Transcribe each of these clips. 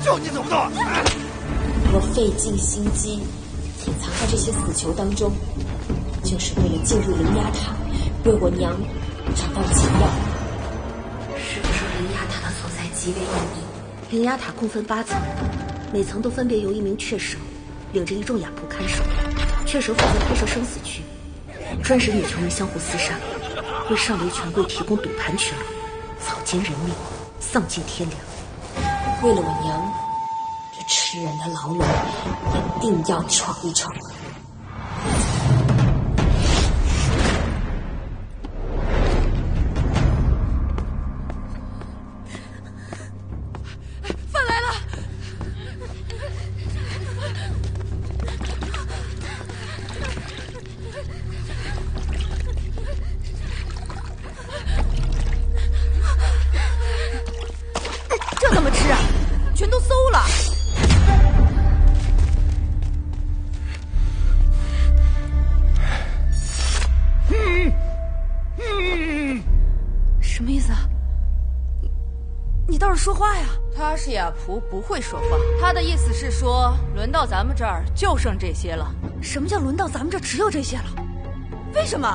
就你走不动！我费尽心机隐藏在这些死囚当中，就是为了进入灵牙塔，为我娘找到解药。是不是灵牙塔的所在极为隐秘？灵牙塔共分8层，每层都分别由一名雀蛇领着一众哑仆看守。雀蛇负责开设生死区，专使女囚们相互厮杀，为上流权贵提供赌盘权，草菅人命，丧尽天良。为了我娘，这吃人的牢笼一定要闯一闯。饭来了！这怎么吃啊？全都馊了！什么意思啊？你倒是说话呀！他是哑仆，不会说话。他的意思是说，轮到咱们这儿就剩这些了。什么叫轮到咱们这只有这些了？为什么？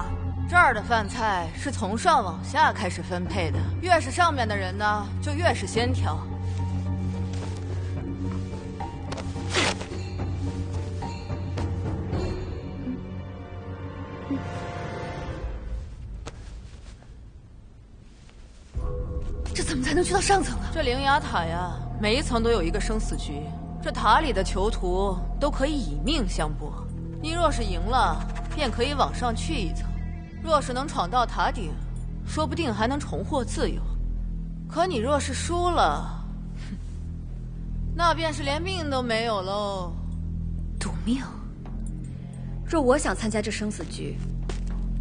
这儿的饭菜是从上往下开始分配的，越是上面的人呢，就越是先挑。这怎么才能去到上层啊？这灵牙塔呀，每一层都有一个生死局，这塔里的囚徒都可以以命相搏。你若是赢了，便可以往上去一层；若是能闯到塔顶，说不定还能重获自由。可你若是输了，那便是连命都没有喽。赌命？若我想参加这生死局，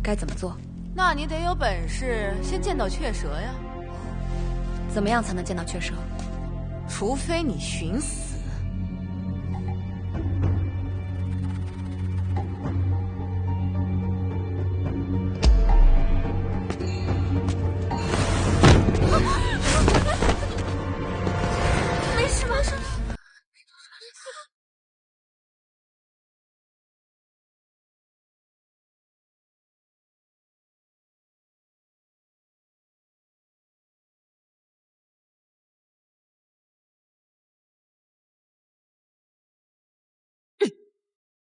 该怎么做？那你得有本事先见到雀蛇呀。怎么样才能见到雀蛇？除非你寻死。没事吗？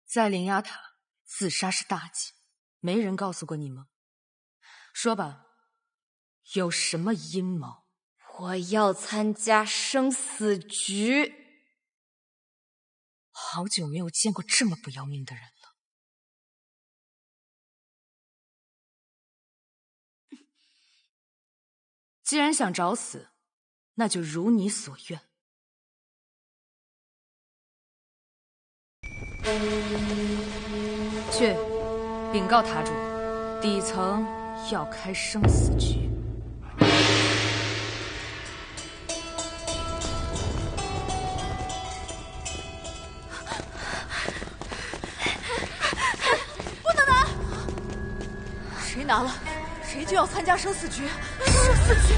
在灵牙塔，自杀是大忌，没人告诉过你吗？说吧，有什么阴谋？我要参加生死局。好久没有见过这么不要命的人了。既然想找死，那就如你所愿。去禀告塔主，底层要开生死局。不能拿！谁拿了，谁就要参加生死局。生死局！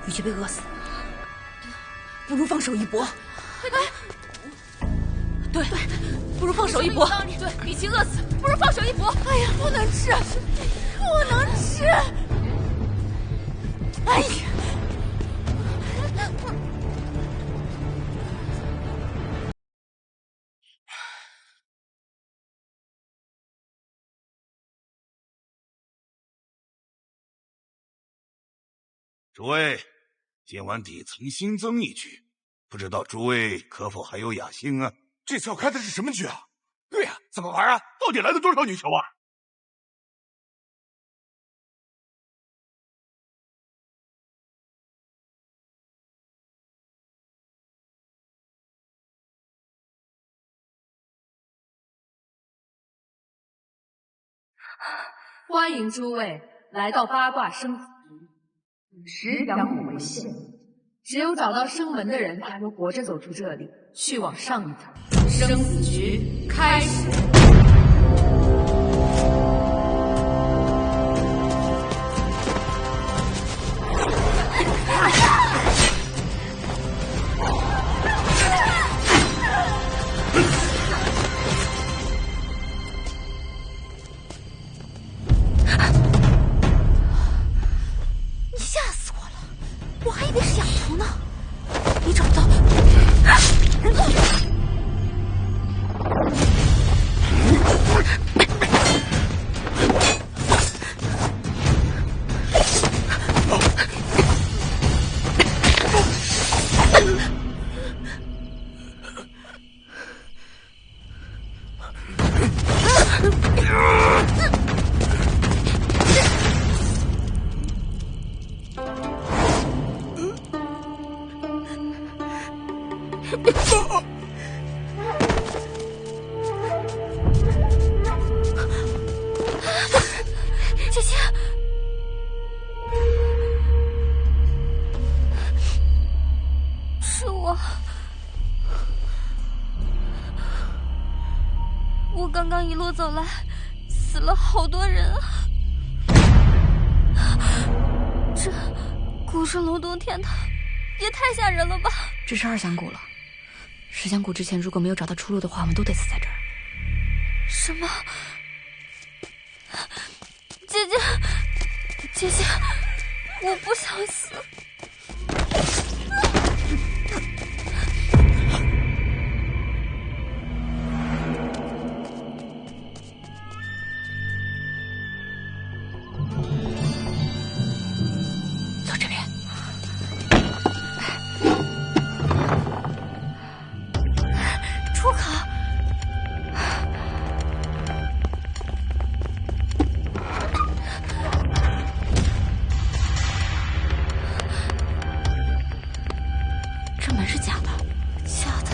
与其被饿死，不如放手一搏。对，不如放手一搏。对，比起饿死，不如放手一搏。哎呀，不能吃，不能吃！哎呀！诸位，今晚底层新增一局，不知道诸位可否还有雅兴啊？这次要开的是什么局啊？对呀，怎么玩啊？到底来了多少女球啊？欢迎诸位来到八卦生死局，10两股为限，只有找到生门的人才能活着走出这里，去往上一层。生死局开始。姐姐，是我。我刚刚一路走来，死了好多人啊！这古神龙洞天堂也太吓人了吧！这是2响谷了，10响谷之前如果没有找到出路的话，我们都得死在这儿。什么？姐姐，姐姐，我不想死。走这边。出口。这门是假的。假的。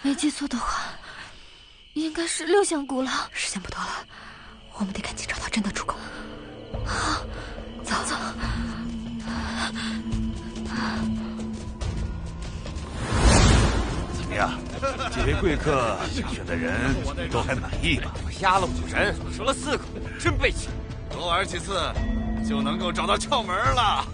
没记错的话，应该是6响谷了。时间不多了，我们得赶紧找到真的出口。好，走走。怎么样？几位贵客选的人你都还满意吧？我压了5人，折了4口，真背气。多玩几次，就能够找到窍门了。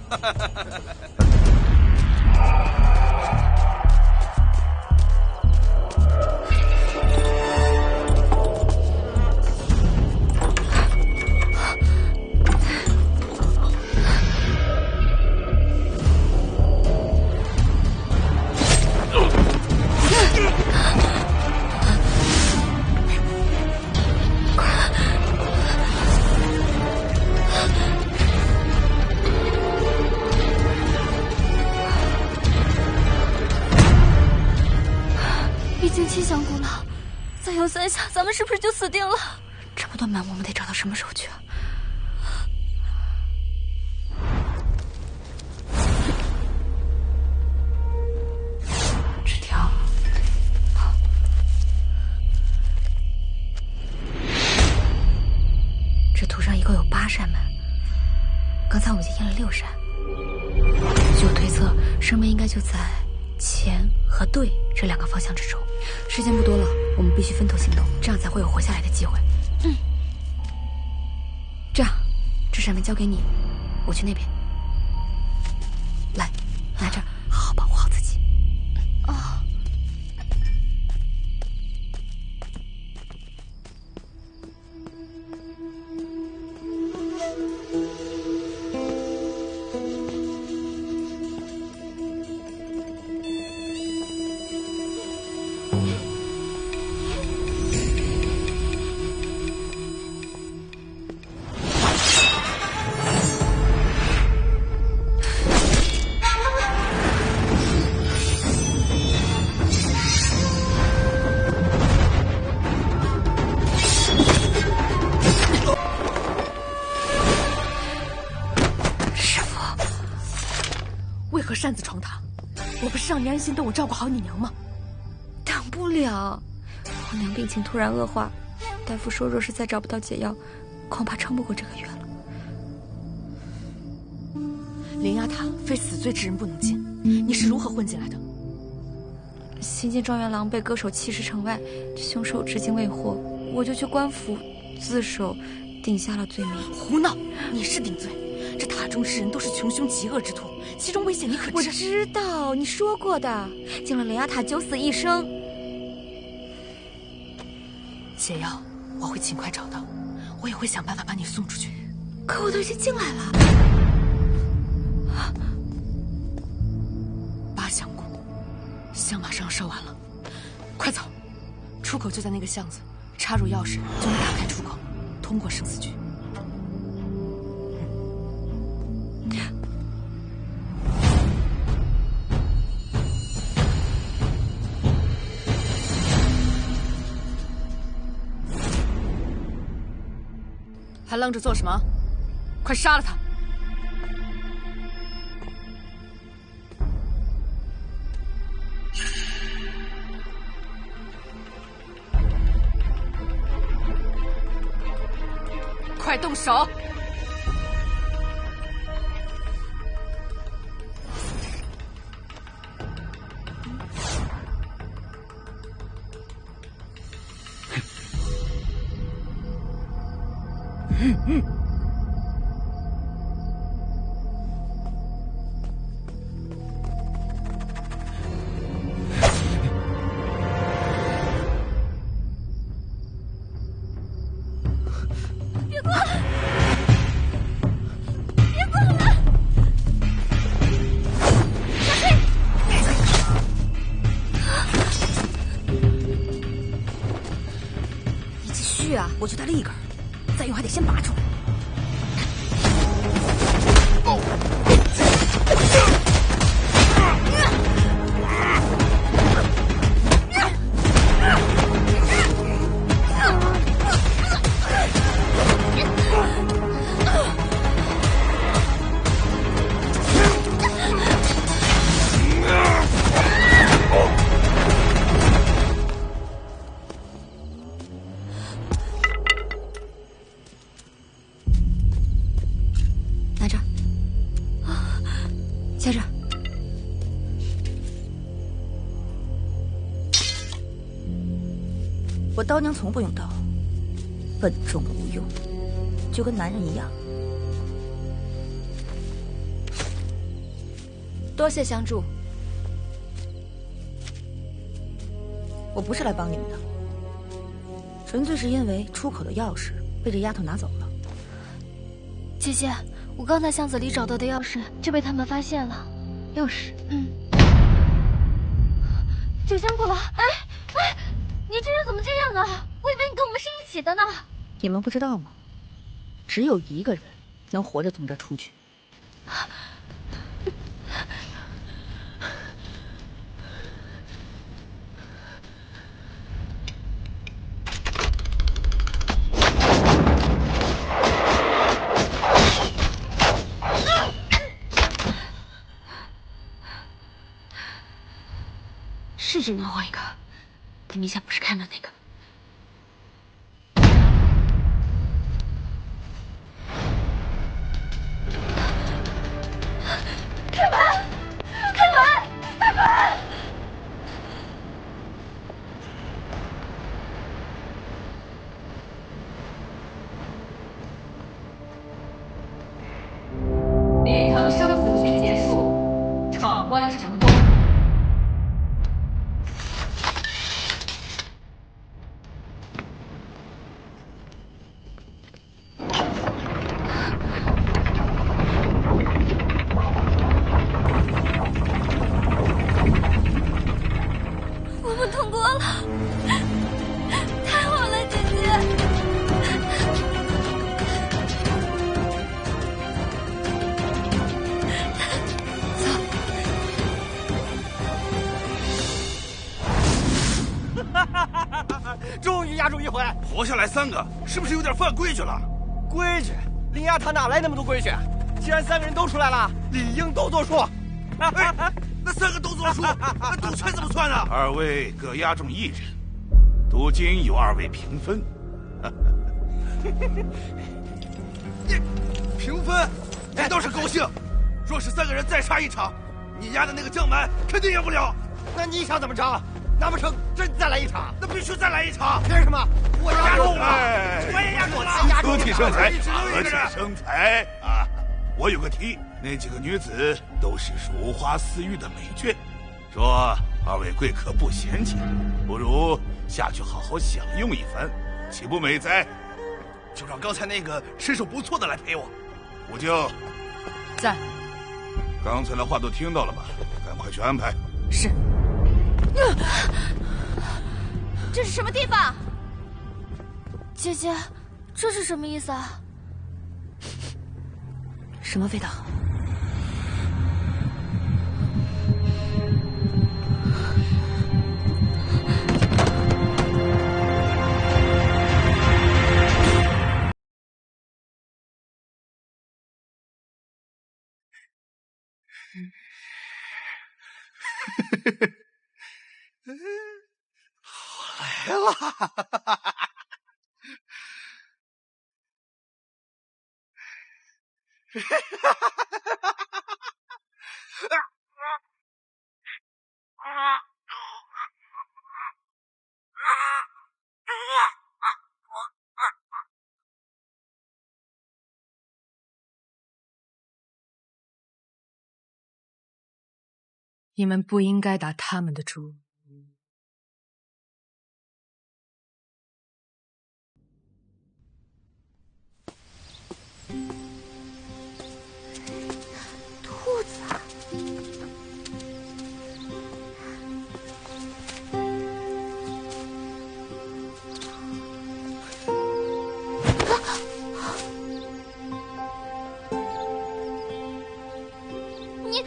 已经7响鼓了，再有3下，咱们是不是就死定了？这么多门，我们得找到什么时候去啊？纸条。这图上一共有8扇门，刚才我们已经验了6扇。据我推测，生门应该就在前和对这2个方向之中。时间不多了，我们必须分头行动，这样才会有活下来的机会。这样，这扇门交给你，我去那边。来，拿着，好好保护好自己。为何擅自闯塔？我不是让你安心等我照顾好你娘吗？等不了，我娘病情突然恶化，大夫说若是再找不到解药，恐怕撑不过这个月了。灵牙塔非死罪之人不能进，你是如何混进来的？新进状元郎被歌手弃尸城外，凶手至今未获，我就去官府自首，顶下了罪名。胡闹！你是顶罪，这塔中之人都是穷凶极恶之徒，其中危险你可知？我知道，你说过的，进了灵牙塔九死一生。解药我会尽快找到，我也会想办法把你送出去。可我都已经进来了。8响鼓，香马上要烧完了，快走！出口就在那个巷子，插入钥匙就能打开出口，通过生死局。还愣着做什么？快杀了他！快动手！我就带了1根，再用还得先拔出来。接着，我刀娘从不用刀，笨重无用，就跟男人一样。多谢相助。我不是来帮你们的，纯粹是因为出口的钥匙被这丫头拿走了。姐姐，我刚在巷子里找到的钥匙就被他们发现了。钥匙9香鼓了！哎，你这人怎么这样啊？我以为你跟我们是一起的呢。你们不知道吗？只有1个人能活着从这出去。只能换一个，你明显不是开门那个。开门！开门！开门！连城生死局结束，闯关成功。我们通过了，太好了，姐姐！终于压住一回，活下来3个，是不是有点犯规矩了？规矩？灵牙塔哪来那么多规矩？既然3个人都出来了，理应都作数。哎，那3个都作数，那赌钱怎么算啊？2位各押中1人，赌金由2位平分。平分？这倒是高兴。若是3个人再杀一场，你押的那个江蛮肯定赢不了。那你想怎么着？难不成真再来一场？那必须再来一场！凭什么？我押中了，我也押中了。合体生财，合体生财啊！我有个提，那几个女子都是如花似玉的美眷，说2位贵客不嫌弃，不如下去好好享用一番，岂不美哉？就让刚才那个身手不错的来陪我。武舅在。刚才的话都听到了吧？赶快去安排。是。这是什么地方？姐姐，这是什么意思啊？什么味道？来了！你们不应该打他们的主意。兔子啊！你。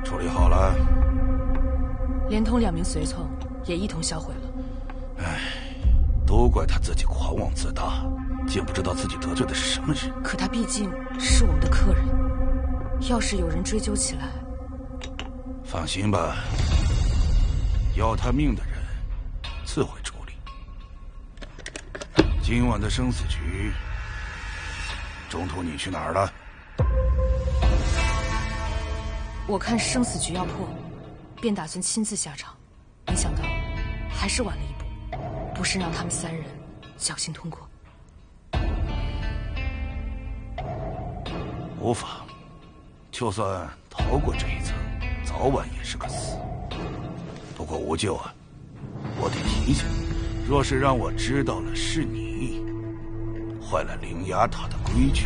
处理好了，连同2名随从也一同销毁了。唉，都怪他自己狂妄自大，竟不知道自己得罪的是什么人。可他毕竟是我们的客人，要是有人追究起来，放心吧，要他命的人自会处理。今晚的生死局，中途你去哪儿了？我看生死局要破，便打算亲自下场，没想到还是晚了一步，不慎让他们3人侥幸通过。无妨，就算逃过这一层，早晚也是个死。不过无咎啊，我得提醒你，若是让我知道了是你坏了灵牙塔的规矩，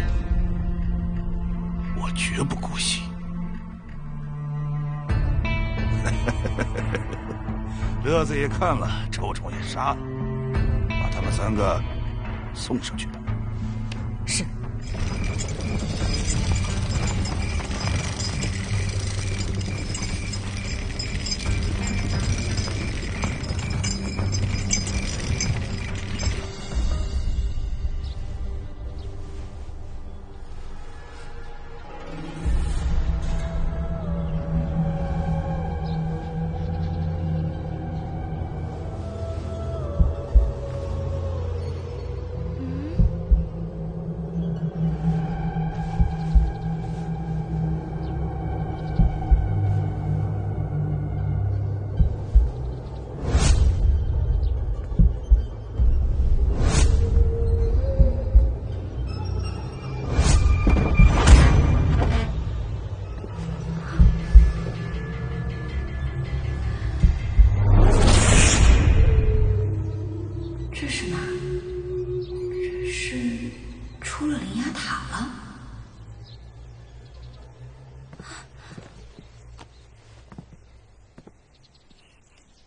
我绝不姑息。乐子也看了，臭虫也杀了，把他们3个送上去吧。是。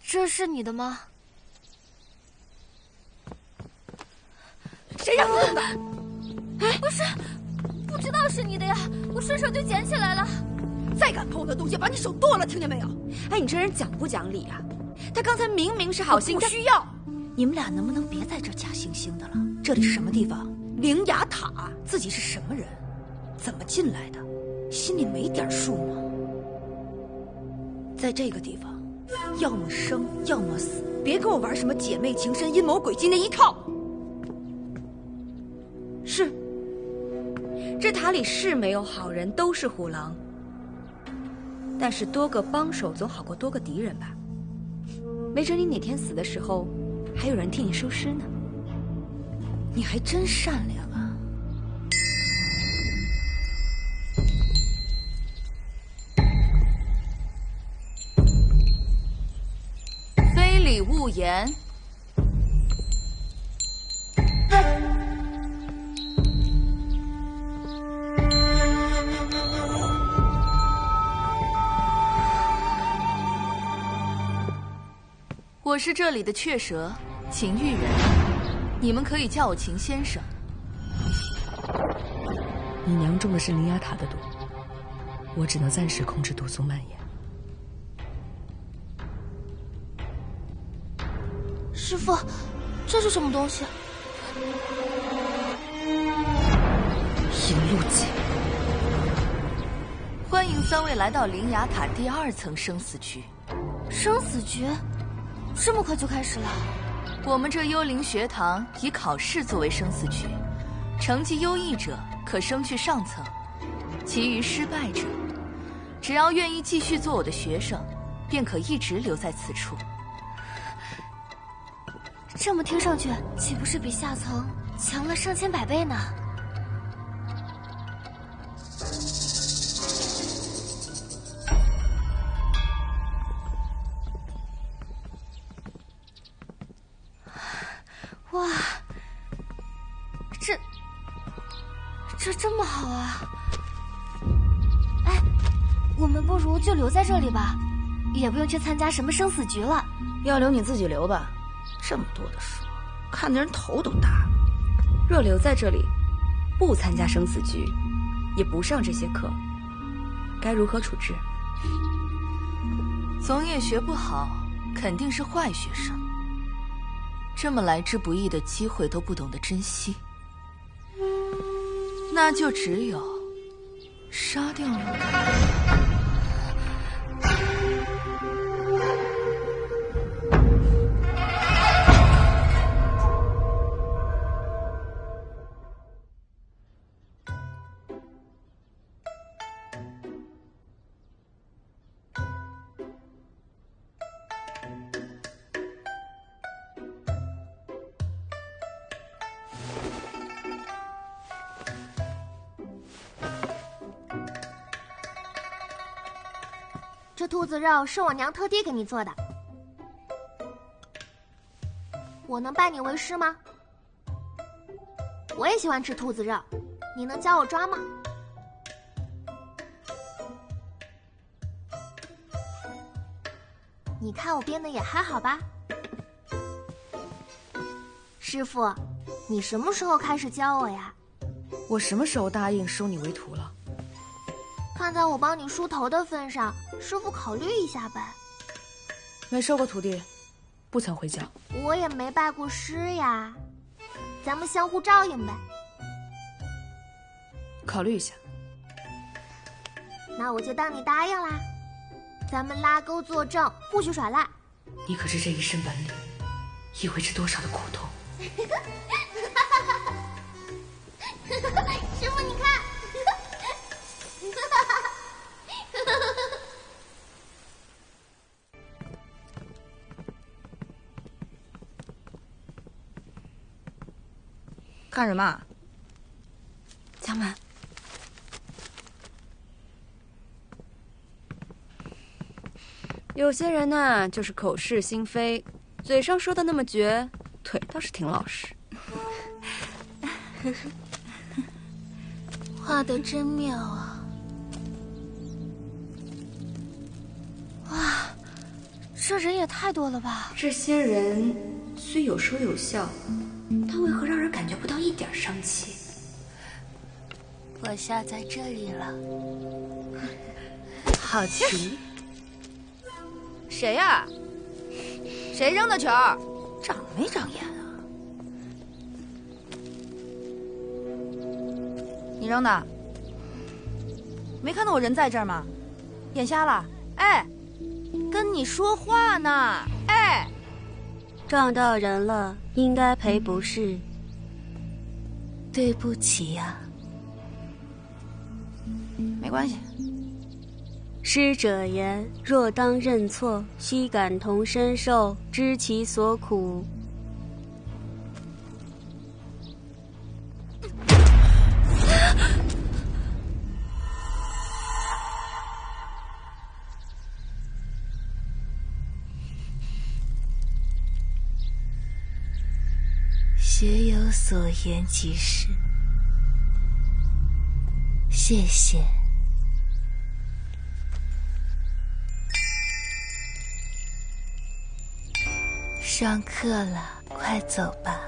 这是你的吗？谁让你动的？不是，不知道是你的呀，我顺手就捡起来了。再敢碰我的东西，把你手剁了，听见没有？哎，你这人讲不讲理啊？他刚才明明是好心，不需要。你们俩能不能别在这假惺惺的了？这里是什么地方？灵牙塔，自己是什么人？怎么进来的？心里没点数吗？在这个地方，要么生，要么死，别跟我玩什么姐妹情深、阴谋诡计那一套。是，这塔里是没有好人，都是虎狼。但是多个帮手总好过多个敌人吧？没准你哪天死的时候，还有人替你收尸呢。你还真善良啊！非礼勿言。我是这里的雀蛇，秦玉人，你们可以叫我秦先生。你娘中的是灵牙塔的毒，我只能暂时控制毒素蔓延。师父，这是什么东西？引路戟。欢迎3位来到灵牙塔第2层生死局。生死局？这么快就开始了？我们这幽灵学堂以考试作为生死局，成绩优异者可升去上层，其余失败者，只要愿意继续做我的学生，便可一直留在此处。这么听上去，岂不是比下层强了上千百倍呢？哇，这这么好啊！哎，我们不如就留在这里吧，也不用去参加什么生死局了。要留你自己留吧，这么多的书，看得人头都大了。若留在这里，不参加生死局，也不上这些课，该如何处置？总也学不好，肯定是坏学生。这么来之不易的机会都不懂得珍惜，那就只有杀掉了。这兔子肉是我娘特地给你做的，我能拜你为师吗？我也喜欢吃兔子肉，你能教我抓吗？你看我编的也还好吧？师傅，你什么时候开始教我呀？我什么时候答应收你为徒了？看在我帮你梳头的份上，师傅考虑一下呗。没收过徒弟，不曾回教。我也没拜过师呀，咱们相互照应呗。考虑一下。那我就当你答应啦。咱们拉钩作证，不许耍赖。你可是这一身本领，意味着多少的苦痛。师傅，你看。看什么？江满，有些人呢，就是口是心非，嘴上说的那么绝，腿倒是挺老实。画得真妙啊！哇，这人也太多了吧？这些人虽有说有笑，但为何让人感觉不到一点生气？我下在这里了，好奇。谁呀？谁扔的球？长没长眼啊？你扔的？没看到我人在这儿吗？眼瞎了？哎，跟你说话呢！哎，撞到人了，应该赔不是。对不起呀。没关系。师者言：若当认错，须感同身受，知其所苦。学有所言即是。谢谢。上课了，快走吧。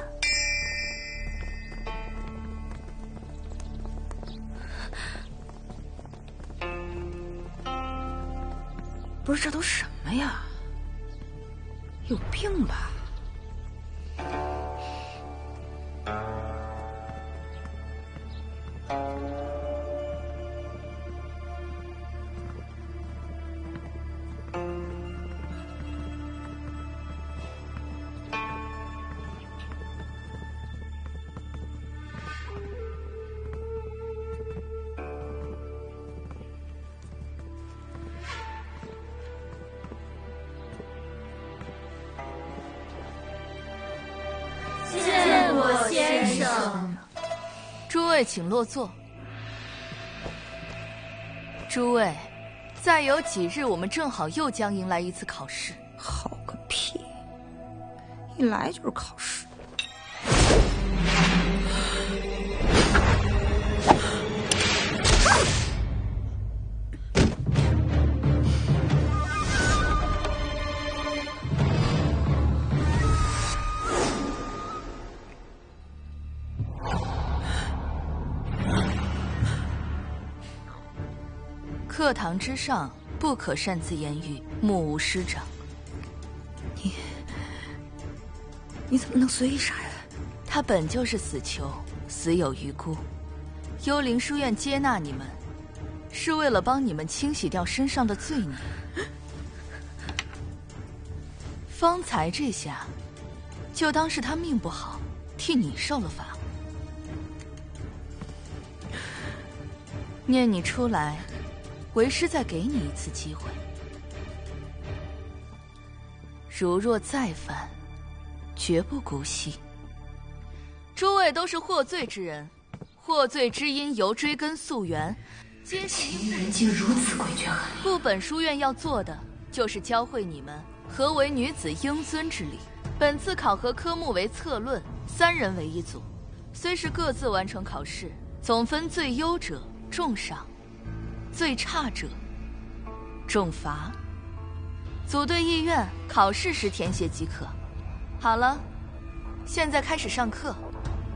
不是，这都什么呀？有病吧？见过先生。诸位请落座。诸位，再有几日，我们正好又将迎来一次考试。好个屁！一来就是考试。课堂之上，不可擅自言语，目无师长。你怎么能随意杀人？他本就是死囚，死有余辜。幽灵书院接纳你们，是为了帮你们清洗掉身上的罪孽。方才这下，就当是他命不好，替你受了罚。念你出来，为师再给你一次机会。如若再犯，绝不姑息。诸位都是获罪之人，获罪之因由追根溯源，这情欲人竟如此诡谲狠厉。故本书院要做的，就是教会你们何为女子应尊之礼。本次考核科目为策论，3人为一组，虽是各自完成考试，总分最优者重赏，最差者重罚。组队意愿考试时填写即可。好了，现在开始上课，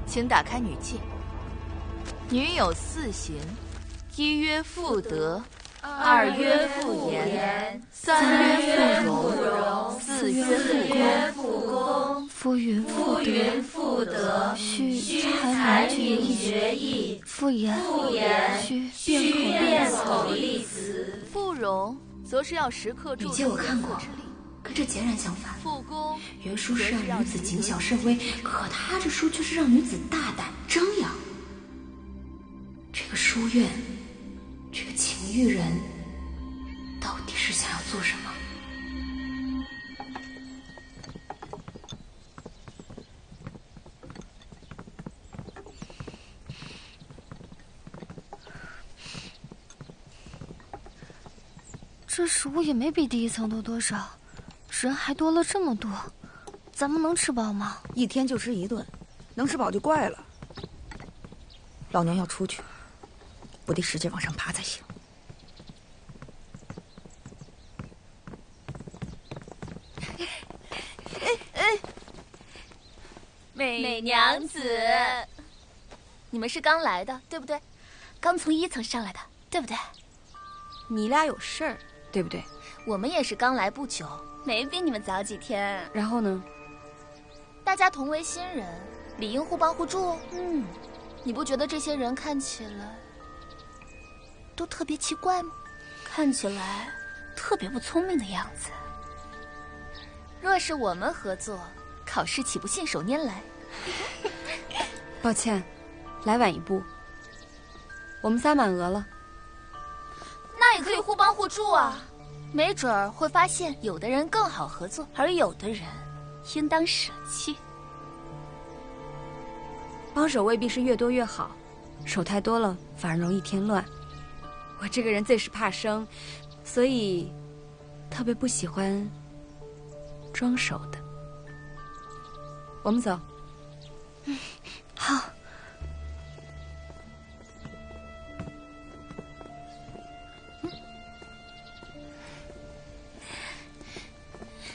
请打开女戒。女有4行：一曰妇德，2曰妇言，3曰妇容，4曰妇功。夫云妇德，须才女学艺，妇言须辩口立辞。妇容则是要时刻注意。女戒我看过，跟这截然相反。原书是让女子谨小慎微，可他这书却是让女子大胆张扬。这个书院，这个情欲人，到底是想要做什么？这食物也没比第1层多多少，人还多了这么多，咱们能吃饱吗？一天就吃1顿，能吃饱就怪了。老娘要出去，我得使劲往上爬才行。美娘子，你们是刚来的，对不对？刚从1层上来的，对不对？你俩有事儿，对不对？我们也是刚来不久，没比你们早几天。然后呢？大家同为新人，理应互帮互助。你不觉得这些人看起来都特别奇怪吗？看起来特别不聪明的样子。若是我们合作，考试岂不信手拈来？抱歉，来晚一步。我们仨满额了。那也可以互帮互助啊，没准儿会发现有的人更好合作，而有的人应当舍弃。帮手未必是越多越好，手太多了反而容易添乱。我这个人最是怕生，所以特别不喜欢装手的。我们走。好。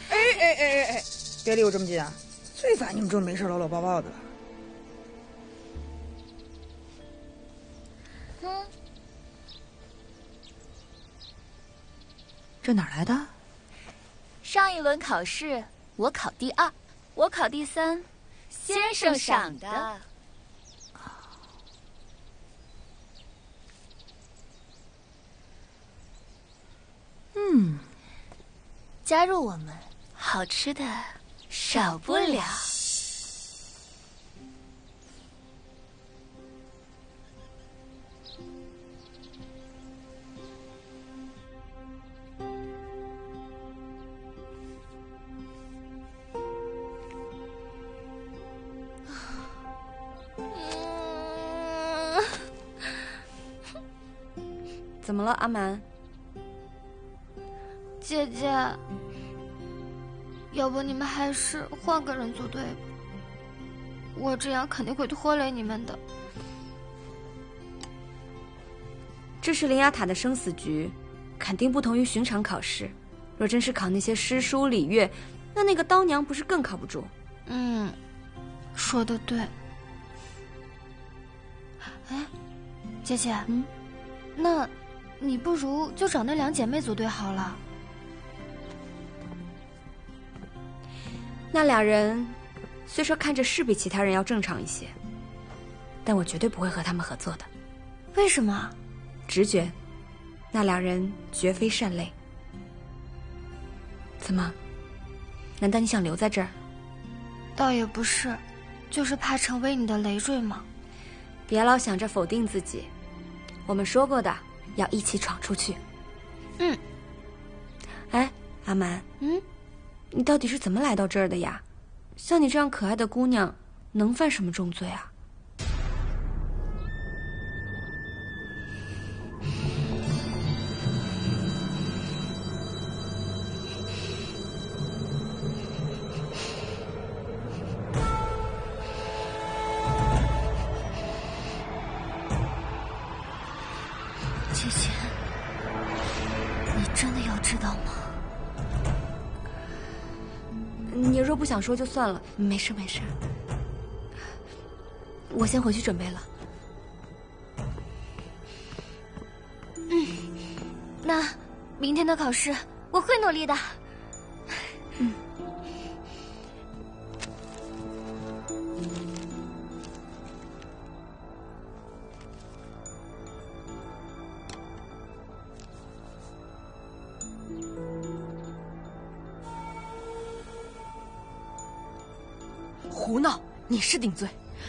哎，别离我这么近啊！最烦你们这种没事搂搂抱抱的了。这哪来的？上一轮考试我考第2，我考第3，先生赏的。加入我们，好吃的少不了。怎么了，阿蛮？姐姐，要不你们还是换个人组队吧，我这样肯定会拖累你们的。这是灵牙塔的生死局，肯定不同于寻常考试。若真是考那些诗书礼乐，那个刀娘不是更靠不住？说得对。哎，姐姐，那你不如就找那2姐妹组队好了。那2人虽说看着是比其他人要正常一些，但我绝对不会和他们合作的。为什么？直觉，那2人绝非善类。怎么？难道你想留在这儿？倒也不是，就是怕成为你的累赘嘛。别老想着否定自己，我们说过的，要一起闯出去。哎，阿蛮，你到底是怎么来到这儿的呀？像你这样可爱的姑娘，能犯什么重罪啊？姐姐，你真的要知道吗？你若不想说就算了，没事没事。我先回去准备了。那明天的考试我会努力的。胡闹！你是顶罪，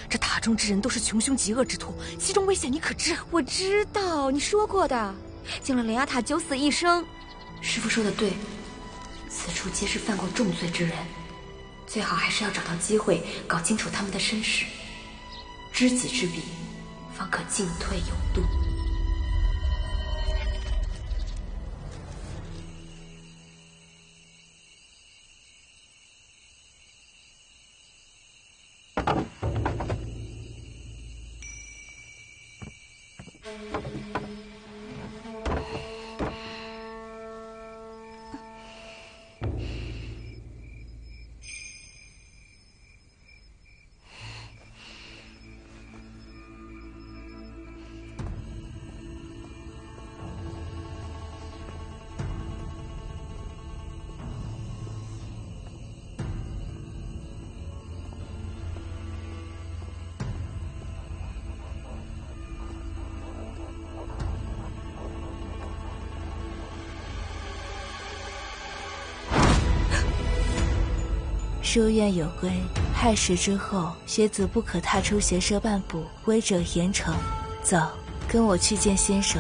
这塔中之人都是穷凶极恶之徒，其中危险你可知？我知道，你说过的。进了灵牙塔九死一生。师父说的对，此处皆是犯过重罪之人，最好还是要找到机会搞清楚他们的身世，知己知彼，方可进退有度。书院有规，亥时之后，学子不可踏出学舍半步，违者严惩。走，跟我去见先生。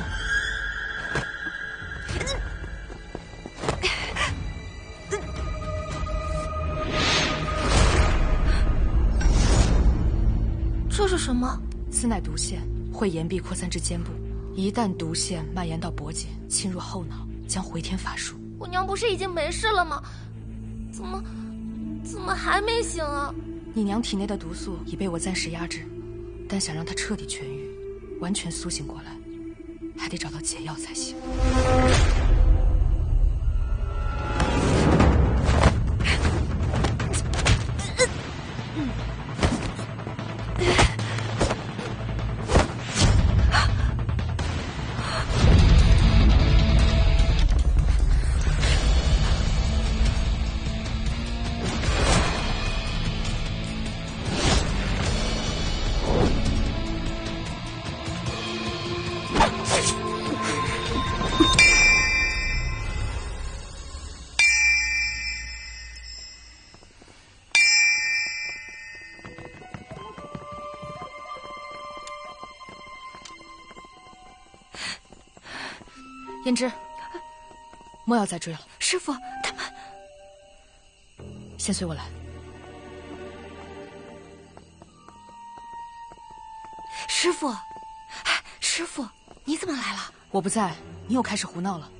这是什么？此乃毒腺，会岩壁扩散至肩部，一旦毒腺蔓延到脖颈，侵入后脑，将回天乏术。我娘不是已经没事了吗？怎么还没醒啊？你娘体内的毒素已被我暂时压制，但想让她彻底痊愈，完全苏醒过来，还得找到解药才行。胭脂，莫要再追了。师父，他们先随我来。师父，师父，你怎么来了？我不在，你又开始胡闹了。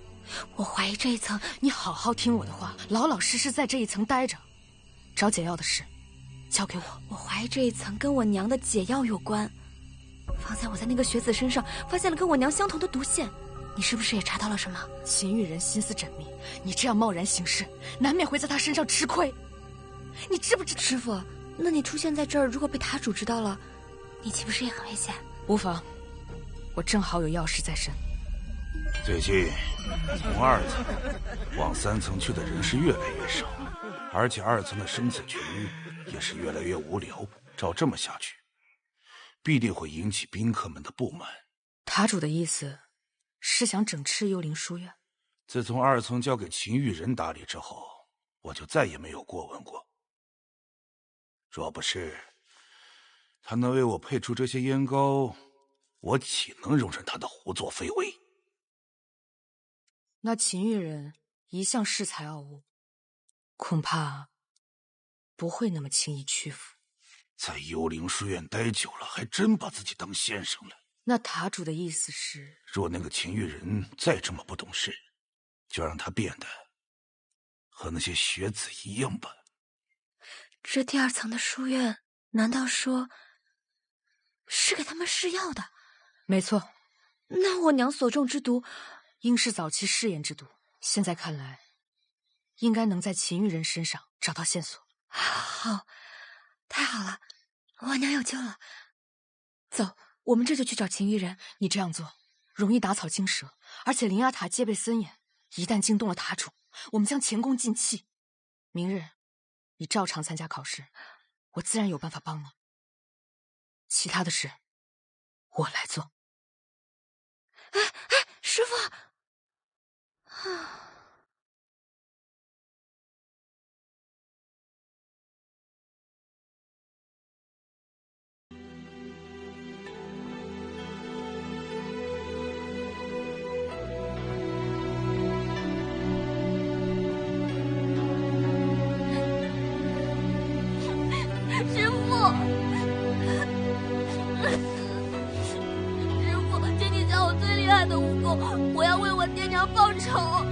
我怀疑这一层，你好好听我的话，老老实实在这一层待着，找解药的事交给我。我怀疑这一层跟我娘的解药有关。方才我在那个学子身上发现了跟我娘相同的毒腺。你是不是也查到了什么？秦玉人心思缜密，你这样贸然行事，难免会在他身上吃亏。你知不知？师父，那你出现在这儿，如果被塔主知道了，你岂不是也很危险？无妨，我正好有要事在身。最近从2层往3层去的人是越来越少，而且2层的生死局也是越来越无聊。照这么下去，必定会引起宾客们的不满。塔主的意思是想整治幽灵书院。自从2层交给秦玉人打理之后，我就再也没有过问过。若不是他能为我配出这些烟膏，我岂能容忍他的胡作非为？那秦玉人一向恃才傲物，恐怕不会那么轻易屈服。在幽灵书院待久了，还真把自己当先生了。那塔主的意思是，若那个秦玉人再这么不懂事，就让他变得和那些学子一样吧。这第2层的书院，难道说是给他们试药的？没错。那我娘所中之毒，应是早期试验之毒。现在看来，应该能在秦玉人身上找到线索。好，太好了，我娘有救了。走。我们这就去找秦玉人。你这样做容易打草惊蛇，而且灵牙塔戒备森严，一旦惊动了塔主，我们将前功尽弃。明日你照常参加考试，我自然有办法帮你。其他的事我来做。师父。我要为我爹娘报仇。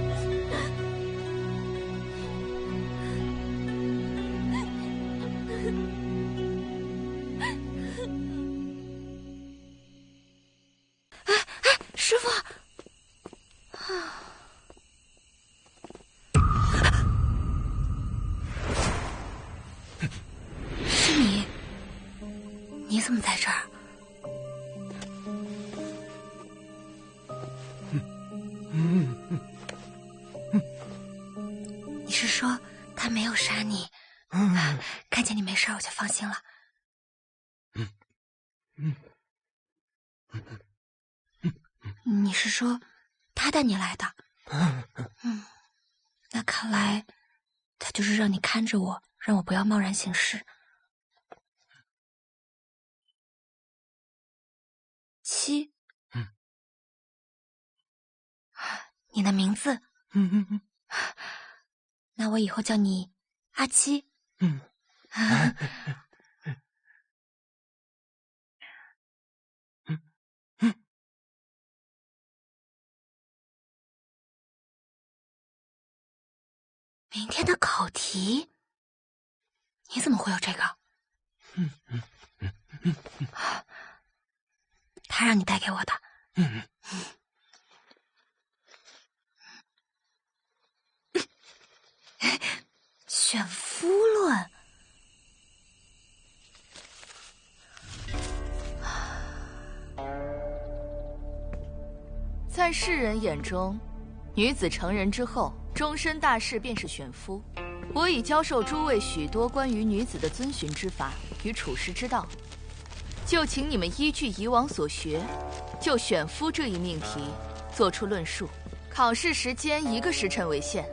师父，是你？你怎么在这儿？你是说他没有杀你？看见你没事我就放心了。你是说他带你来的？那看来他就是让你看着我，让我不要贸然行事。七，你的名字？那我以后叫你阿七。明天的考题，你怎么会有这个？他让你带给我的。选夫论。在世人眼中，女子成人之后，终身大事便是选夫。我已教授诸位许多关于女子的遵循之法与处世之道，就请你们依据以往所学，就选夫这一命题做出论述。考试时间1个时辰为限，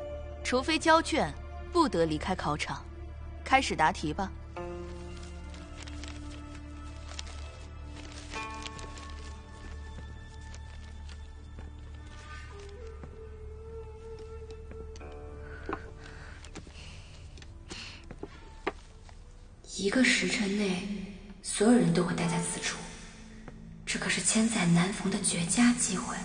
除非交卷，不得离开考场。开始答题吧。1个时辰内，所有人都会待在此处，这可是千载难逢的绝佳机会。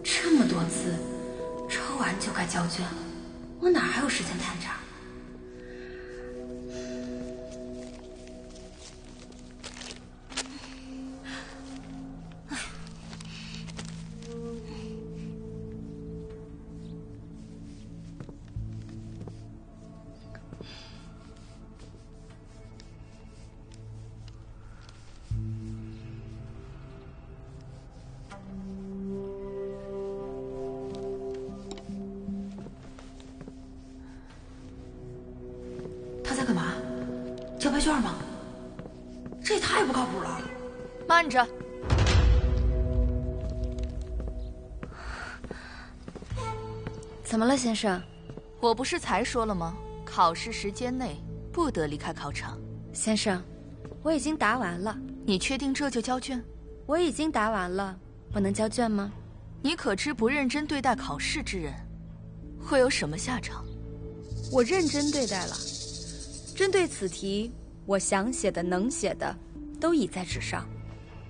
这么多字，抽完就该交卷了，我哪还有时间探查？在干嘛？交白卷吗？这也太不靠谱了！慢着，怎么了，先生？我不是才说了吗？考试时间内不得离开考场。先生，我已经答完了。你确定这就交卷？我已经答完了，不能交卷吗？你可知不认真对待考试之人，会有什么下场？我认真对待了。针对此题，我想写的、能写的，都已在纸上。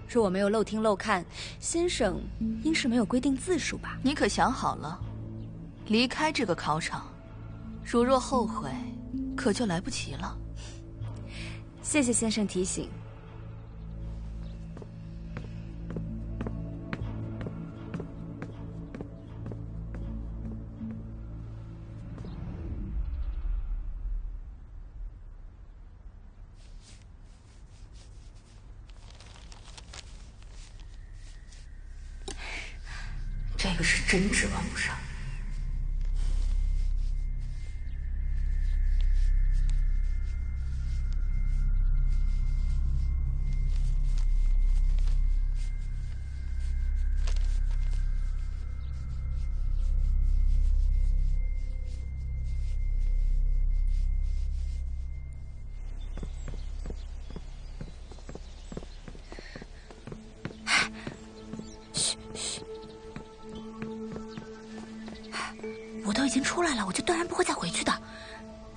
若我没有漏听漏看，先生应是没有规定字数吧？你可想好了，离开这个考场，如若后悔，可就来不及了。谢谢先生提醒。这个是真指望不上。我都已经出来了，我就断然不会再回去的。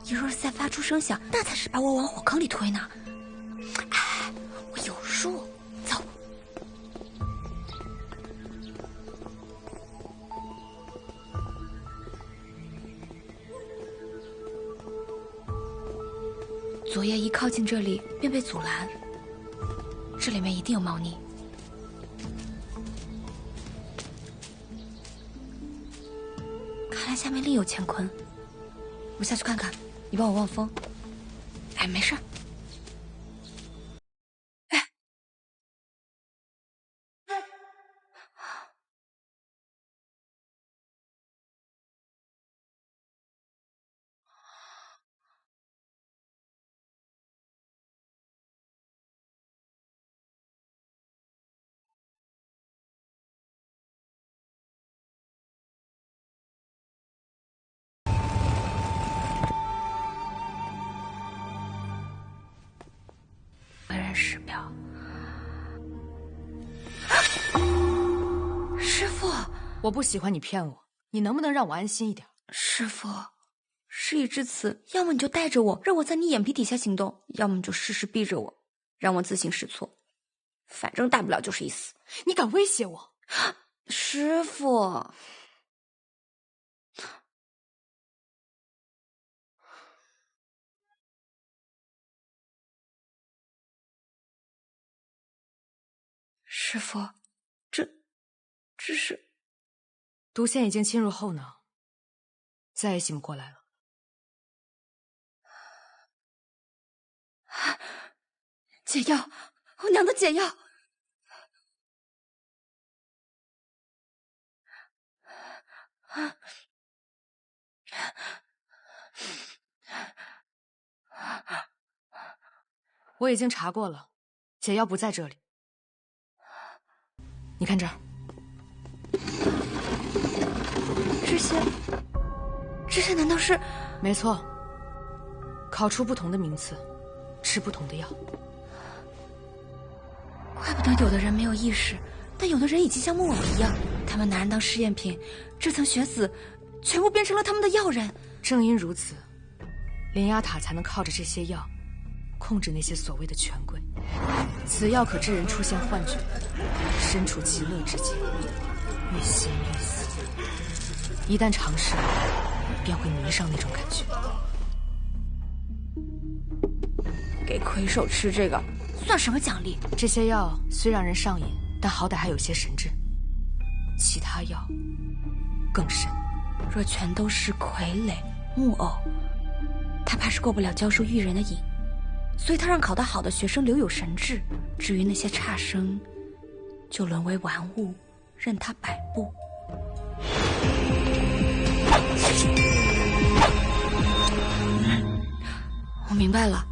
你若是再发出声响，那才是把我往火坑里推呢。哎，我有数。走。昨夜一靠近这里便被阻拦，这里面一定有猫腻。看来下面另有乾坤，我下去看看，你帮我望风。哎，没事。师表。师父，我不喜欢你骗我，你能不能让我安心一点？师父，事已至此，要么你就带着我，让我在你眼皮底下行动，要么你就事事逼着我，让我自行试错。反正大不了就是一死。你敢威胁我？师父，师父，这是毒腺已经侵入后脑，再也醒不过来了。解药，我娘的解药！我已经查过了，解药不在这里。你看这儿，这些难道是？没错，考出不同的名次，吃不同的药。怪不得有的人没有意识，但有的人已经像木偶一样，他们拿人当试验品，这层血子全部变成了他们的药人。正因如此，灵鸦塔才能靠着这些药控制那些所谓的权贵。此药可致人出现幻觉，身处极乐之境，愈陷愈死。一旦尝试，便会迷上那种感觉。给魁首吃这个算什么奖励？这些药虽让人上瘾，但好歹还有些神智。其他药更甚。若全都是傀儡木偶，他怕是过不了教书育人的瘾，所以他让考得好的学生留有神智，至于那些差生，就沦为玩物，任他摆布。我明白了，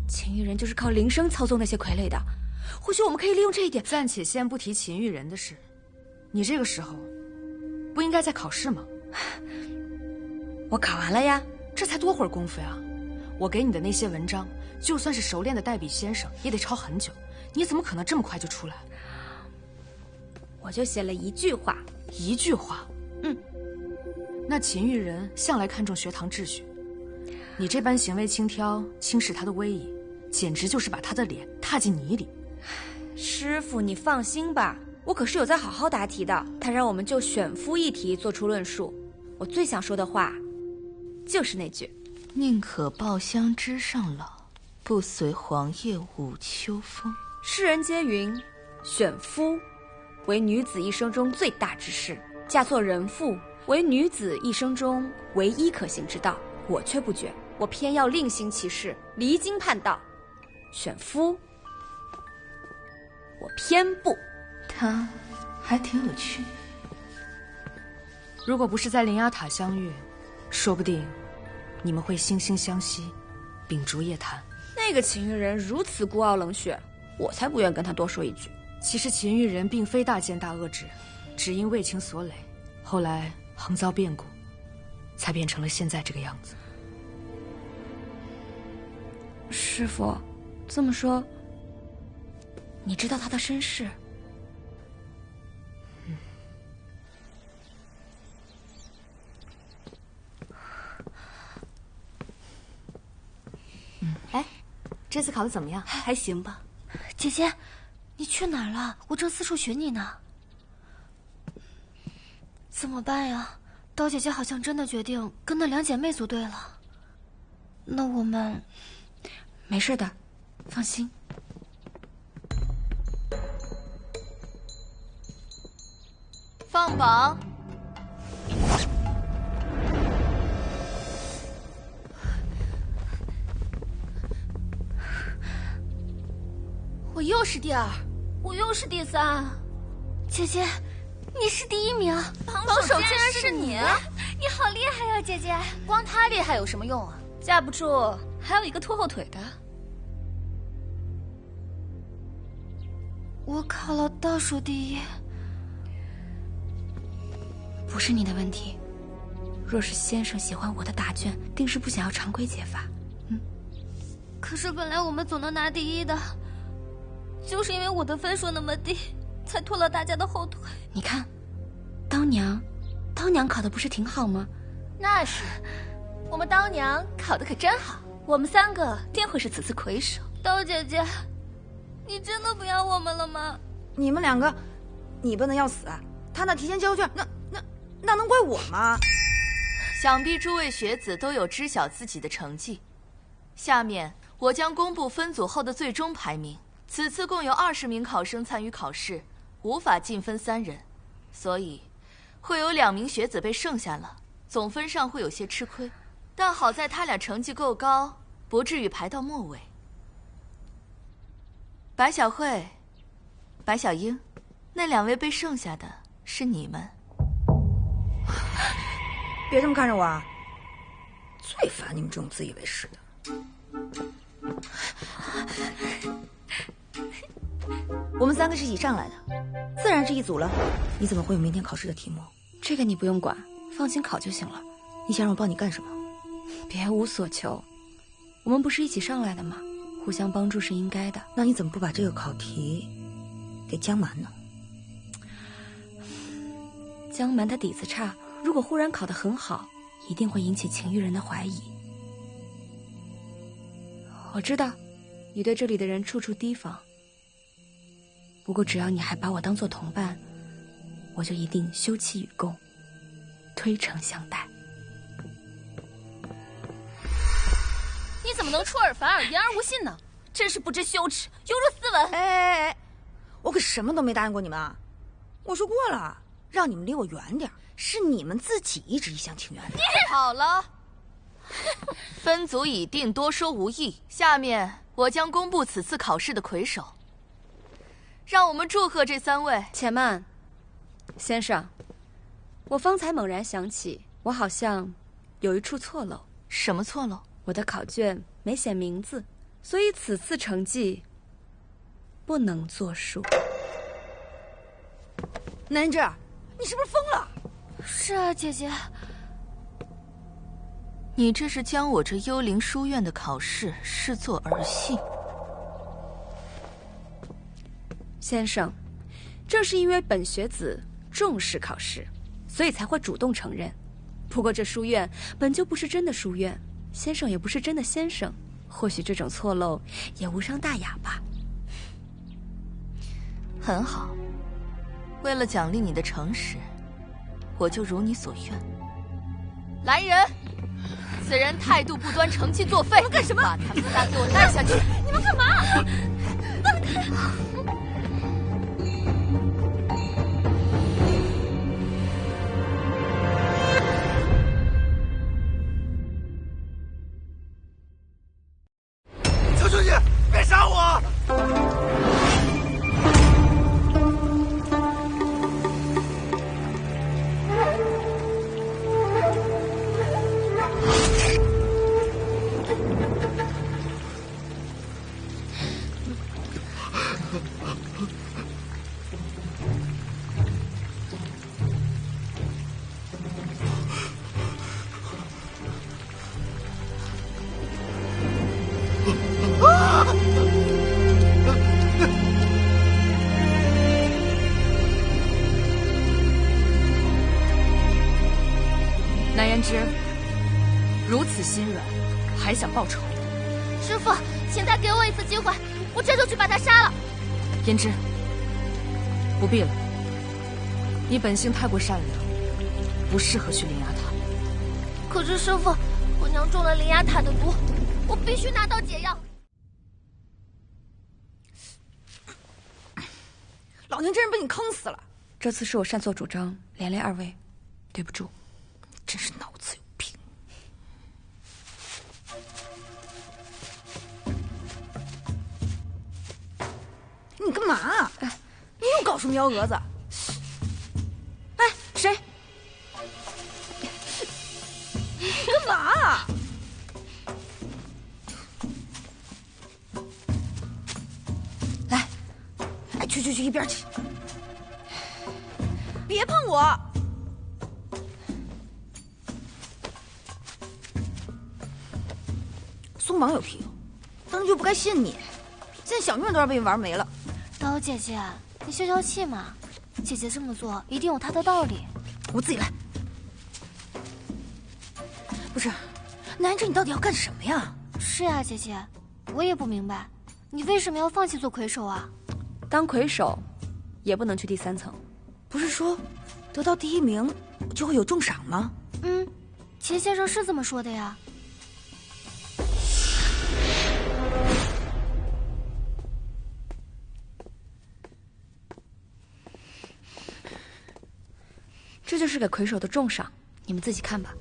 秦玉人就是靠铃声操纵那些傀儡的。或许我们可以利用这一点。暂且先不提秦玉人的事，你这个时候不应该在考试吗？我考完了呀，这才多会儿功夫呀！我给你的那些文章，就算是熟练的代笔先生，也得抄很久。你怎么可能这么快就出来？我就写了一句话。一句话？那秦玉人向来看重学堂秩序，你这般行为轻佻，轻视他的威仪，简直就是把他的脸踏进泥里。师父，你放心吧，我可是有在好好答题的。他让我们就选夫一题做出论述，我最想说的话就是那句：宁可抱香枝上老，不随黄叶舞秋风。世人皆云，选夫为女子一生中最大之事，嫁作人妇为女子一生中唯一可行之道。我却不决，我偏要另行其事，离经叛道。选夫，我偏不。他还挺有趣。如果不是在灵鸦塔相遇，说不定你们会惺惺相惜，秉烛夜谈。那个秦玉人如此孤傲冷血，我才不愿跟他多说一句。其实秦玉人并非大奸大恶之人，只因为情所累，后来横遭变故，才变成了现在这个样子。师父，这么说，你知道他的身世？哎，这次考得怎么样？还行吧。姐姐，你去哪儿了？我正四处寻你呢。怎么办呀？刀姐姐好像真的决定跟那两姐妹组队了。那我们没事的，放心。放榜。我又是第二，我又是第三。姐姐，你是第一名，榜首竟然是你！你好厉害呀，姐姐！光他厉害有什么用啊？架不住还有一个拖后腿的。我考了倒数第一，不是你的问题。若是先生喜欢我的答卷，定是不想要常规解法。可是本来我们总能拿第一的，就是因为我的分数那么低，才拖了大家的后腿。你看，当娘考的不是挺好吗？那是，我们当娘考的可真好，我们3个定会是此次魁首。刀姐姐，你真的不要我们了吗？你们2个，你笨的要死，他那提前交卷，那能怪我吗？想必诸位学子都有知晓自己的成绩。下面我将公布分组后的最终排名。此次共有20名考生参与考试，无法进分3人，所以会有2名学子被剩下了，总分上会有些吃亏。但好在他俩成绩够高，不至于排到末尾。白小慧、白小英，那2位被剩下的是你们。别这么看着我啊！最烦你们这种自以为是的。我们3个是一起上来的，自然是一组了。你怎么会有明天考试的题目？这个你不用管，放心考就行了。你想让我帮你干什么？别无所求，我们不是一起上来的吗？互相帮助是应该的。那你怎么不把这个考题给江蛮呢？江蛮他底子差，如果忽然考得很好，一定会引起秦玉人的怀疑。我知道，你对这里的人处处提防。不过只要你还把我当作同伴，我就一定休戚与共，推诚相待。你怎么能出尔反尔，言而无信呢？真是不知羞耻，犹如斯文！哎，我可什么都没答应过你们啊！我说过了，让你们离我远点，是你们自己一直一厢情愿的。好了，分组已定，多说无益。下面我将公布此次考试的魁首。让我们祝贺这3位。且慢，先生，我方才猛然想起，我好像有一处错漏。什么错漏？我的考卷没写名字，所以此次成绩不能作数。南芝，你是不是疯了？是啊，姐姐。你这是将我这幽灵书院的考试视作儿戏。先生，正是因为本学子重视考试，所以才会主动承认。不过这书院本就不是真的书院，先生也不是真的先生，或许这种错漏也无伤大雅吧。很好，为了奖励你的诚实，我就如你所愿。来人，此人态度不端，成绩作废。你们干什么？把他们3给我带下去。你们干嘛？放开！求求你，别杀我！南言之，如此心软，还想报仇？师父，请再给我一次机会，我这就去把他杀了。言之，不必了，你本性太过善良，不适合去灵牙塔。可是师父，我娘中了灵牙塔的毒，我必须拿到解药。老娘真是被你坑死了！这次是我擅作主张，连累2位，对不住。真是脑子有病！你干嘛？你又搞什么幺蛾子？哎，谁？干嘛？来，哎，去，一边去！别碰我！松绑有屁用，当初就不该信你。现在小命都要被你玩没了。姐姐，你消消气嘛。姐姐这么做一定有她的道理。我自己来。不是，南芝，你到底要干什么呀？是呀，姐姐，我也不明白，你为什么要放弃做魁首啊？当魁首，也不能去第3层。不是说，得到第1名就会有重赏吗？钱先生是这么说的呀。这就是给魁首的重赏，你们自己看吧。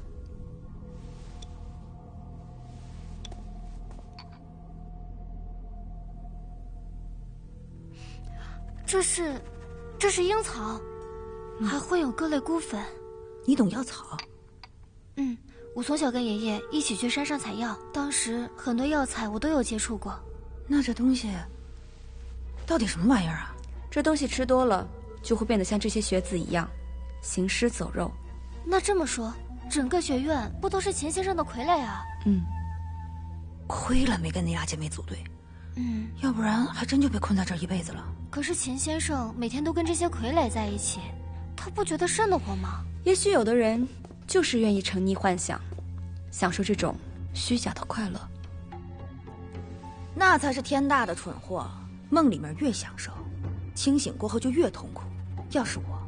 这是樱草，还会有各类菇粉。你懂药草？我从小跟爷爷一起去山上采药，当时很多药材我都有接触过。那这东西到底什么玩意儿啊？这东西吃多了，就会变得像这些学子一样，行尸走肉。那这么说，整个学院不都是钱先生的傀儡啊？亏了没跟那俩姐妹组队，要不然还真就被困在这儿一辈子了。可是钱先生每天都跟这些傀儡在一起，他不觉得瘆得慌吗？也许有的人就是愿意沉溺幻想，享受这种虚假的快乐。那才是天大的蠢货，梦里面越享受，清醒过后就越痛苦。要是我，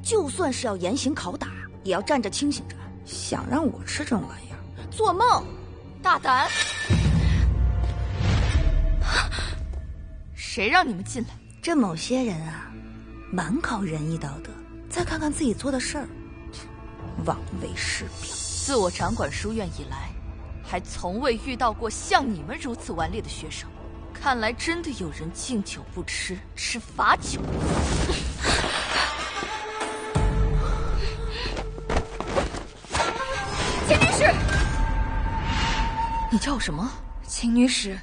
就算是要严刑拷打，也要站着清醒着。想让我吃这种玩意儿，做梦！大胆！谁让你们进来？这某些人啊，蛮靠仁义道德，再看看自己做的事儿，枉为师表。自我掌管书院以来，还从未遇到过像你们如此顽劣的学生。看来真的有人敬酒不吃，吃罚酒。钱女士，你叫什么？秦女使。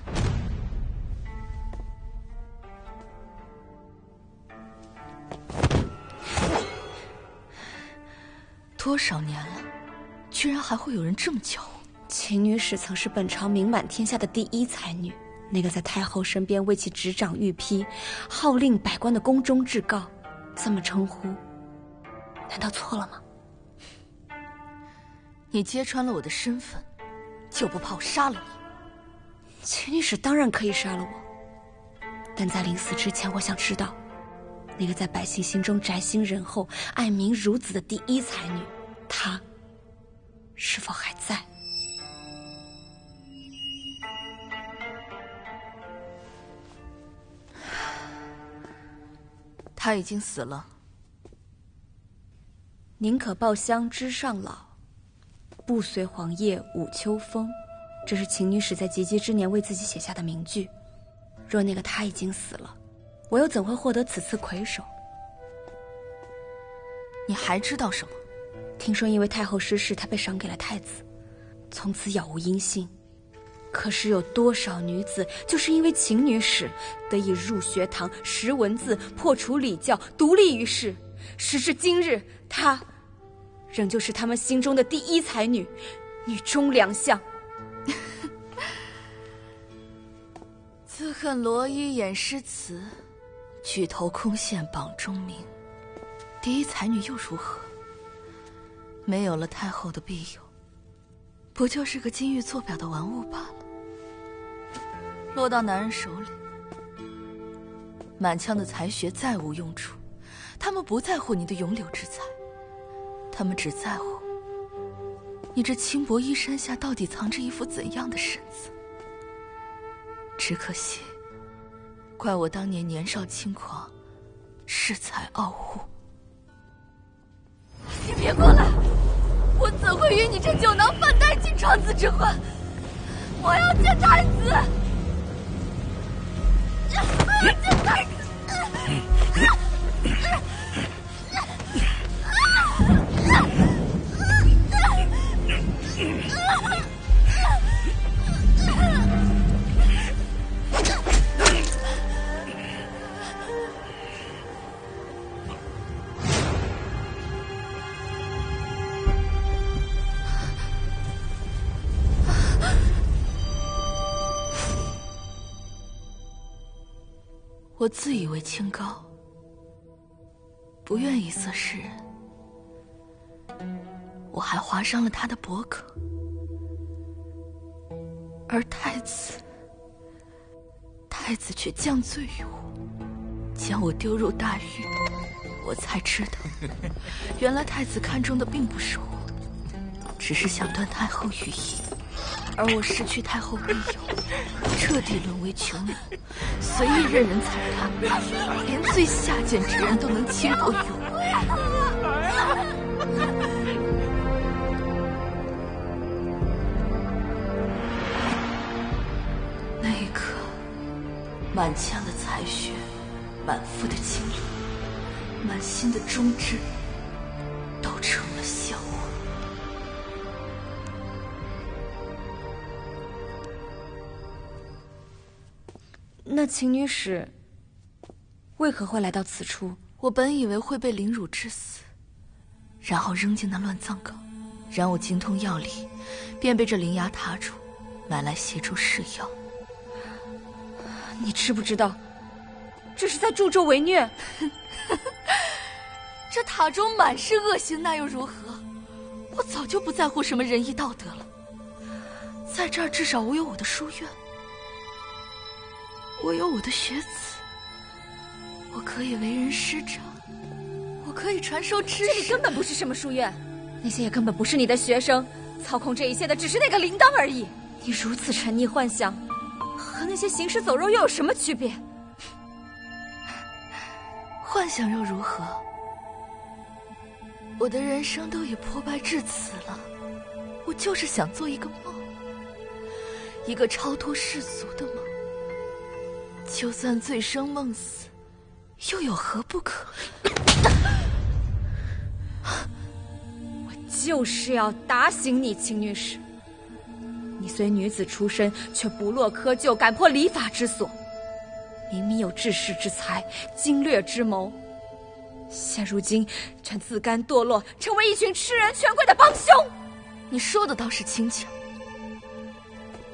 多少年了，居然还会有人这么叫我？秦女使曾是本朝名满天下的第1才女，那个在太后身边为其执掌御批、号令百官的宫中至诰，这么称呼，难道错了吗？你揭穿了我的身份，就不怕我杀了你？秦女使当然可以杀了我，但在临死之前，我想知道，那个在百姓心中宅心仁厚、爱民如子的第1才女，她是否还在？她已经死了。宁可抱香枝上老，不随黄叶舞秋风。这是秦女使在及笄之年为自己写下的名句。若那个她已经死了，我又怎会获得此次魁首？你还知道什么？听说因为太后失势，她被赏给了太子，从此杳无音信。可是有多少女子就是因为秦女使得以入学堂、识文字、破除礼教、独立于世，时至今日，她仍旧是他们心中的第1才女，女中良相。自恨罗衣掩诗词，举头空羡榜中名。第1才女又如何？没有了太后的庇佑，不就是个金玉做表的玩物罢了？落到男人手里，满腔的才学再无用处。他们不在乎你的永柳之才，他们只在乎你这轻薄衣衫下到底藏着一副怎样的身子。只可惜，怪我当年年少轻狂，恃才傲物。你别过来！我怎会与你这酒囊饭袋进床子之婚？我要见太子！我要见太子！我我自以为清高，不愿意色世人，我还划伤了他的脖颈，而太子却降罪于我，将我丢入大狱。我才知道，原来太子看中的并不是我，只是想断太后羽翼，而我失去太后庇佑，彻底沦为穷人，随意任人踩踏，连最下贱之人都能轻薄于我。那一刻，满腔的才学，满腹的经历，满心的忠志，都成了笑话。那秦女使为何会来到此处？我本以为会被凌辱致死，然后扔进那乱葬岗，然我精通药理，便被这灵牙塔主买来协助试药。你知不知道，这是在助纣为虐？这塔中满是恶行，那又如何？我早就不在乎什么仁义道德了。在这儿，至少我有我的书院，我有我的学子，我可以为人师长，我可以传授知识。这里根本不是什么书院，那些也根本不是你的学生，操控这一切的只是那个铃铛而已。你如此沉溺幻想，和那些行尸走肉又有什么区别？幻想又如何？我的人生都已破败至此了，我就是想做一个梦，一个超脱世俗的梦。就算醉生梦死，又有何不可？我就是要打醒你，秦女使。你虽女子出身，却不落窠臼，敢破礼法之所。明明有治世之才，经略之谋，现如今却自甘堕落，成为一群吃人权贵的帮凶。你说的倒是轻巧。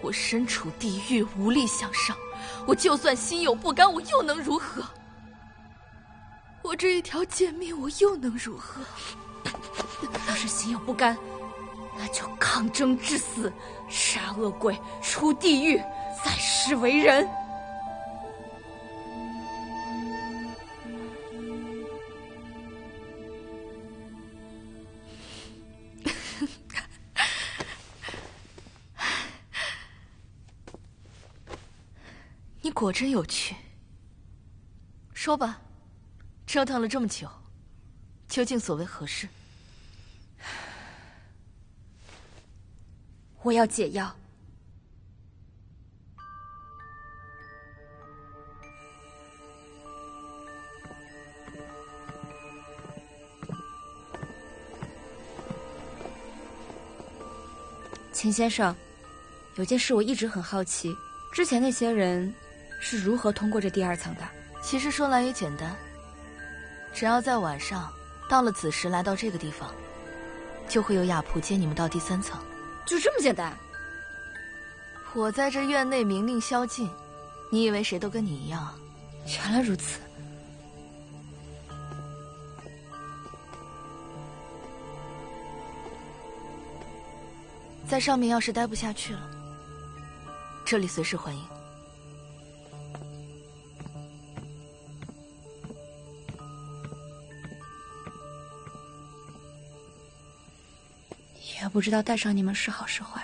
我身处地狱，无力向上，我就算心有不甘，我又能如何？我这一条贱命，我又能如何？要是心有不甘，那就抗争致死，杀恶鬼，出地狱，在世为人。你果真有趣。说吧，折腾了这么久，究竟所为何事？我要解药。秦先生，有件事我一直很好奇，之前那些人是如何通过这第二层的？其实说来也简单，只要在晚上到了子时来到这个地方，就会有雅仆接你们到第3层。就这么简单？我在这院内明令宵禁，你以为谁都跟你一样啊？原来如此。在上面要是待不下去了，这里随时欢迎。也不知道带上你们是好是坏。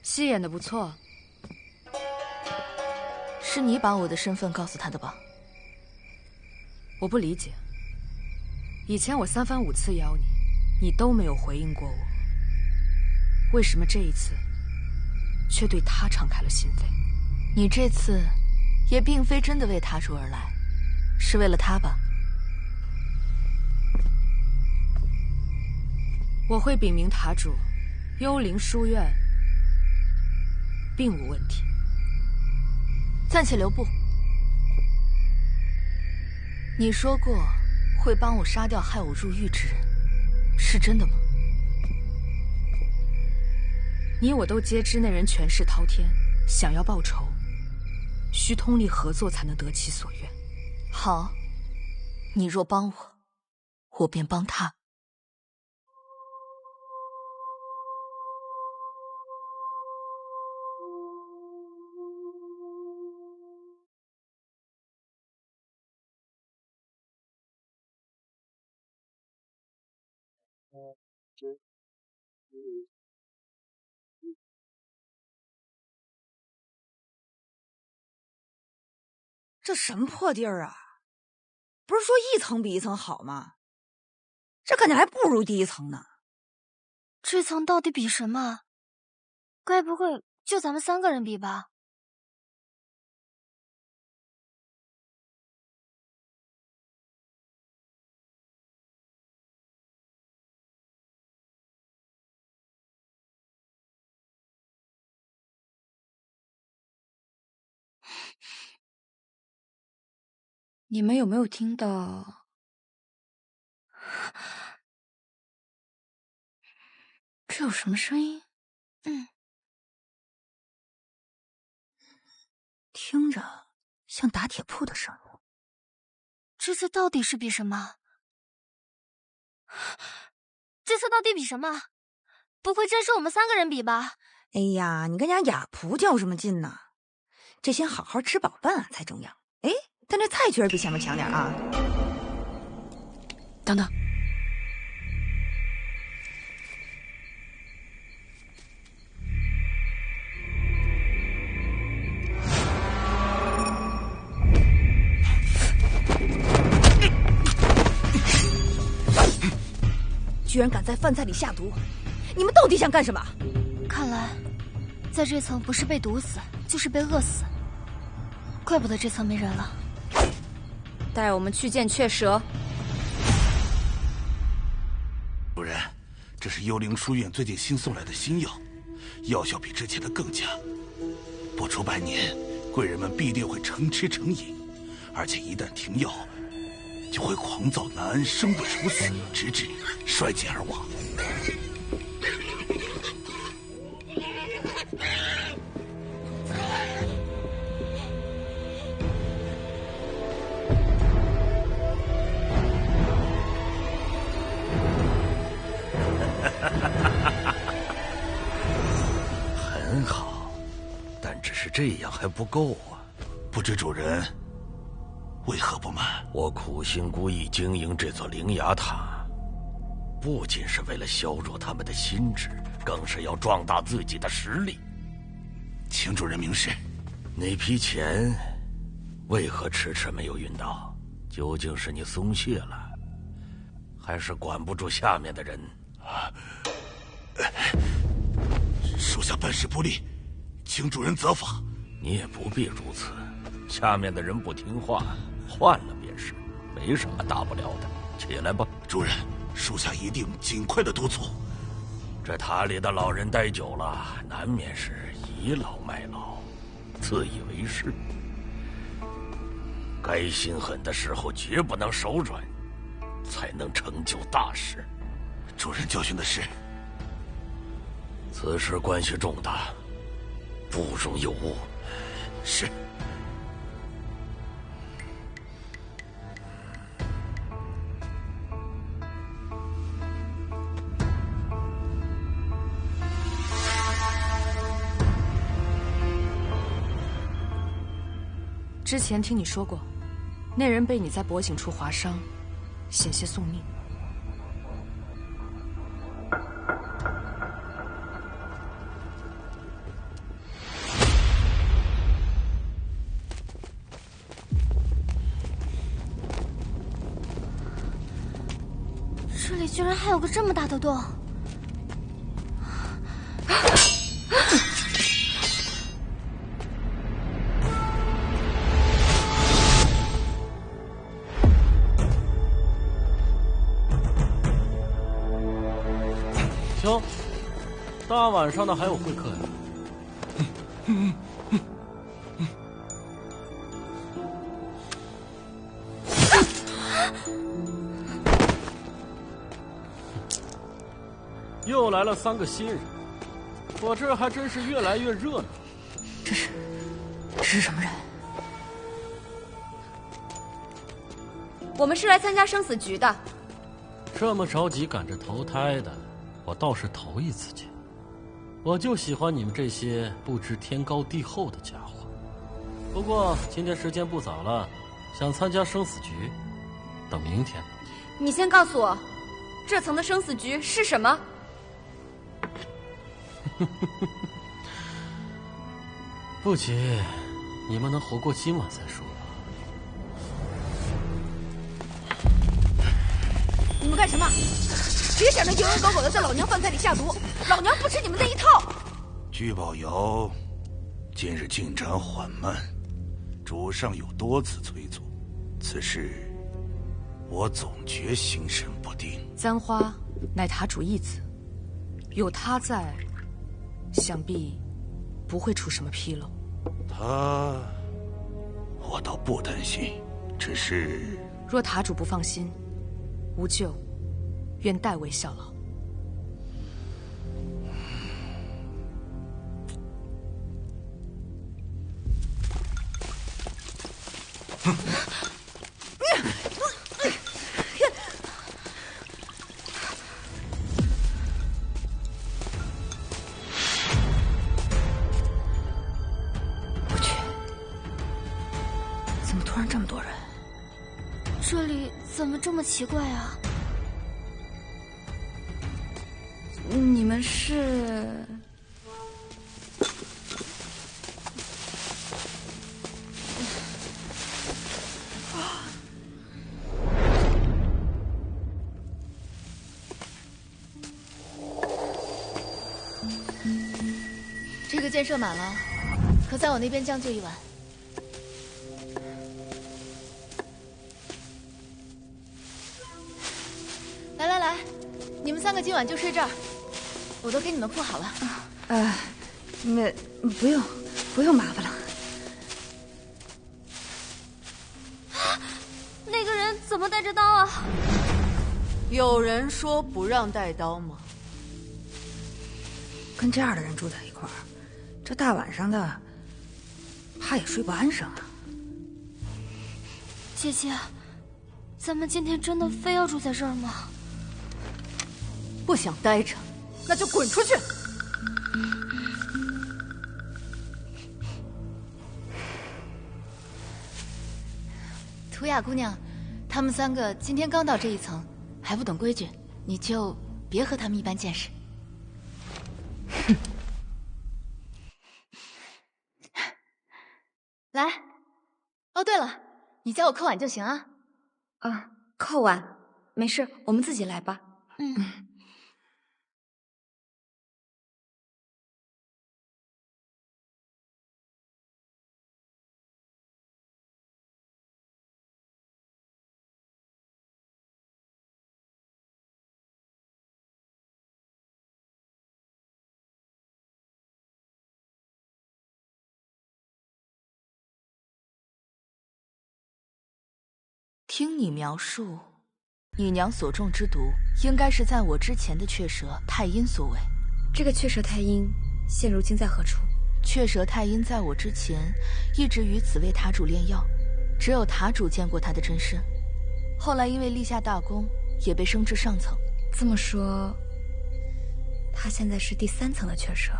戏演得不错。是你把我的身份告诉他的吧？我不理解，以前我3番5次邀你，你都没有回应过我，为什么这一次却对他敞开了心扉？你这次也并非真的为塔主而来，是为了他吧？我会禀明塔主，幽灵书院并无问题。暂且留步。你说过会帮我杀掉害我入狱之人，是真的吗？你我都皆知那人权势滔天，想要报仇，需通力合作才能得其所愿。好，你若帮我，我便帮他。这什么破地儿啊！不是说一层比一层好吗？这感觉还不如第一层呢。这层到底比什么？该不会就咱们3个人比吧？你们有没有听到？这有什么声音？听着像打铁铺的声音。这次到底是比什么？这次到底比什么？不会真是我们3个人比吧？哎呀，你跟家雅仆较什么劲呢？这先好好吃饱饭才重要。哎，但这菜确实比前面强点啊。等等，居然敢在饭菜里下毒，你们到底想干什么？看来，在这层不是被毒死，就是被饿死。怪不得这层没人了。带我们去见雀蛇。主人，这是幽灵书院最近新送来的新药，药效比之前的更佳。不出100年，贵人们必定会成吃成饮，而且一旦停药，就会狂躁难安，生不如死，直至衰竭而亡。很好，但只是这样还不够啊！不知主人为何不满？我苦心孤诣经营这座灵牙塔，不仅是为了削弱他们的心智，更是要壮大自己的实力。请主人明示，那批钱为何迟迟没有运到？究竟是你松懈了，还是管不住下面的人？属下办事不力，请主人责罚。你也不必如此，下面的人不听话，换了便是，没什么大不了的。起来吧，主人，属下一定尽快的督促。这塔里的老人待久了，难免是倚老卖老，自以为是。该心狠的时候绝不能手软，才能成就大事。主人教训的是，此事关系重大，不容有误。是。之前听你说过，那人被你在脖颈处划伤，险些送命。这里居然还有个这么大的洞！行，大晚上的还有会客呀？又来了3个新人，我这儿还真是越来越热闹。这是什么人？我们是来参加生死局的。这么着急赶着投胎的，我倒是头一次见。我就喜欢你们这些不知天高地厚的家伙。不过今天时间不早了，想参加生死局，等明天。你先告诉我，这层的生死局是什么？不急，你们能活过今晚再说。你们干什么？别想着蝇营狗苟的在老娘饭菜里下毒，老娘不吃你们那一套。聚宝窑近日进展缓慢，主上有多次催促，此事我总觉心神不定。簪花乃塔主义子，有他在，想必不会出什么纰漏。他，我倒不担心，只是若塔主不放心，吾舅愿代为效劳。我去，怎么突然这么多人？这里怎么这么奇怪啊？你们是？这个箭射满了，可在我那边将就一晚。来，你们3个今晚就睡这儿，我都给你们铺好了。不用麻烦了。那个人怎么带着刀啊？有人说不让带刀吗？跟这样的人住在一块儿，这大晚上的，怕也睡不安生啊。姐姐，咱们今天真的非要住在这儿吗？不想待着，那就滚出去！图雅姑娘，他们3个今天刚到这一层，还不懂规矩，你就别和他们一般见识。来，哦对了，你教我扣碗就行啊。啊，扣碗，没事，我们自己来吧。听你描述，你娘所中之毒，应该是在我之前的雀蛇太阴所为。这个雀蛇太阴现如今在何处？雀蛇太阴在我之前一直与此位塔主炼药，只有塔主见过他的真身。后来因为立下大功，也被升至上层。这么说，他现在是第3层的雀蛇。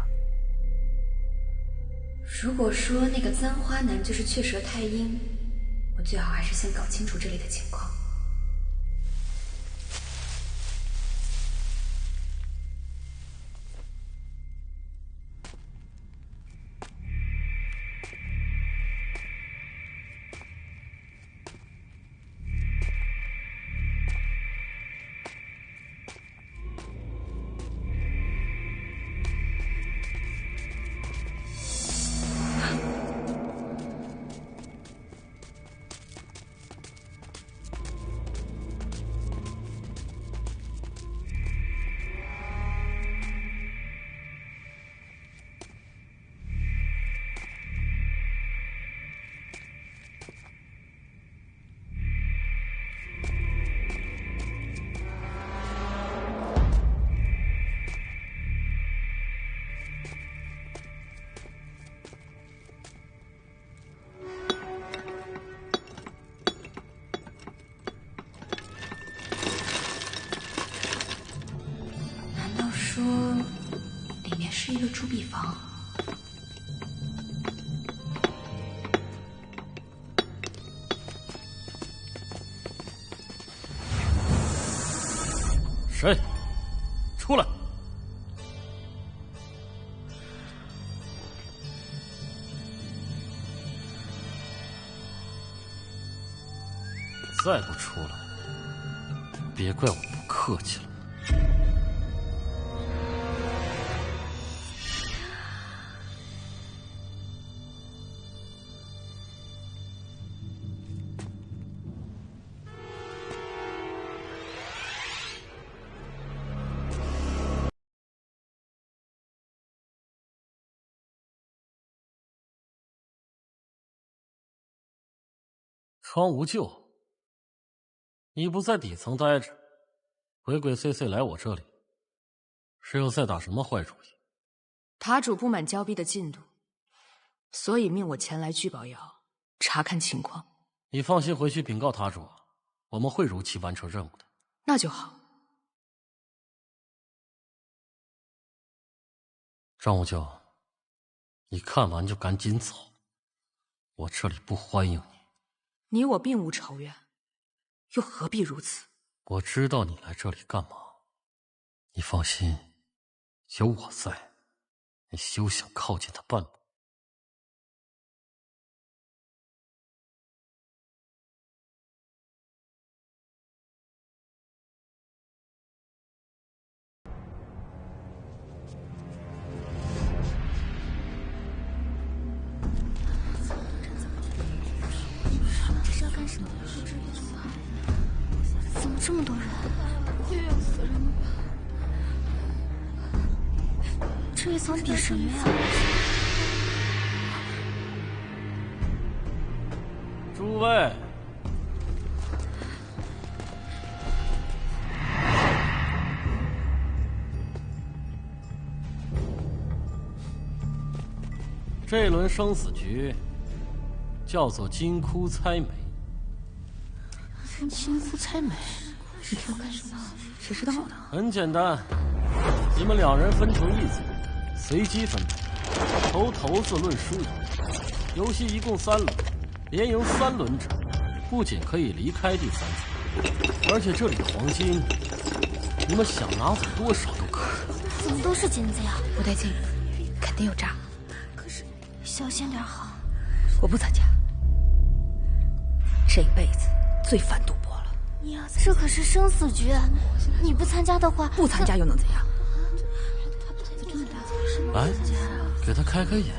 如果说那个簪花男就是雀蛇太阴，我最好还是先搞清楚这里的情况。说里面是一个铸币房。谁？出来！再不出来，别怪我不客气了。康无咎，你不在底层待着，鬼鬼祟祟来我这里，是要再打什么坏主意？塔主不满交币的进度，所以命我前来聚宝窑查看情况。你放心回去禀告塔主，我们会如期完成任务的。那就好。张无咎，你看完就赶紧走，我这里不欢迎你。你我并无仇怨，又何必如此？我知道你来这里干嘛，你放心，有我在，你休想靠近他半步。怎么这么多人？会要死人了吧？这一层比什么呀？诸位，这轮生死局叫做金窟猜谜。金窟猜谜，你给我干什么？谁知道呢？很简单，你们两人分成一组，随机分配，投骰子论输赢。游戏一共3轮，连赢3轮者，不仅可以离开第3组，而且这里的黄金，你们想拿走多少都可以。怎么都是金子呀？不对劲，肯定有诈。可是小心点好。我不参加，这辈子最烦赌博了。这可是生死局，你不参加的话，不参加又能怎样？来，给他开开眼。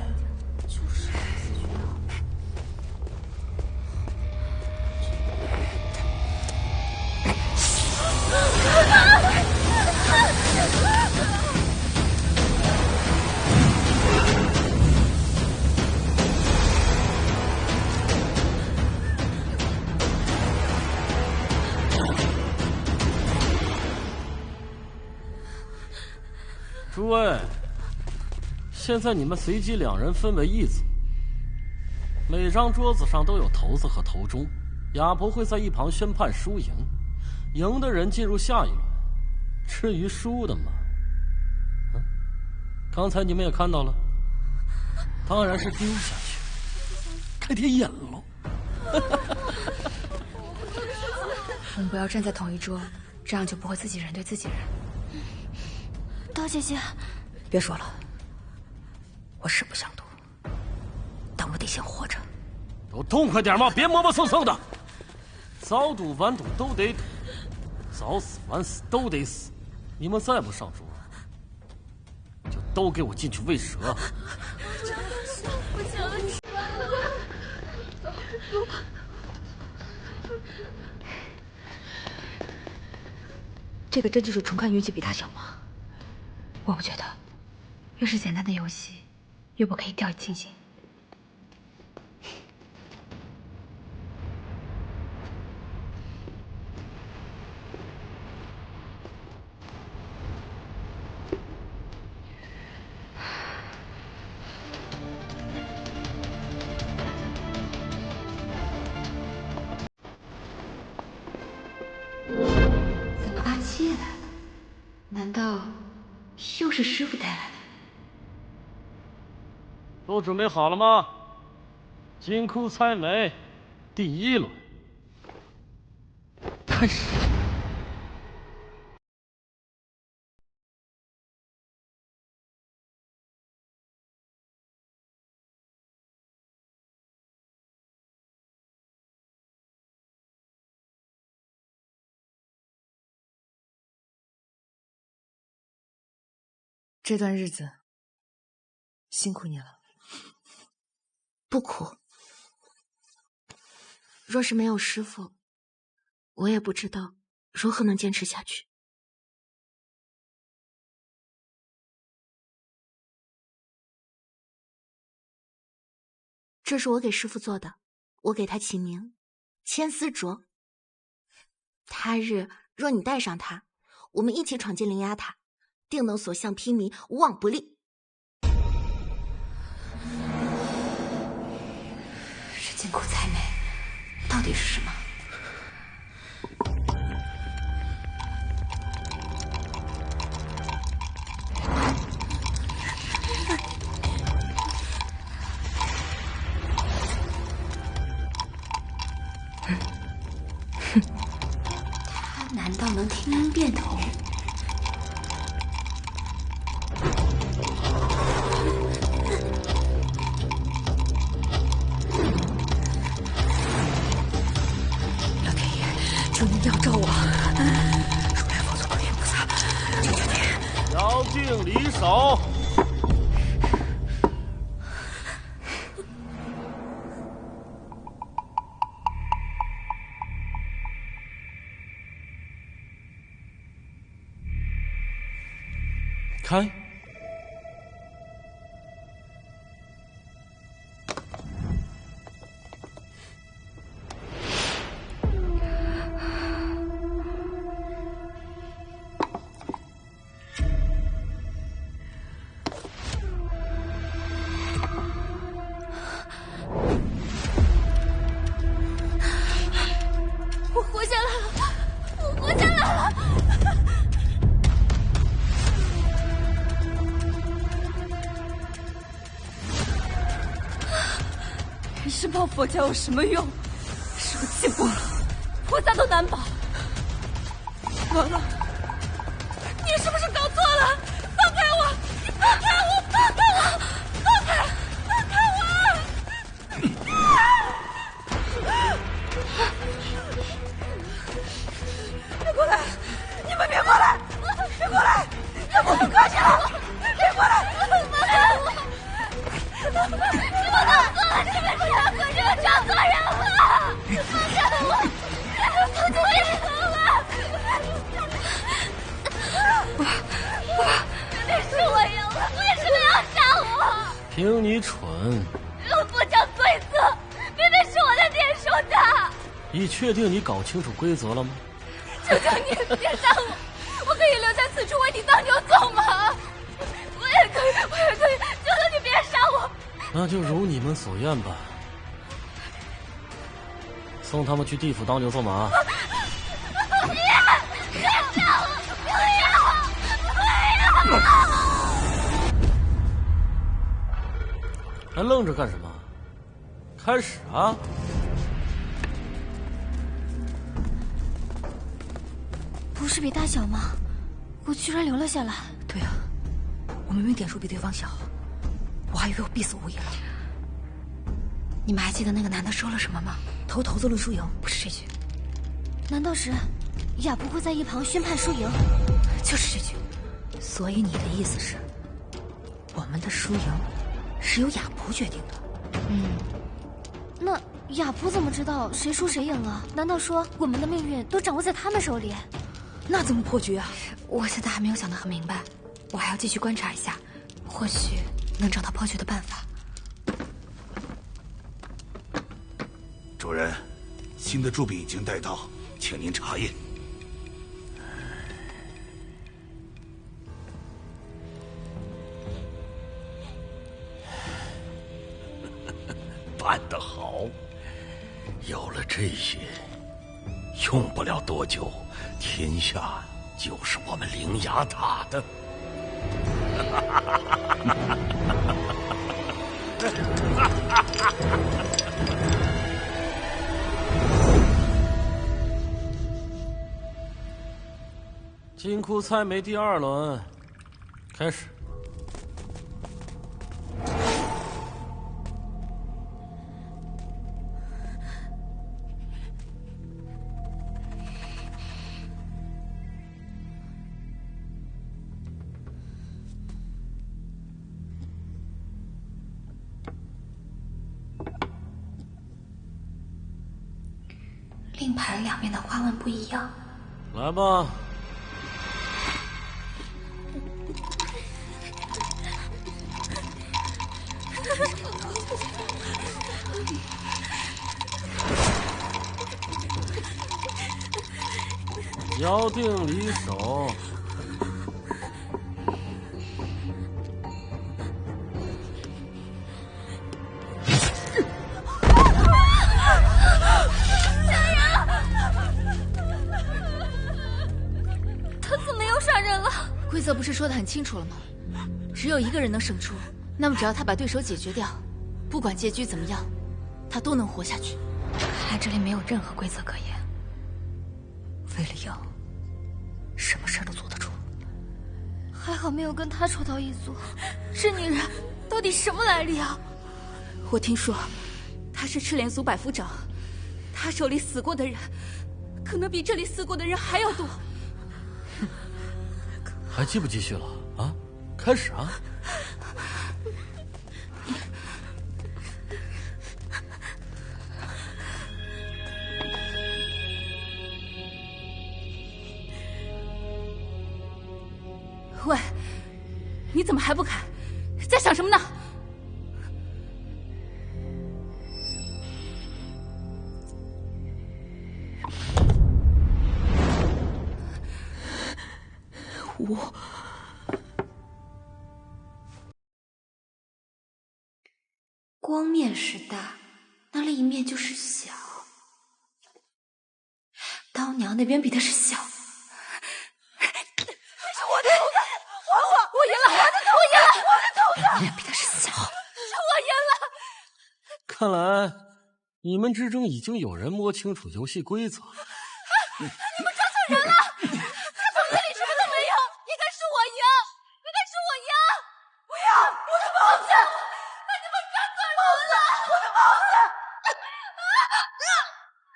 诸位，现在你们随机2人分为一组，每张桌子上都有骰子和骰盅，哑婆会在一旁宣判输赢，赢的人进入下一轮。至于输的嘛，刚才你们也看到了，当然是丢下去，开天眼喽。我们不要站在同一桌，这样就不会自己人对自己人。刀姐姐，别说了，我是不想赌，但我得先活着。都痛快点嘛，别磨磨蹭蹭的。早赌晚赌都得赌，早死晚死都得死。你们再不上桌，就都给我进去喂蛇。不行了，你走吧。这个真就是纯看运气比大小吗？我不觉得，越是简单的游戏，越不可以掉以轻心。怎么阿七也来了？难道又是师傅带来的。都准备好了吗？金库猜谜，第1轮开始。这段日子辛苦你了。不苦。若是没有师傅，我也不知道如何能坚持下去。这是我给师傅做的，我给他起名千丝镯。他日若你戴上它，我们一起闯进灵牙塔，定能所向披靡，无往不利。这金库猜谜到底是什么？他难道能听音变通？求您吊照我，如来佛祖、观音菩萨，求求您！腰敬离手。开。我活下来了！我活下来了！人身抱佛脚有什么用？师父气过了，菩萨都难保。完了，你是不是搞错了？放开我！你放开我！放开我！放开！放开我！别过来！你们别过来！别过来！让我们快去了！别过来！放开我！你们搞错了！你们不要跟着我找错人了！放开我！放开我！明明是我赢了，为什么要杀我？凭你蠢！不讲规则，明明是我在练手的。你确定你搞清楚规则了吗？求求你别杀我！我可以留在此处为你当牛做马。我也可以，求求你别杀我！那就如你们所愿吧。送他们去地府当牛做马。不要！别杀我！不要！还愣着干什么？开始啊！不是比大小吗？我居然留了下来。对啊，我明明点数比对方小，我还以为我必死无疑了。你们还记得那个男的说了什么吗？投骰子论输赢，不是这句。难道是雅不会在一旁宣判输赢？就是这句。所以你的意思是，我们的输赢是由雅璞决定的？那雅璞怎么知道谁输谁赢啊？难道说我们的命运都掌握在他们手里？那怎么破局啊？我现在还没有想得很明白，我还要继续观察一下，或许能找到破局的办法。主人，新的铸币已经带到，请您查验。办得好！有了这些，用不了多久，天下就是我们灵牙塔的。金库猜谜第2轮，开始。令牌两面的花纹不一样。来吧。腰定离手。规则不是说得很清楚了吗？只有一个人能胜出，那么只要他把对手解决掉，不管结局怎么样，他都能活下去。看来这里没有任何规则可言。为了赢，什么事都做得出。还好没有跟他抽到一组。这女人到底什么来历啊？我听说，她是赤莲族百夫长，她手里死过的人，可能比这里死过的人还要多。还继不继续了啊？开始啊！喂，你怎么还不开？在想什么呢？我光面是大，那另一面就是小。刀娘那边比的是小。这是我的头发，还我！我赢了！我赢了！我的头发！那边比的是小。是我赢了！看来你们之中已经有人摸清楚游戏规则了。你们抓错人了！这房间里什么都没有，应该是我赢，应该是我赢！不要！我的帽子！把你们赶走！帽子！我的帽子！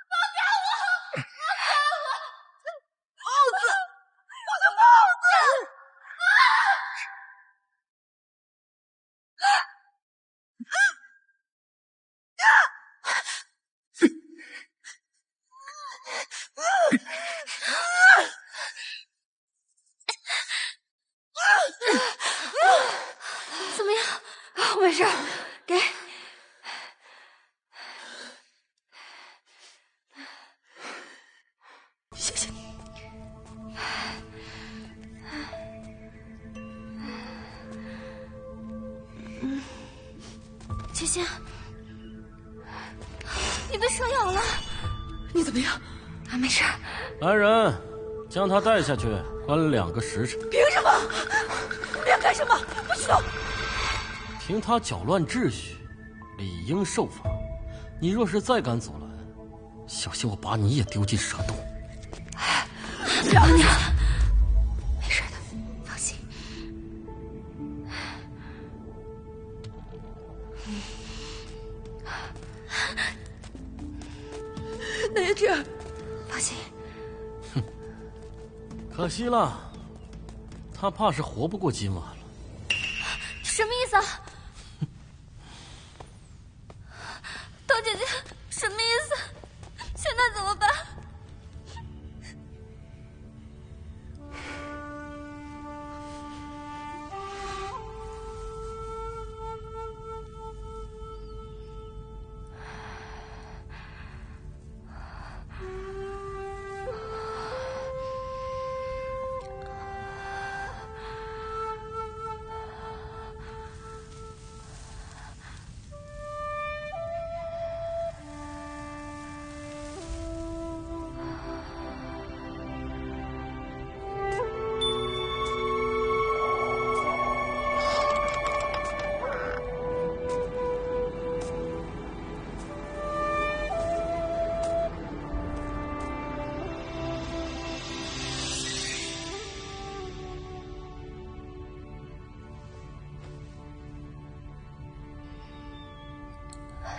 放开我！放开我！帽子！我的帽子！怎么样？没事，给。谢谢你。芊芊，你被蛇咬了，你怎么样？啊，没事。来人，将他带下去，关2个时辰。凭什么？你要干什么？不许动！凭他搅乱秩序，理应受罚。你若是再敢阻拦，小心我把你也丢进蛇洞。老娘，没事的，放心。那这，放心。哼，可惜了，他怕是活不过今晚了。什么意思啊？刀姐姐，什么意思？现在怎么办？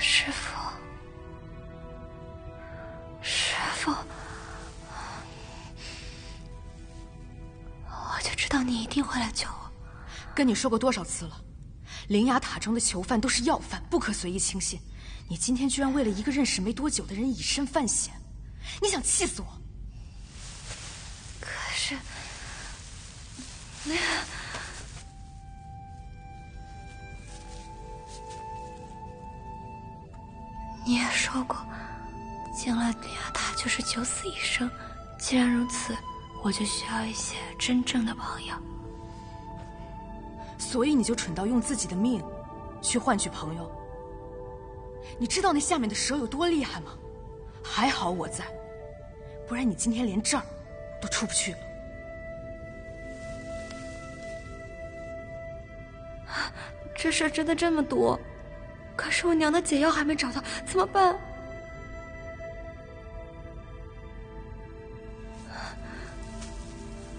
师父，师父，我就知道你一定会来救我。跟你说过多少次了，灵牙塔中的囚犯都是要犯，不可随意轻信。你今天居然为了一个认识没多久的人以身犯险，你想气死我？可是，你也说过，进了灵牙塔就是九死一生。既然如此，我就需要一些真正的朋友。所以你就蠢到用自己的命去换取朋友？你知道那下面的蛇有多厉害吗？还好我在，不然你今天连这儿都出不去了。这事真的这么多？可是我娘的解药还没找到，怎么办？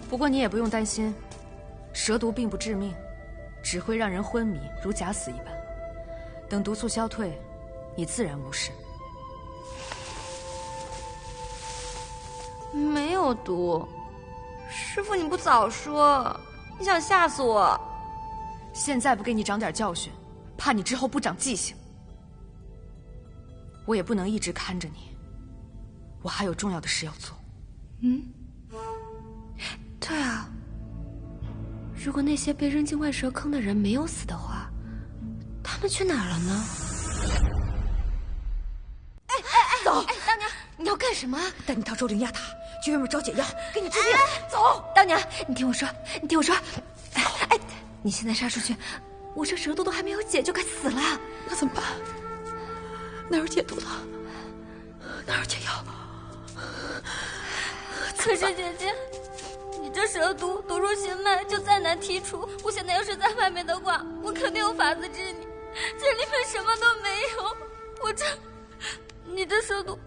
不过你也不用担心，蛇毒并不致命，只会让人昏迷，如假死一般。等毒素消退，你自然无事。没有毒，师父你不早说，你想吓死我？现在不给你长点教训，怕你之后不长记性。我也不能一直看着你，我还有重要的事要做。对啊，如果那些被扔进外蛇坑的人没有死的话，他们去哪儿了呢？走！大娘，你要干什么？带你到周灵亚塔，去外面找解药，给你治病。走！大娘，你听我说，哎，你现在杀出去，我这蛇毒都还没有解就该死了。那怎么办？哪有解毒的？哪有解药？可是姐姐，你这蛇毒毒入心脉，就再难剔除。我现在要是在外面的话，我肯定有法子治你。这里面什么都没有，你这蛇毒，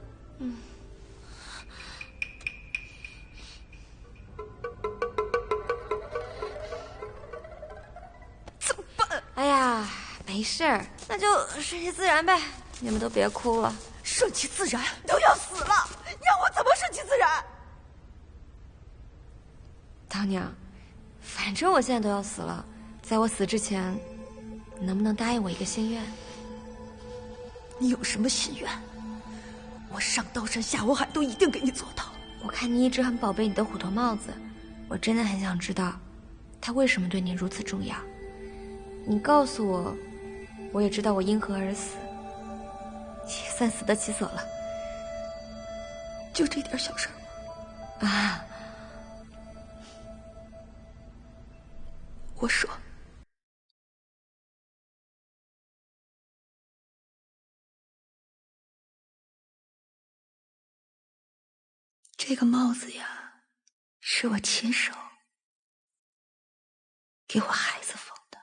怎么办？哎呀，没事儿，那就顺其自然呗。你们都别哭了。顺其自然？都要死了，你让我怎么顺其自然？当娘，反正我现在都要死了，在我死之前，能不能答应我一个心愿？你有什么心愿？我上刀山下火海都一定给你做到。我看你一直很宝贝你的虎头帽子，我真的很想知道，它为什么对你如此重要。你告诉我，我也知道我因何而死，也算死得其所了。就这点小事吗？啊！我说，这个帽子呀，是我亲手给我孩子缝的。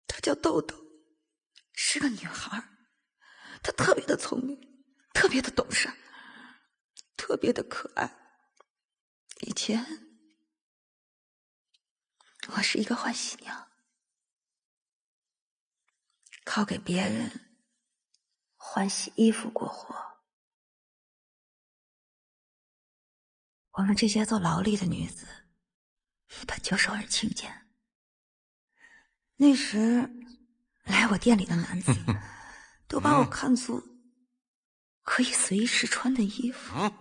她叫豆豆，是个女孩。她特别的聪明，特别的懂事，特别的可爱。以前我是一个换洗娘，靠给别人换洗衣服过活。我们这些做劳力的女子本就受人轻贱，那时来我店里的男子都把我看作可以随意试穿的衣服，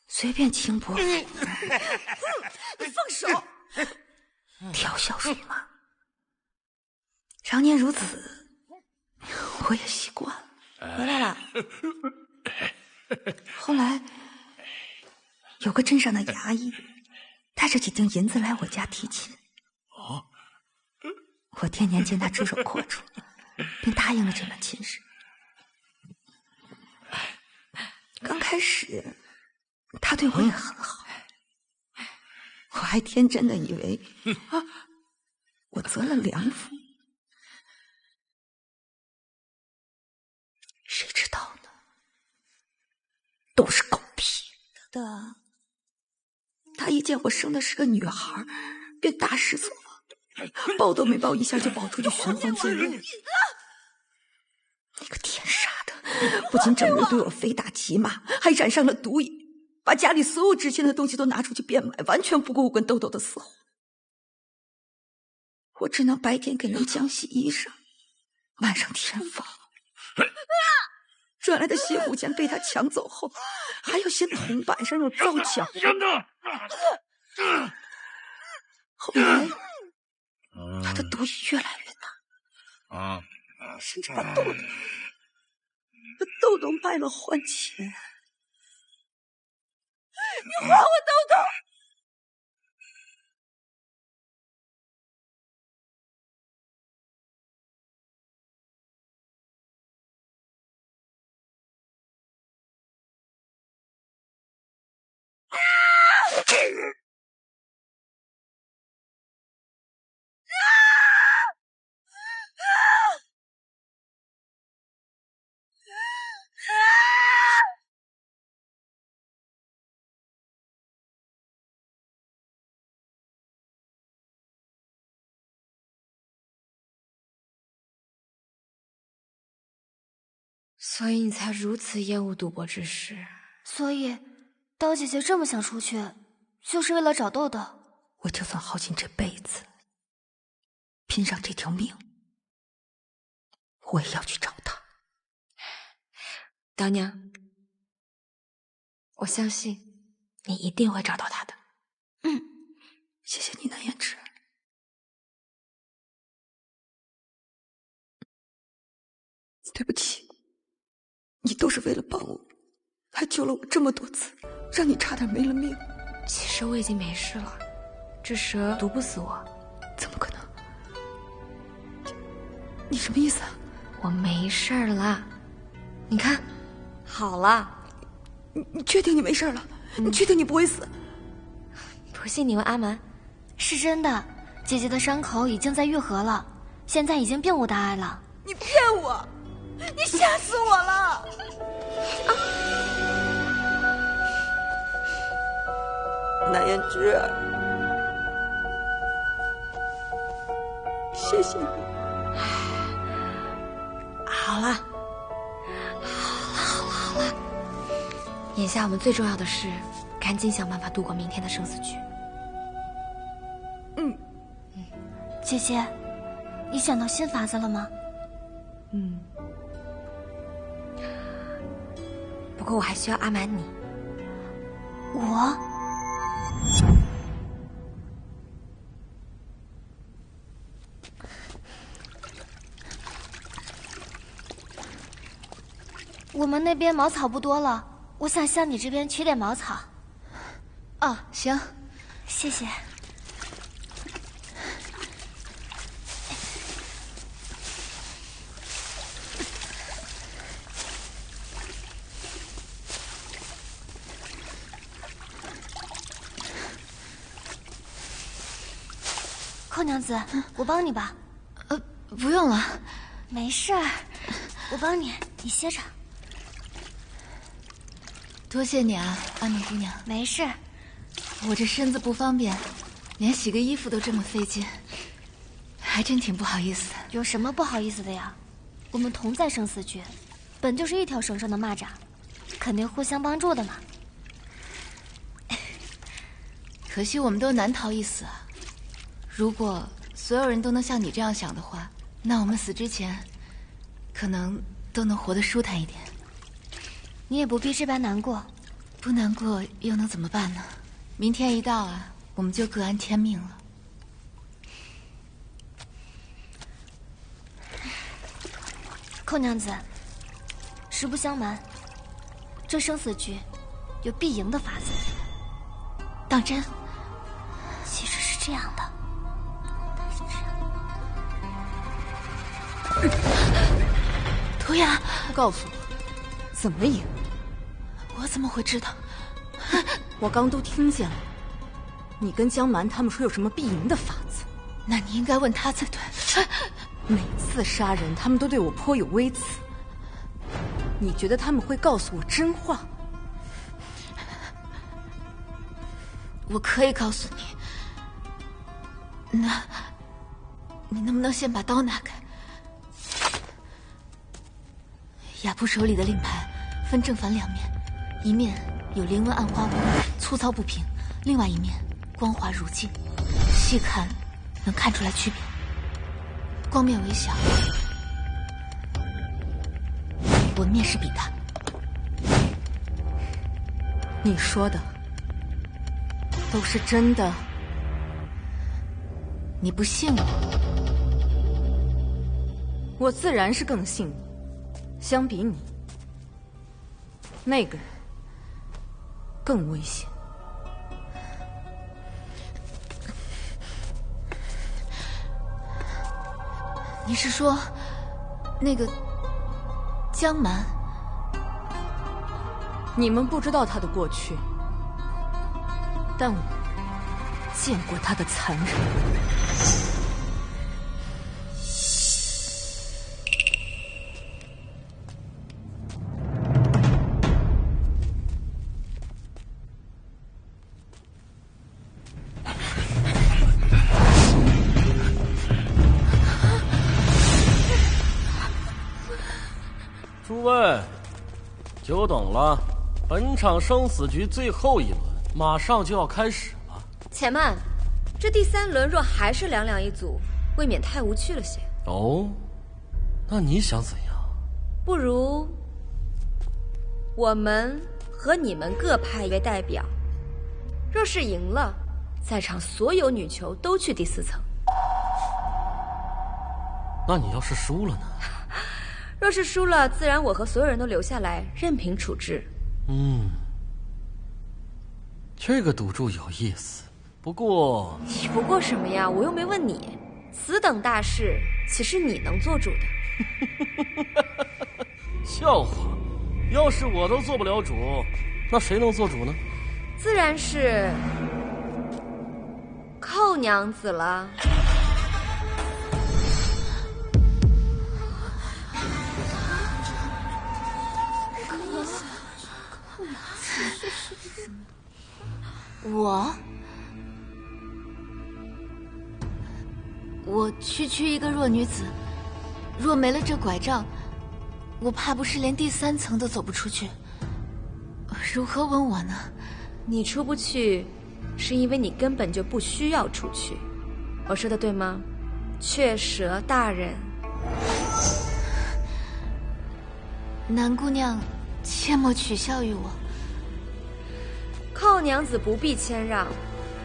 随便轻薄。你放手！调笑属马，常年如此，我也习惯了。回来了。后来有个镇上的衙役带着几锭银子来我家提亲，我天年见他出手阔绰，便答应了这门亲事。刚开始他对我也很好，我还天真的以为我择了良妇，谁知道呢？都是狗屁的。他一见我生的是个女孩，便大失所望，抱都没抱一下就抱出去寻欢作乐。你个天杀的，不仅整日对我非打即骂，还染上了毒瘾，把家里所有值钱的东西都拿出去变卖，完全不顾我跟豆豆的死活。我只能白天给刘江洗衣裳，晚上填房。赚来的些户钱被他抢走后，还要掀铜板上用皂角。后来，他的毒瘾越来越大，甚至把豆豆卖了换钱。你还我豆豆！所以你才如此厌恶赌博之事。所以，刀姐姐这么想出去，就是为了找豆豆。我就算耗尽这辈子，拼上这条命，我也要去找他。刀娘，我相信你一定会找到他的。谢谢你，南言之。对不起，你都是为了帮我，还救了我这么多次，让你差点没了命。其实我已经没事了，这蛇毒不死我。怎么可能？你什么意思啊？我没事了，你看，好了。你确定你没事了？你确定你不会死？不信你问阿蛮。是真的，姐姐的伤口已经在愈合了，现在已经并无大碍了。你骗我！你吓死我了！南言之，谢谢你。好了，眼下我们最重要的是赶紧想办法度过明天的生死局。姐姐，你想到新法子了吗？不过我还需要阿蛮你。我？我们那边茅草不多了，我想向你这边取点茅草。哦，行，谢谢。寇娘子，我帮你吧。不用了，没事儿，我帮你，你歇着。多谢你啊，阿敏姑娘。没事，我这身子不方便，连洗个衣服都这么费劲，还真挺不好意思的。有什么不好意思的呀？我们同在生死局，本就是一条绳上的蚂蚱，肯定互相帮助的嘛。可惜我们都难逃一死啊。如果所有人都能像你这样想的话，那我们死之前，可能都能活得舒坦一点。你也不必这般难过，不难过又能怎么办呢？明天一到啊，我们就各安天命了。寇娘子，实不相瞒，这生死局有必赢的法子。当真？其实是这样的。涂鸦，告诉我，怎么赢？我怎么会知道？我刚都听见了，你跟江蛮他们说有什么必赢的法子，那你应该问他才对。每次杀人，他们都对我颇有微词。你觉得他们会告诉我真话？我可以告诉你，你能不能先把刀拿开？雅布手里的令牌分正反两面，一面有灵纹暗花纹，粗糙不平；另外一面光滑如镜，细看能看出来区别。光面微小，纹面是比大。你说的都是真的？你不信我？我自然是更信你。相比你，那个人更危险。你是说那个江蛮？你们不知道他的过去，但我见过他的残忍。诸位，久等了，本场生死局最后一轮马上就要开始了。且慢，这第3轮若还是两两一组，未免太无趣了些。哦，那你想怎样？不如我们和你们各派一位代表，若是赢了，在场所有女囚都去第4层。那你要是输了呢？若是输了，自然我和所有人都留下来，任凭处置。这个赌注有意思。不过，你不过什么呀？我又没问你。此等大事，岂是你能做主的？笑话！要是我都做不了主，那谁能做主呢？自然是寇娘子了。我区区一个弱女子，若没了这拐杖，我怕不是连第3层都走不出去。如何问我呢？你出不去，是因为你根本就不需要出去。我说的对吗？雀蛇大人。南姑娘，切莫取笑于我。寇娘子不必谦让，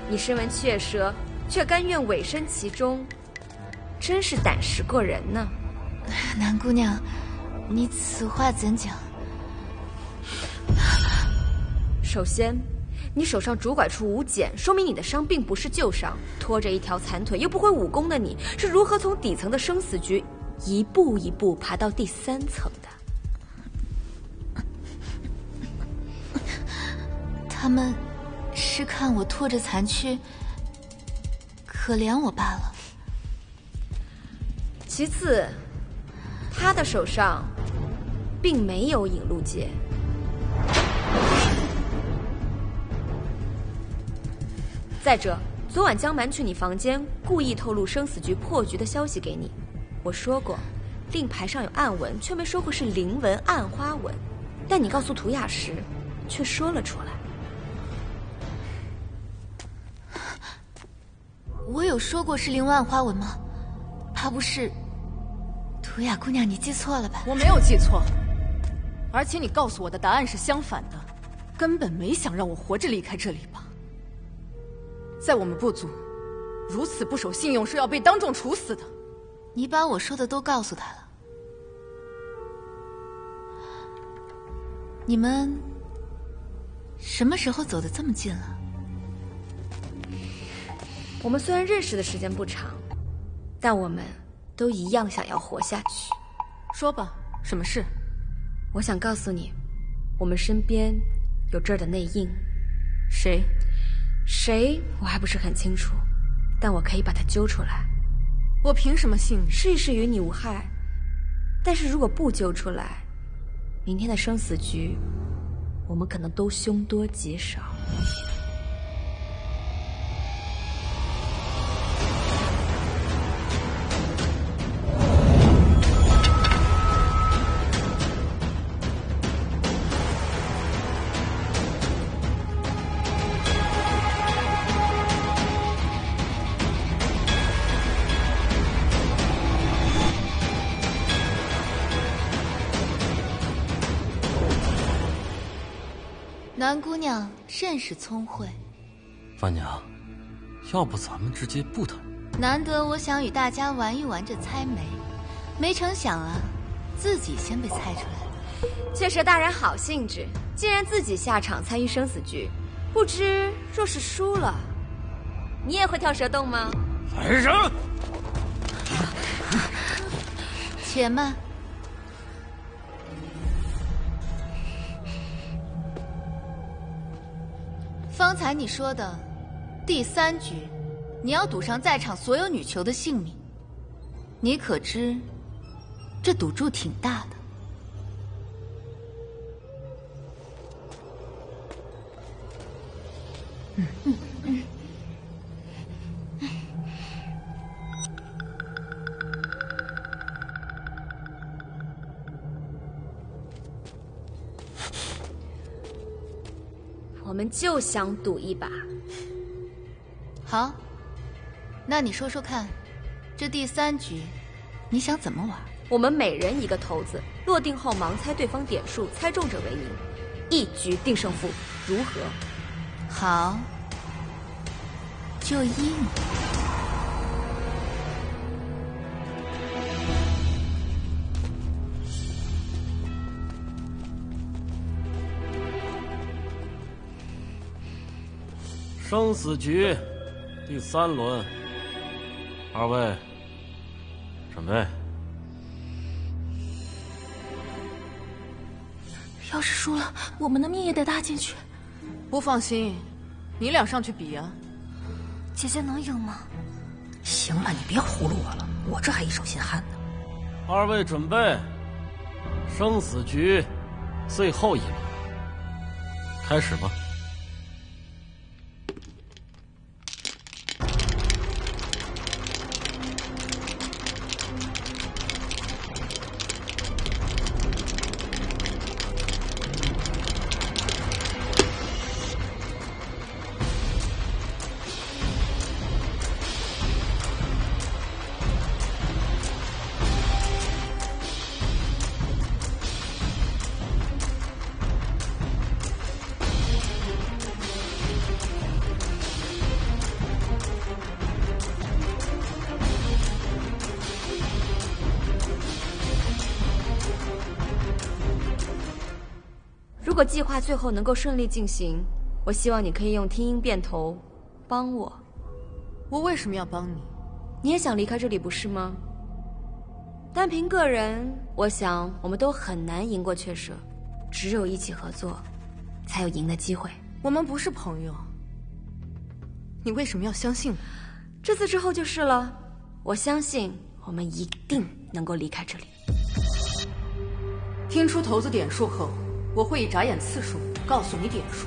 你身为雀蛇，却甘愿委身其中，真是胆识过人呢。南姑娘，你此话怎讲？首先，你手上拄拐处无茧，说明你的伤并不是旧伤。拖着一条残腿又不会武功的你，是如何从底层的生死局一步一步爬到第3层的？他们是看我拖着残躯，可怜我罢了。其次，他的手上并没有引路戒。再者，昨晚江蛮去你房间，故意透露生死局破局的消息给你。我说过，令牌上有暗纹，却没说过是灵纹暗花纹，但你告诉涂雅时，却说了出来。我有说过是灵纹暗花纹吗？怕不是涂雅姑娘你记错了吧？我没有记错，而且你告诉我的答案是相反的，根本没想让我活着离开这里吧？在我们部族，如此不守信用是要被当众处死的。你把我说的都告诉他了。你们什么时候走得这么近了？我们虽然认识的时间不长，但我们都一样想要活下去。说吧，什么事？我想告诉你，我们身边有这儿的内应。谁？谁我还不是很清楚，但我可以把他揪出来。我凭什么信你？试一试与你无害，但是如果不揪出来，明天的生死局，我们可能都凶多吉少。南姑娘甚是聪慧。范娘，要不咱们直接不谈？难得我想与大家玩一玩这猜谜，没成想啊，自己先被猜出来了。雀蛇大人好兴致，竟然自己下场参与生死局。不知若是输了，你也会跳蛇洞吗？来人！且慢。方才你说的第3局，你要赌上在场所有女囚的性命，你可知这赌注挺大的。我们就想赌一把。好，那你说说看，这第3局你想怎么玩？我们每人一个骰子，落定后盲猜对方点数，猜中者为赢，1局定胜负，如何？好，就依你。生死局第3轮，二位准备。要是输了，我们的命也得搭进去。不放心，你俩上去比啊。姐姐能赢吗？行了，你别葫芦我了，我这还一手心汗呢。二位准备，生死局最后一轮，开始吧。如果计划最后能够顺利进行，我希望你可以用听音变头帮我。我为什么要帮你？你也想离开这里不是吗？单凭个人，我想我们都很难赢过雀舍，只有一起合作，才有赢的机会。我们不是朋友，你为什么要相信我？这次之后就是了。我相信我们一定能够离开这里。听出骰子点数后，我会以眨眼次数告诉你点数。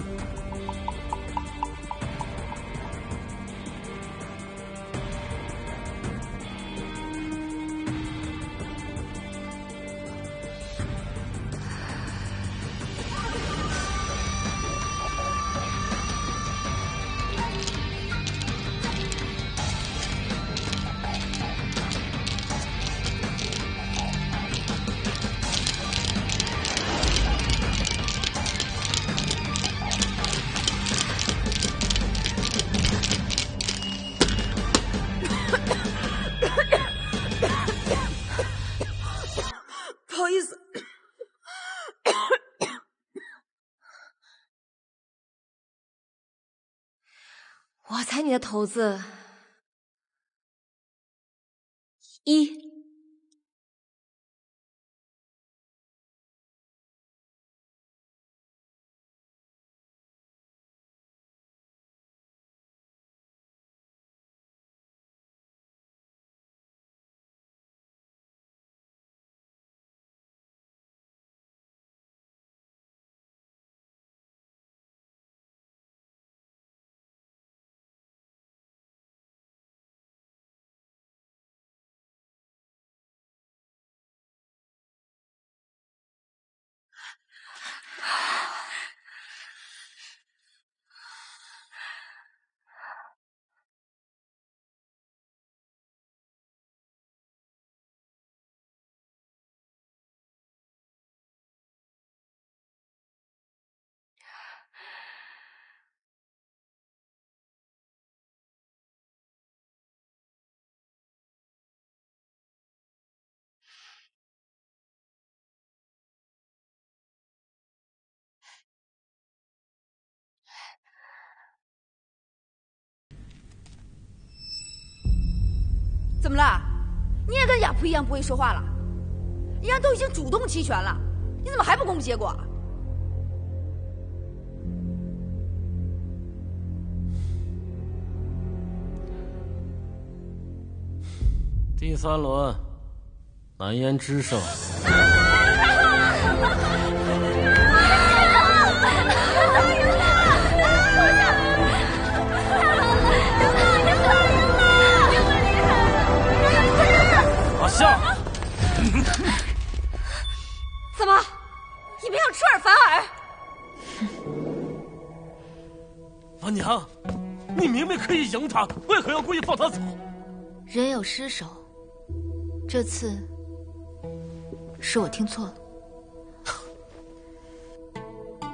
不好意思，我猜你的骰子1。怎么了？你也跟雅璞一样不会说话了？人家都已经主动弃权了，你怎么还不公布结果？第3轮，蓝颜之胜。阿夏，怎么？你们想出尔反尔？婉娘，你明明可以赢他，为何要故意放他走？人有失手，这次是我听错了。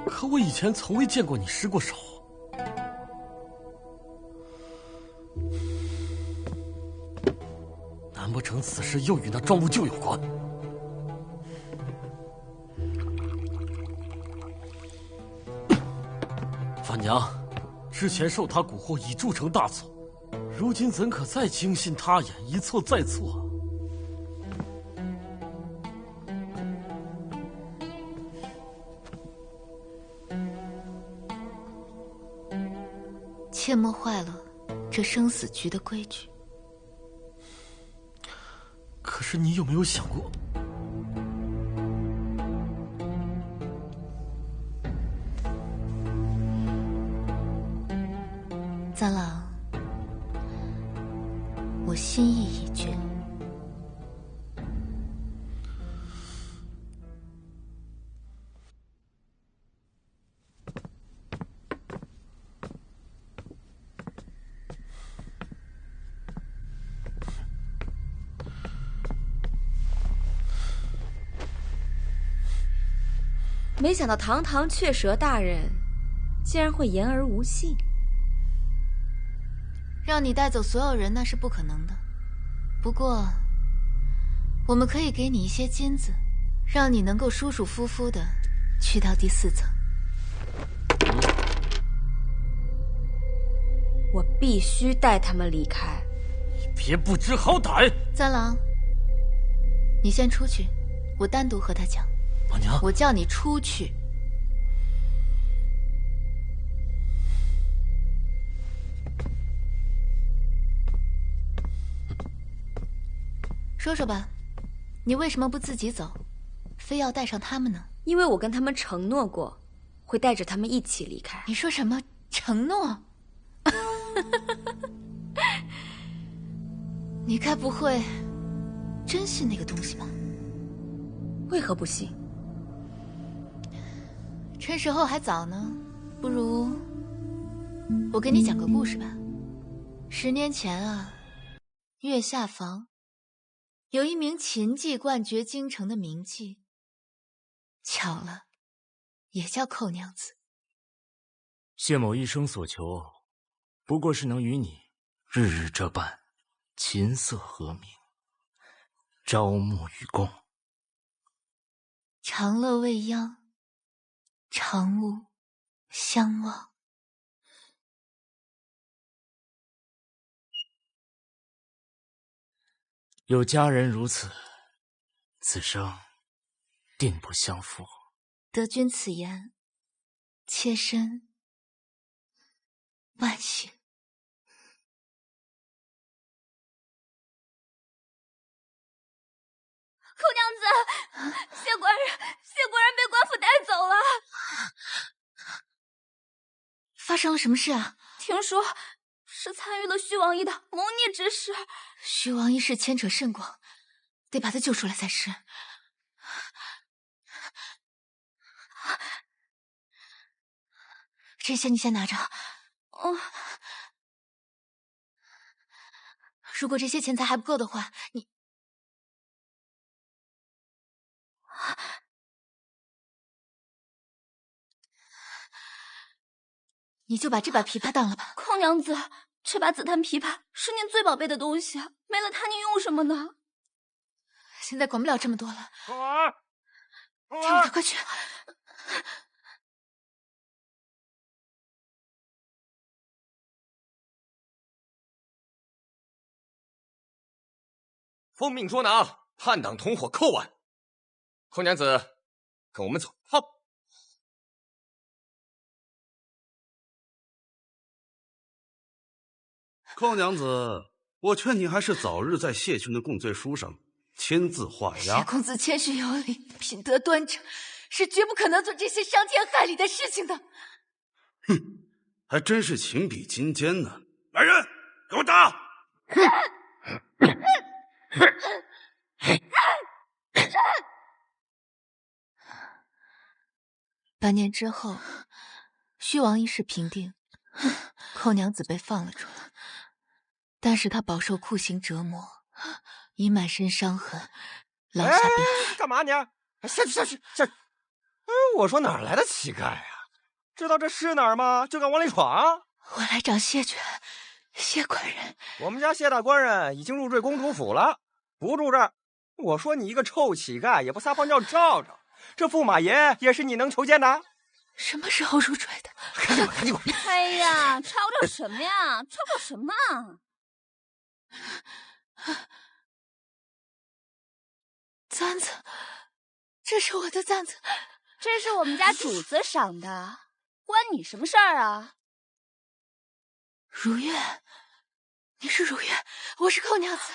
可我以前从未见过你失过手。难不成此事又与那庄无咎有关？婉娘，之前受他蛊惑已铸成大错，如今怎可再轻信他言，一错再错？切莫坏了这生死局的规矩。可是你有没有想过，簪郎，我心意已决。没想到堂堂雀蛇大人，竟然会言而无信。让你带走所有人那是不可能的，不过，我们可以给你一些金子，让你能够舒舒服服的去到第4层。我必须带他们离开。你别不知好歹！簪郎，你先出去，我单独和他讲。婉娘，我叫你出去。说说吧，你为什么不自己走，非要带上他们呢？因为我跟他们承诺过，会带着他们一起离开。你说什么承诺？你该不会真信那个东西吧？为何不信？趁时候还早呢，不如我给你讲个故事吧。10年前啊，月下房有一名琴技冠绝京城的名妓，巧了，也叫寇娘子。谢某一生所求，不过是能与你日日这般琴瑟和鸣，朝暮与共。长乐未央，长午相望。有佳人如此，此生定不相负。得君此言，妾身万幸。寇娘子，谢官人被官府带走了。发生了什么事啊？听说是参与了徐王爷的谋逆之事。徐王爷是牵扯甚广，得把他救出来才是。这些你先拿着。如果这些钱财还不够的话，你就把这把琵琶当了吧。寇娘子，这把紫檀琵琶是您最宝贝的东西，没了它您用什么呢？现在管不了这么多了。凤儿，跳着，快去！奉命捉拿叛党同伙寇完。寇娘子，跟我们走。好。寇娘子，我劝你还是早日在谢群的供罪书上签字画押。谢公子谦虚有礼，品德端正，是绝不可能做这些伤天害理的事情的。哼，还真是情比金坚呢。来人，给我打！半年之后，虚王一事平定，寇娘子被放了出来，但是她饱受酷刑折磨，已满身伤痕，落下病。干嘛你？下去！我说哪来的乞丐啊？知道这是哪儿吗？就敢往里闯？我来找谢权，谢官人。我们家谢大官人已经入赘公主府了，不住这儿。我说你一个臭乞丐，也不撒泡尿照照，这驸马爷也是你能求见的？什么时候入赘的？赶紧滚！哎呀，吵吵什么呀？吵吵什么？簪子，这是我的簪子，这是我们家主子赏的，关你什么事儿啊？如月，你是如月，我是寇娘子。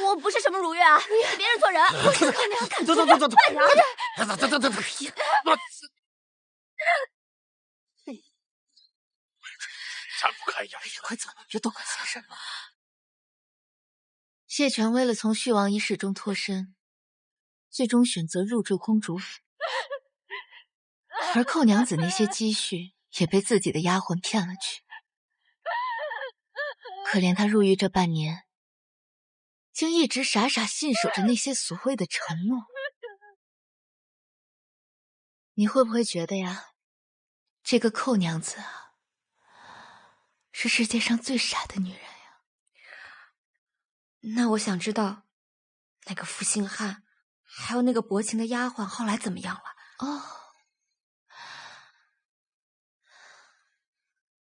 我不是什么如月啊，你别认错人。我是寇娘子。走！快点！走！闪不开呀！快走，别多管闲事了。谢权为了从虚王一事中脱身，最终选择入赘公主府，而寇娘子那些积蓄也被自己的丫鬟骗了去。可怜她入狱这半年，竟一直傻傻信守着那些所谓的承诺。你会不会觉得呀，这个寇娘子啊，是世界上最傻的女人呀？那我想知道，那个负心汉，还有那个薄情的丫鬟后来怎么样了？哦，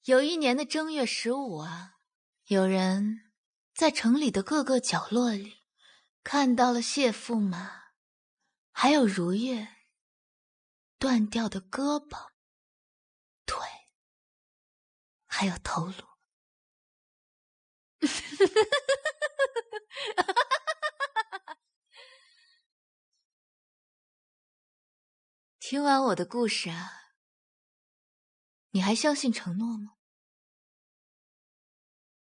有一年的正月15啊，有人在城里的各个角落里看到了谢驸马，还有如月断掉的胳膊、腿，还有头颅。听完我的故事啊，你还相信承诺吗？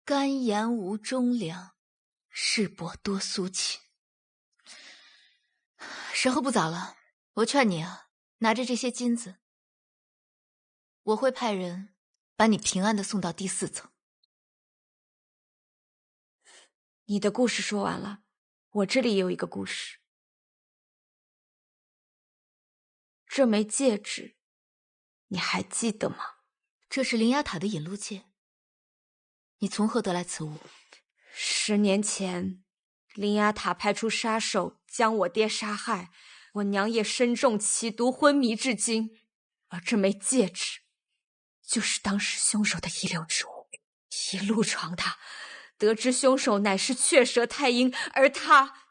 甘言无忠良，世薄多苏秦。时候不早了，我劝你啊，拿着这些金子，我会派人把你平安的送到第4层。你的故事说完了，我这里也有一个故事。这枚戒指，你还记得吗？这是灵牙塔的引路戒。你从何得来此物？10年前，灵牙塔派出杀手将我爹杀害，我娘也身中奇毒，昏迷至今。而这枚戒指，就是当时凶手的遗留之物。一路闯荡，得知凶手乃是雀蛇太阴，而他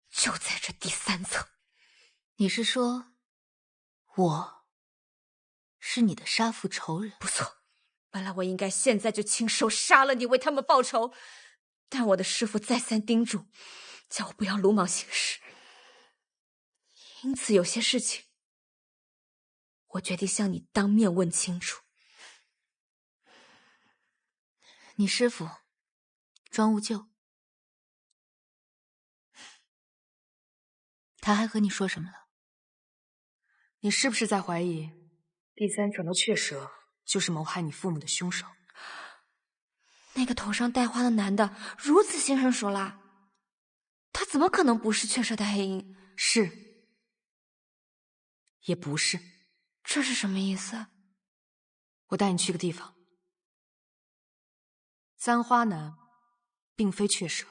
就在这第3层。你是说，我是你的杀父仇人？不错，本来我应该现在就亲手杀了你，为他们报仇。但我的师父再三叮嘱，叫我不要鲁莽行事。因此有些事情，我决定向你当面问清楚。你师父庄无咎，他还和你说什么了？你是不是在怀疑第3层的雀蛇就是谋害你父母的凶手？那个头上戴花的男的如此心狠手辣，他怎么可能不是雀蛇的黑鹰？是，也不是。这是什么意思？我带你去个地方。簪花男并非雀蛇。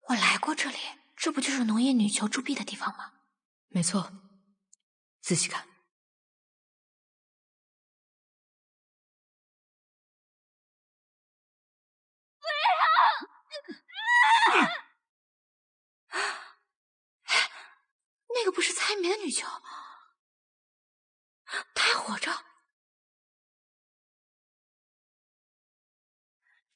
我来过这里。这不就是农业女囚铸币的地方吗？没错，仔细看。那个不是蔡明的女囚，她还活着。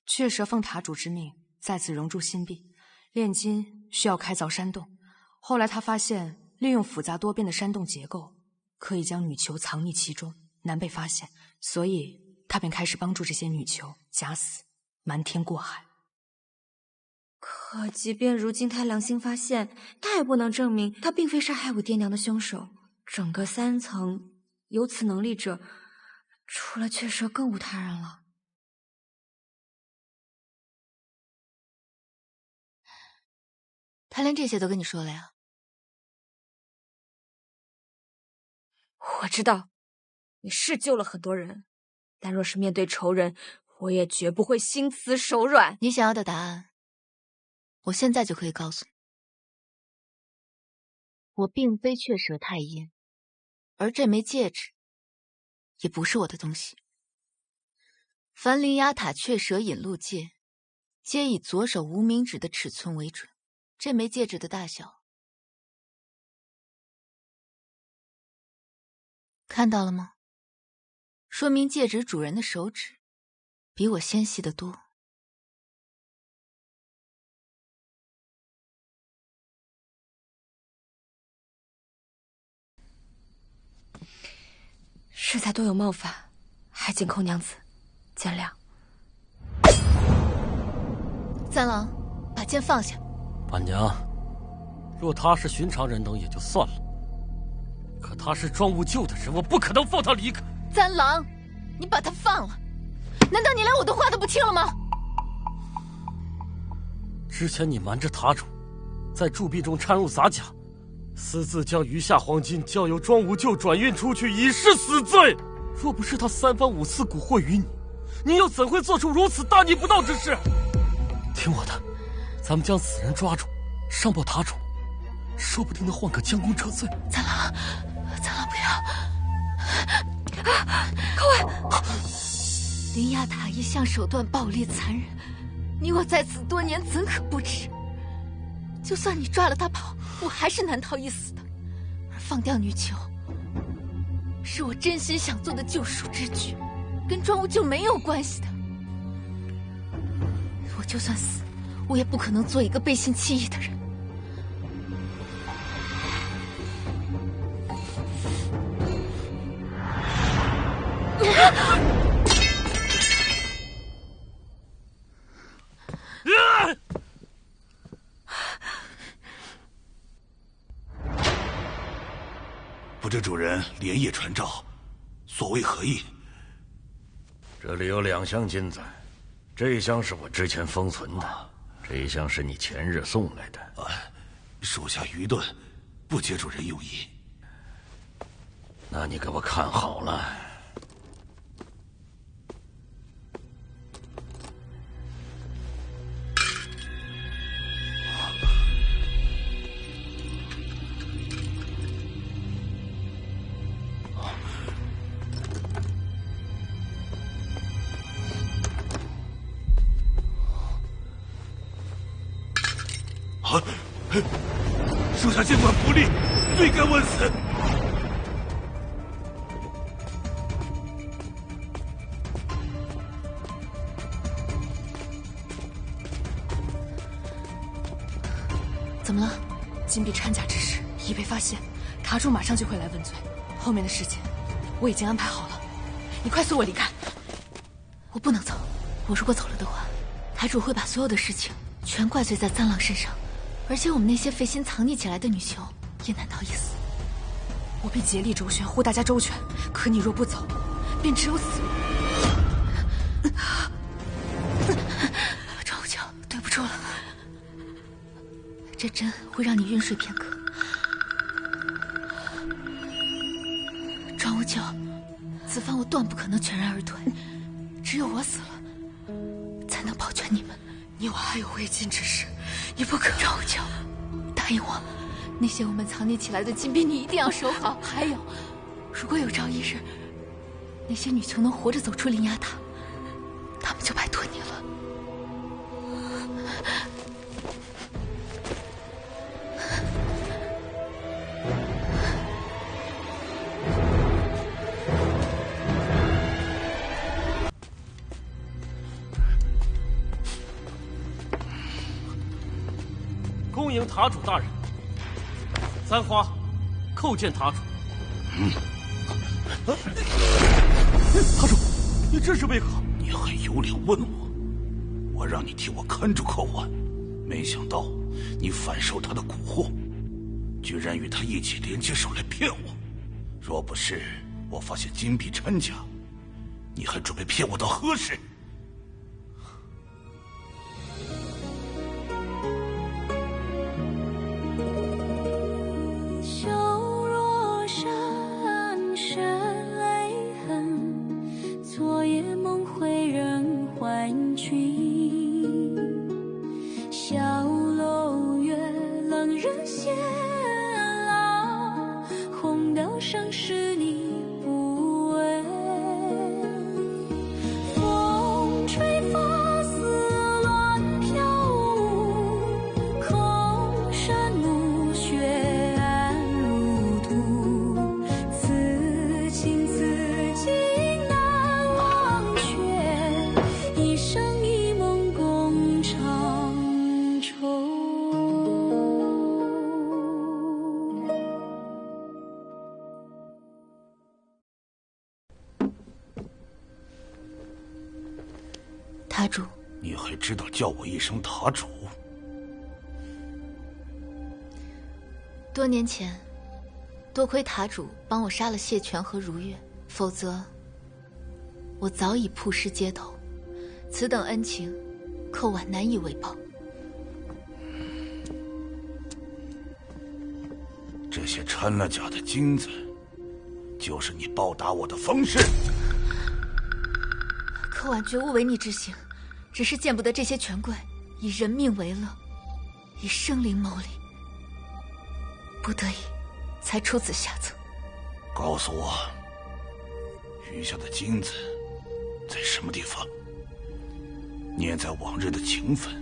雀蛇奉塔主之命，在此熔铸新币。炼金需要开凿山洞，后来他发现利用复杂多变的山洞结构，可以将女囚藏匿其中，难被发现，所以他便开始帮助这些女囚假死，瞒天过海。可即便如今他良心发现，他也不能证明他并非杀害我爹娘的凶手。整个3层有此能力者，除了雀蛇更无他人了。他连这些都跟你说了呀？我知道，你是救了很多人，但若是面对仇人，我也绝不会心慈手软。你想要的答案，我现在就可以告诉你。我并非雀蛇太阴，而这枚戒指也不是我的东西。凡灵牙塔雀蛇引路戒，皆以左手无名指的尺寸为准。这枚戒指的大小，看到了吗？说明戒指主人的手指比我纤细得多。适才多有冒犯，还请寇娘子见谅。三郎，把剑放下。板娘，若他是寻常人等也就算了，可他是庄务救的人，我不可能放他离开。三郎，你把他放了，难道你连我的话都不听了吗？之前你瞒着塔主，在铸币中掺入杂假，私自将余下黄金交由庄务救转运出去，已是死罪。若不是他3番5次蛊惑于你，你又怎会做出如此大逆不道之事？听我的，咱们将此人抓住，上报塔主，说不定能换个将功折罪。三郎不要！寇伟，灵牙塔一向手段暴力残忍，你我在此多年怎可不知？就算你抓了他跑，我还是难逃一死的。而放掉女囚，是我真心想做的救赎之举，跟庄务救没有关系的。我就算死，我也不可能做一个背信弃义的人。不知主人连夜传召，所谓何意？这里有2箱金子，这一箱是我之前封存的，这一箱是你前日送来的。属下愚钝，不解主人用意。那你给我看好了。属下尽管不力，罪该万死。怎么了？金币掺假之事已被发现，塔主马上就会来问罪。后面的事情我已经安排好了，你快随我离开。我不能走，我如果走了的话，台主会把所有的事情全怪罪在三郎身上，而且我们那些费心藏匿起来的女囚也难逃一死。我必竭力周旋，护大家周全，可你若不走，便只有死路。庄务舅，对不住了，这针会让你晕睡片刻。庄务舅，此番我断不可能全然而退，只有我死了，才能保全你们。你我还有未尽之事，你不可。庄务舅，大答应我，那些我们藏匿起来的金币你一定要收好。还有，如果有朝一日那些女囚能活着走出灵牙塔，他们就拜托你了。恭迎塔主大人。三花，叩见塔主。塔主，你这是为何？你还有脸问我？我让你替我看住寇婉，没想到你反受他的蛊惑，居然与他一起联起手来骗我。若不是我发现金币掺假，你还准备骗我到何时？笑若山水痕，昨夜梦回人还君。小楼月，冷人闲老，红豆上是你不为。风吹发丝乱飘舞，空山暮雪暗如土。此情此景难忘却，一生一梦共长愁。塔主，你还知道叫我一声塔主？多年前，多亏塔主帮我杀了谢全和如月，否则我早已曝尸街头。此等恩情，寇婉难以为报。这些掺了假的金子，就是你报答我的方式。寇婉绝无违逆之行，只是见不得这些权贵以人命为乐，以生灵谋利，不得已才出此下策。告诉我，余下的金子在什么地方？念在往日的情分，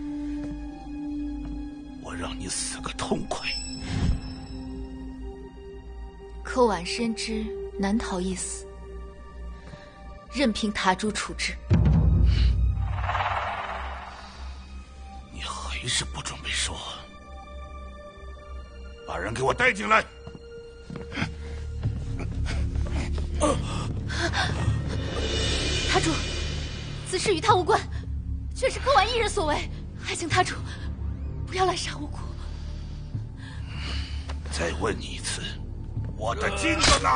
我让你死个痛快。寇婉深知难逃一死，任凭塔主处置。你还是不准备说？把人给我带进来！塔主，此事与他无关，却是寇婉一人所为，还请塔主不要滥杀无辜。再问你一次，我的金子呢？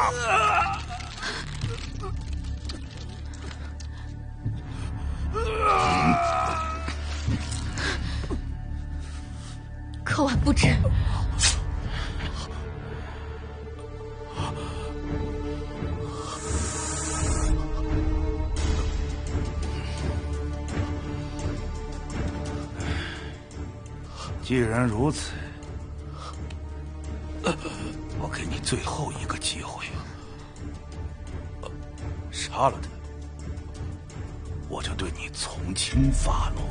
寇婉不知，既然如此，我给你最后一个机会，杀了他，我就对你从轻发落。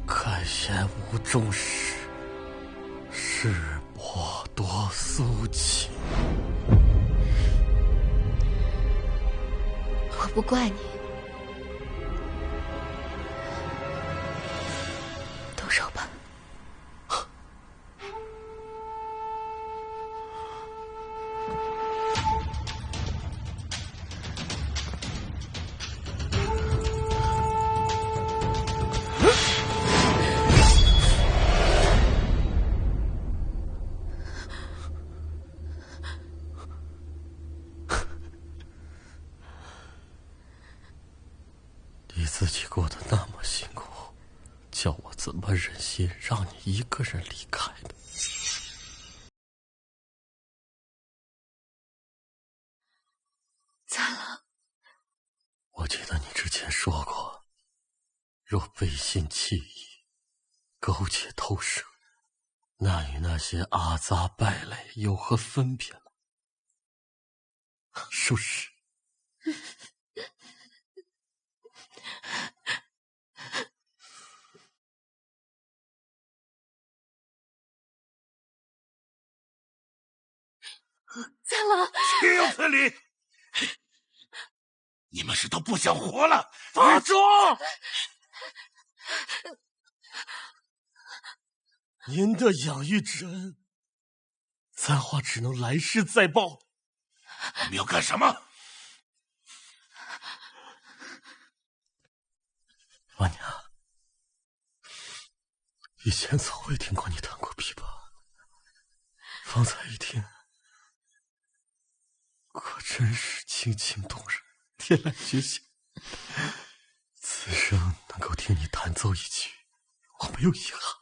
看贤无重视，世薄多苏情。我不怪你。动手吧。自己过得那么辛苦，叫我怎么忍心让你一个人离开呢？赞郎，我记得你之前说过，若背信弃义，苟且偷生，那与那些阿杂败类有何分别呢？是不是？赞郎，岂有此理！你们是都不想活了？法主，您的养育之恩，簪花只能来世再报。你们要干什么？婉娘，以前从未听过你弹过琵琶，方才一听，果真是清情动人，天籁绝响。此生能够听你弹奏一曲，我没有遗憾。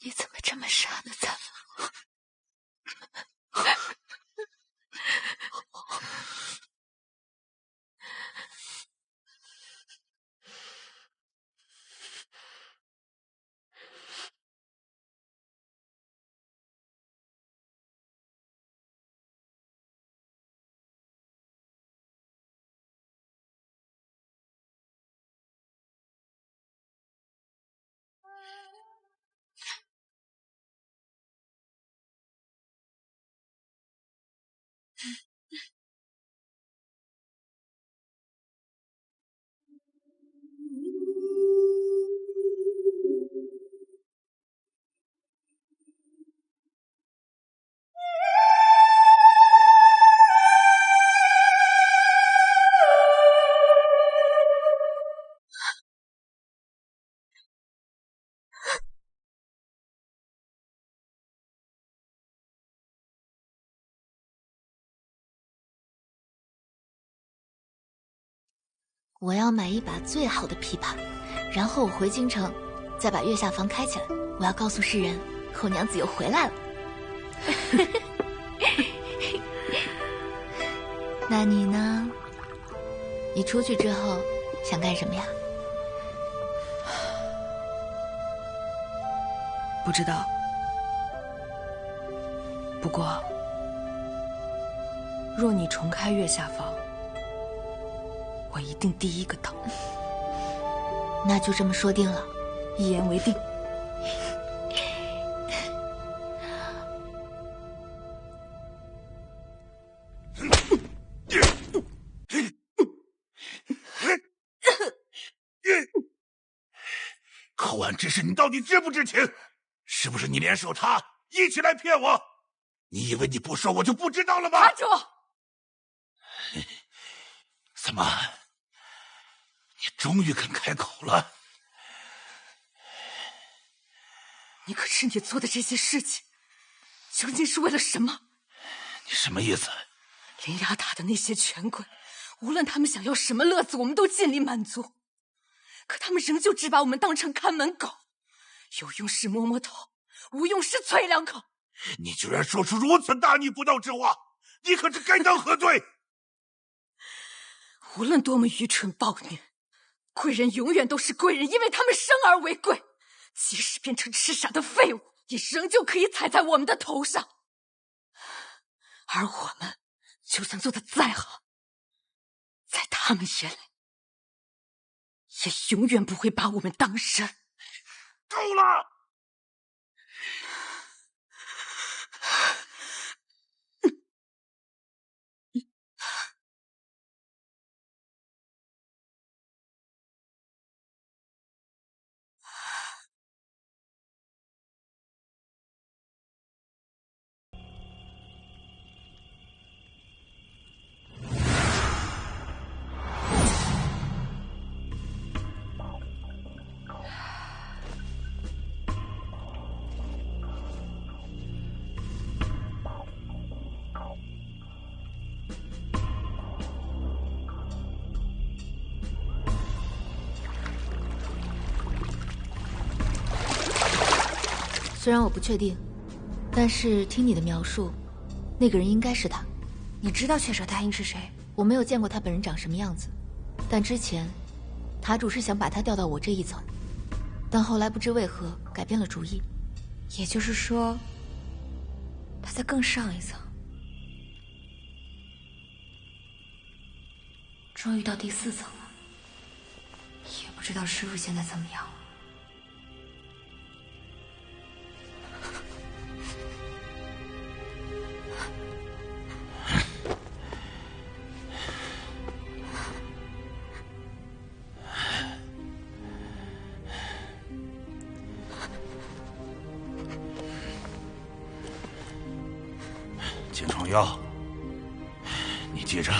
你怎么这么傻呢，赞郎？我要买一把最好的琵琶，然后我回京城，再把月下房开起来。我要告诉世人，后娘子又回来了。那你呢？你出去之后想干什么呀？不知道。不过，若你重开月下房，我一定第一个到。那就这么说定了，一言为定。寇安之事，你到底知不知情？是不是你联手他一起来骗我？你以为你不说我就不知道了吗？塔主，怎么，你终于肯开口了？你可知你做的这些事情，究竟是为了什么？你什么意思？灵牙塔的那些权贵，无论他们想要什么乐子，我们都尽力满足。可他们仍旧只把我们当成看门狗，有用时摸摸头，无用时啐两口。你居然说出如此大逆不道之话，你可是该当何罪？无论多么愚蠢暴虐，贵人永远都是贵人，因为他们生而为贵。即使变成痴傻的废物，也仍旧可以踩在我们的头上。而我们，就算做得再好，在他们眼里，也永远不会把我们当人。够了！虽然我不确定，但是听你的描述，那个人应该是他。你知道雀蛇大鹰是谁？我没有见过他本人长什么样子，但之前塔主是想把他调到我这一层，但后来不知为何改变了主意。也就是说，他在更上一层。终于到第4层了，也不知道师傅现在怎么样了。金创耀，你记着，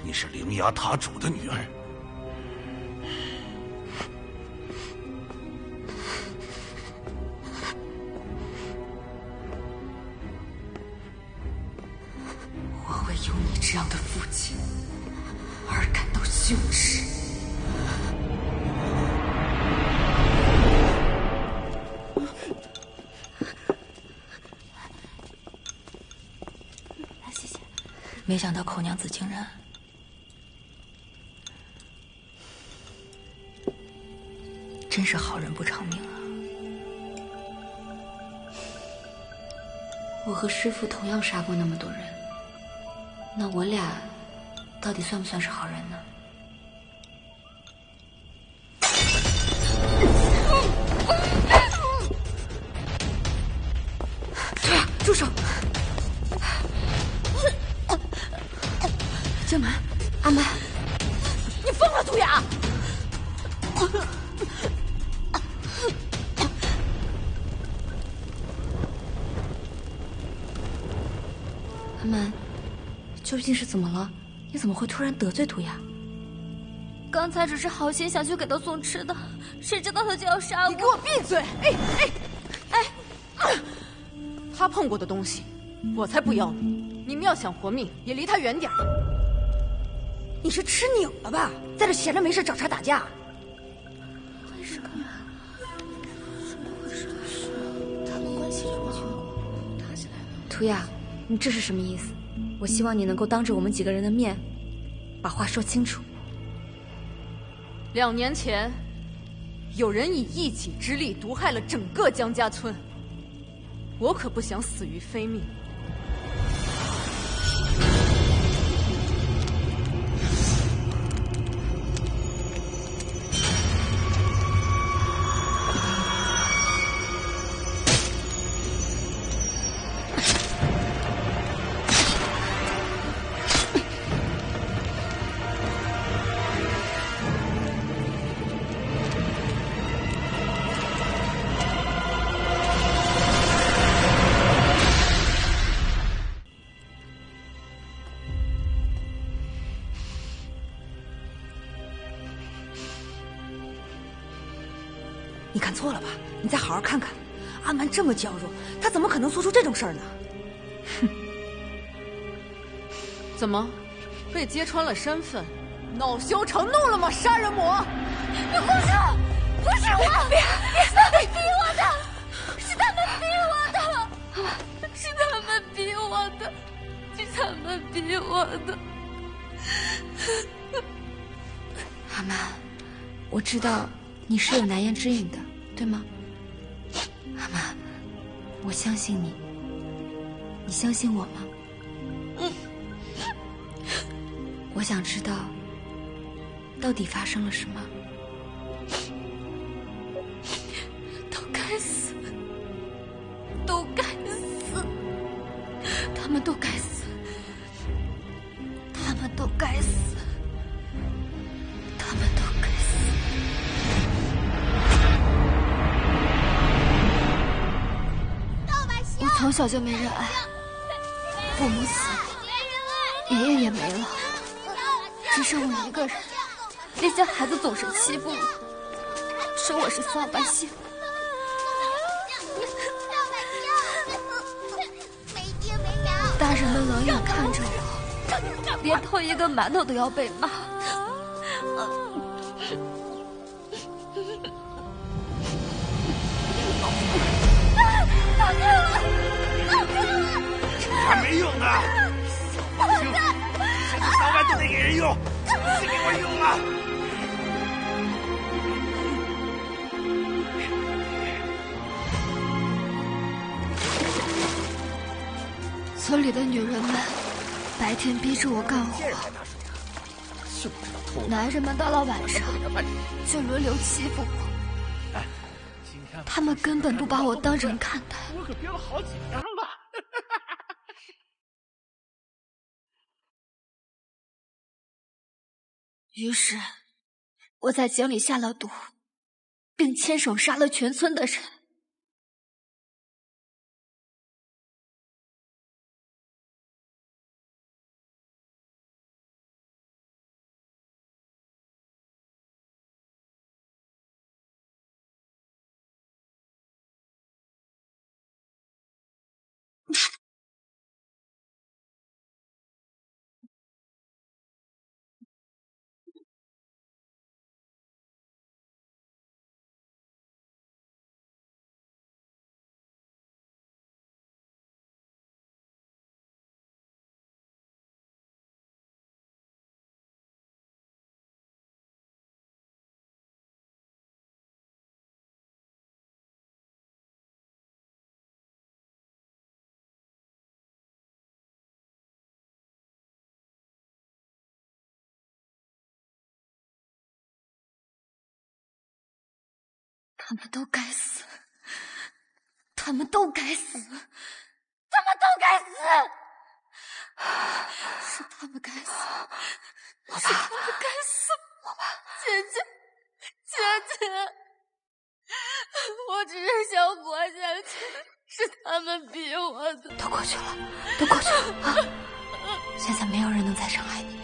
你是灵牙塔主的女儿。我为有你这样的父亲而感到羞耻。谢谢。没想到寇娘子竟然……真是好人不长命啊！我和师父同样杀过那么多人，那我俩到底算不算是好人呢？对呀，住手！江南，阿曼，你疯了，杜雅！阿曼，究竟是怎么了？你怎么会突然得罪涂雅？刚才只是好心想去给他送吃的，谁知道他就要杀我！你给我闭嘴！他碰过的东西，我才不要呢！你们要想活命，也离他远点。你是吃拧了吧？在这闲着没事找茬打架？为什么？怎么回事？他们关系这么近，打起来了。涂雅，你这是什么意思？我希望你能够当着我们几个人的面，把话说清楚。2年前，有人以一己之力毒害了整个江家村，我可不想死于非命。你看错了吧？你再好好看看，阿曼这么娇弱，他怎么可能做出这种事儿呢？哼！怎么，被揭穿了身份，恼羞成怒了吗？杀人魔！你胡说！不是我，别！他们逼我的，是他们逼我的，是他们逼我的，是他们逼我的。阿曼，我知道你是有难言之隐的，对吗？阿曼，我相信你，你相信我吗？我想知道，到底发生了什么？都该死，都该死，他们都该死，他们都该死，他们都该死。我从小就没人爱，父母死了，爷爷也没了，只剩我一个人。这些孩子总是欺负我，说我是扫把星。大人们冷眼看着我，连偷一个馒头都要被骂。还没用呢！小王星，现在早晚都得给人用，赶紧给我用啊！村里的女人们白天逼着我干活，男人们到了晚上就轮流欺负我。他们根本不把我当人看待。我可憋了好几天了。于是，我在井里下了毒，并亲手杀了全村的人。他们都该死！他们都该死！他们都该死！是他们该死！是他们该死！姐姐，姐姐，我只是想活下去，是他们逼我的。都过去了，都过去了啊！现在没有人能再伤害你。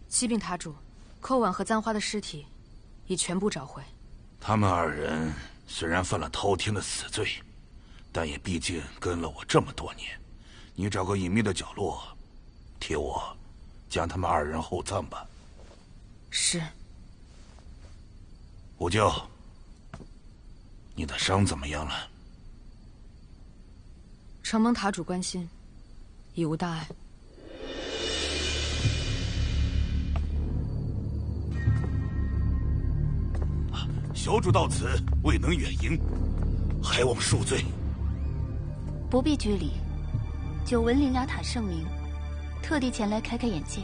启禀塔主，寇婉和簪花的尸体已全部找回。他们二人虽然犯了偷天的死罪，但也毕竟跟了我这么多年。你找个隐秘的角落，替我将他们二人厚葬吧。是。五舅，你的伤怎么样了？承蒙塔主关心，已无大碍。小主到此未能远迎，还望恕罪。不必拘礼，久闻灵牙塔盛名，特地前来开开眼界。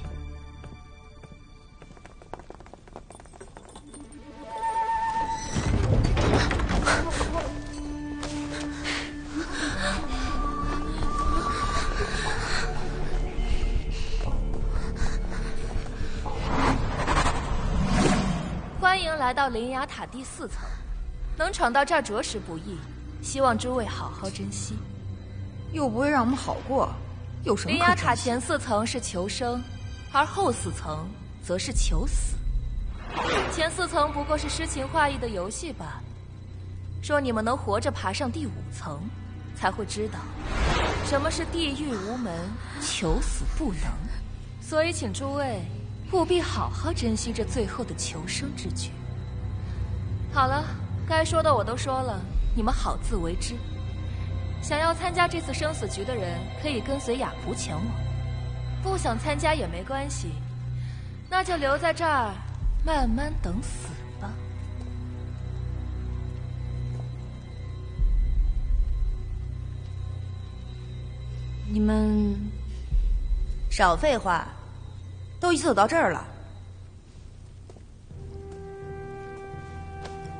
欢迎来到灵牙塔第4层，能闯到这儿着实不易，希望诸位好好珍惜。又不会让我们好过，有什么可珍惜？灵牙塔前4层是求生，而后4层则是求死。前4层不过是诗情画意的游戏罢了。若你们能活着爬上第5层，才会知道什么是地狱无门，求死不能。所以请诸位务必好好珍惜这最后的求生之举。好了，该说的我都说了，你们好自为之。想要参加这次生死局的人，可以跟随雅蒲前往；不想参加也没关系，那就留在这儿，慢慢等死吧。你们少废话，都一起走到这儿了。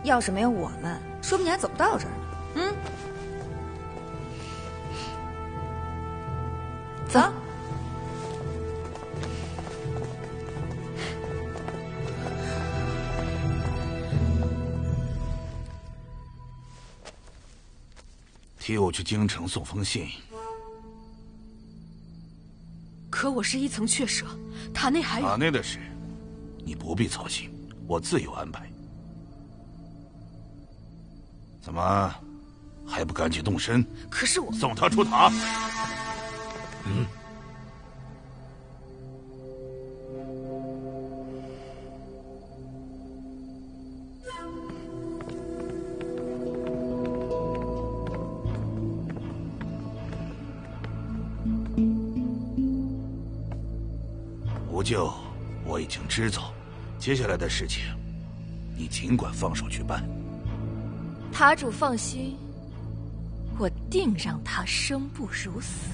要是没有我们，说不定还走不到这儿呢。嗯，走。替我去京城送封信。可我是1层雀舍，塔内还有……塔内的事，你不必操心，我自有安排。怎么，还不赶紧动身？可是我送他出塔。嗯。吴舅，我已经知道，接下来的事情，你尽管放手去办。塔主放心，我定让他生不如死。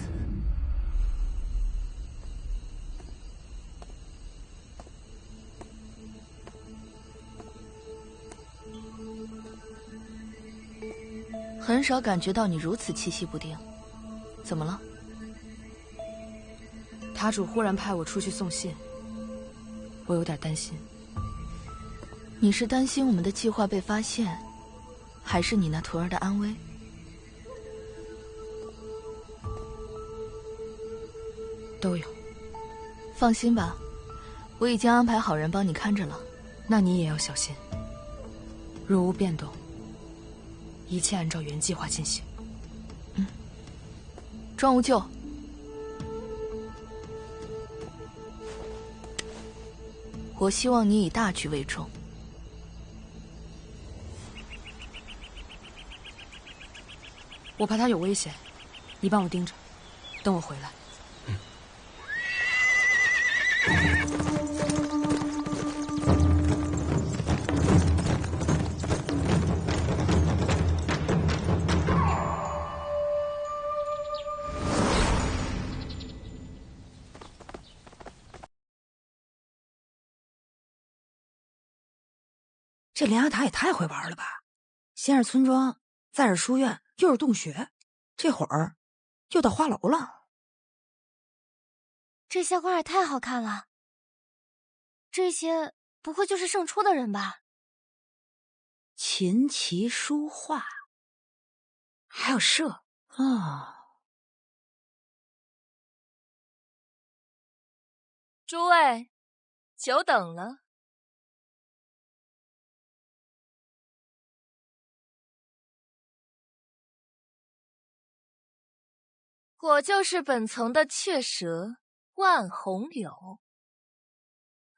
很少感觉到你如此气息不定，怎么了？塔主忽然派我出去送信，我有点担心。你是担心我们的计划被发现，还是你那徒儿的安危？都有。放心吧，我已经安排好人帮你看着了。那你也要小心，若无变动，一切按照原计划进行。嗯。庄无咎，我希望你以大局为重。我怕他有危险，你帮我盯着，等我回来。这莲芽塔也太会玩了吧！先是村庄，再是书院，又是洞穴，这会儿又到花楼了。这些画也太好看了，这些不会就是胜出的人吧？琴棋书画，还有射啊！诸位，久等了。我就是本层的雀蛇万红柳，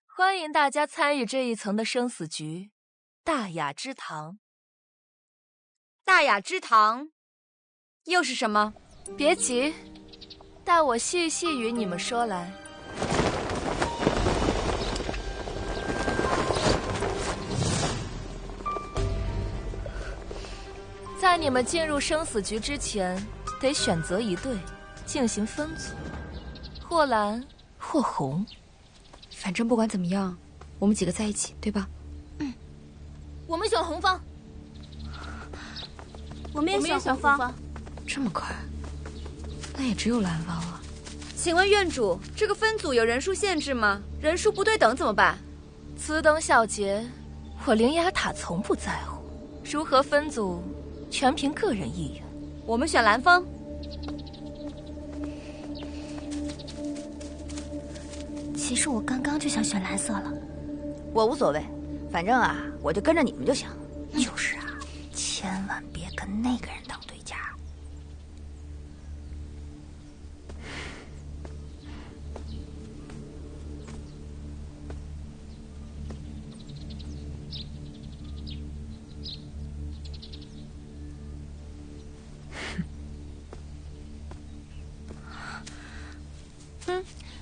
欢迎大家参与这一层的生死局——大雅之堂。大雅之堂又是什么？别急，待我细细与你们说来。在你们进入生死局之前，得选择一队进行分组，或蓝或红。反正不管怎么样，我们几个在一起，对吧？嗯，我们选红方。我们也选红方。这么快？那也只有蓝方了。请问院主，这个分组有人数限制吗？人数不对等怎么办？此等小节，我灵牙塔从不在乎。如何分组，全凭个人意愿。我们选蓝方。其实我刚刚就想选蓝色了。我无所谓，反正啊，我就跟着你们就行。就是啊，千万别跟那个人当对家。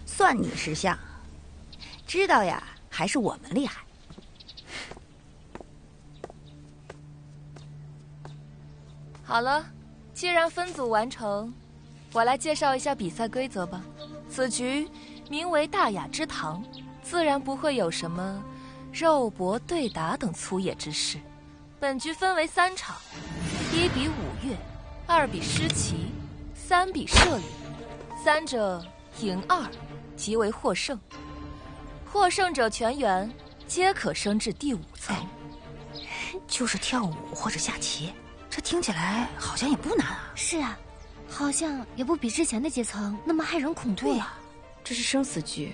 算你识相，知道呀，还是我们厉害。好了，既然分组完成，我来介绍一下比赛规则吧。此局名为大雅之堂，自然不会有什么肉搏对打等粗野之事。本局分为3场，1比五岳，2比诗棋，3比射礼，3者赢2。即为获胜，获胜者全员皆可升至第5层。就是跳舞或者下棋，这听起来好像也不难啊。是啊，好像也不比之前的几层那么骇人恐怖了。这是生死局，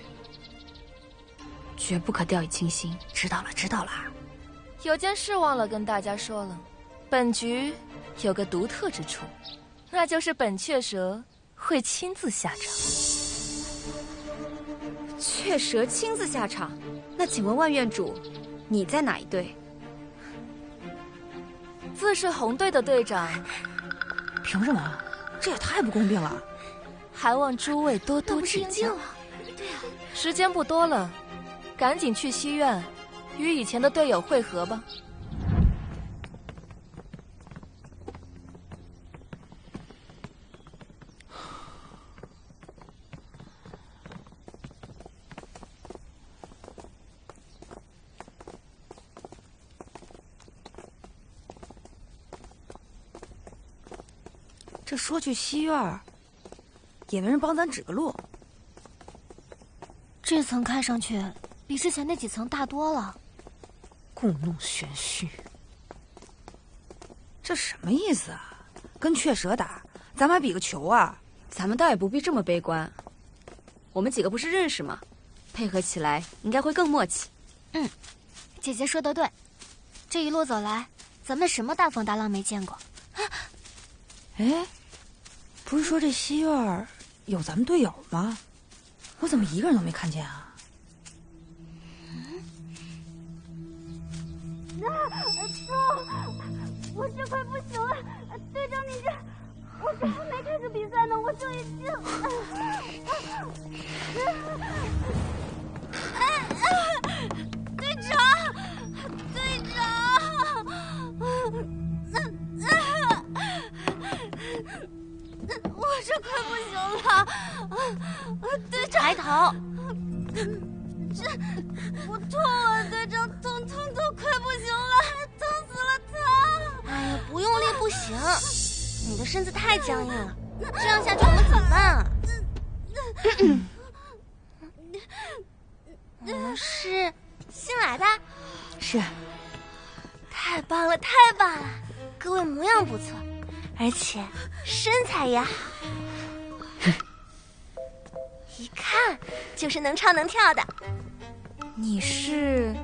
绝不可掉以轻心。知道了，知道了。有件事忘了跟大家说了，本局有个独特之处，那就是本雀蛇会亲自下场。雀蛇亲自下场？那请问万院主，你在哪一队？自是红队的队长。凭什么？这也太不公平了！还望诸位多多指教。对啊，时间不多了，赶紧去西院与以前的队友会合吧。这说去西院，也没人帮咱指个路。这层看上去比之前那几层大多了。故弄玄虚，这什么意思啊？跟雀蛇打，咱们还比个球啊？咱们倒也不必这么悲观。我们几个不是认识吗？配合起来应该会更默契。嗯，姐姐说得对。这一路走来，咱们什么大风大浪没见过。哎，不是说这西院有咱们队友吗？我怎么一个人都没看见啊？叔，我这快不行了。队长，你这，我这还没开始比赛呢，我就已经……队长，队长，我这快不行了，队长，抬头。这我痛啊，队长，痛都快不行了，疼死了疼！哎呀，不用力不行，你的身子太僵硬了，这样下去我们怎么办啊？你们是新来的？是。太棒了，太棒了！各位模样不错，而且身材也好，一看就是能唱能跳的。你是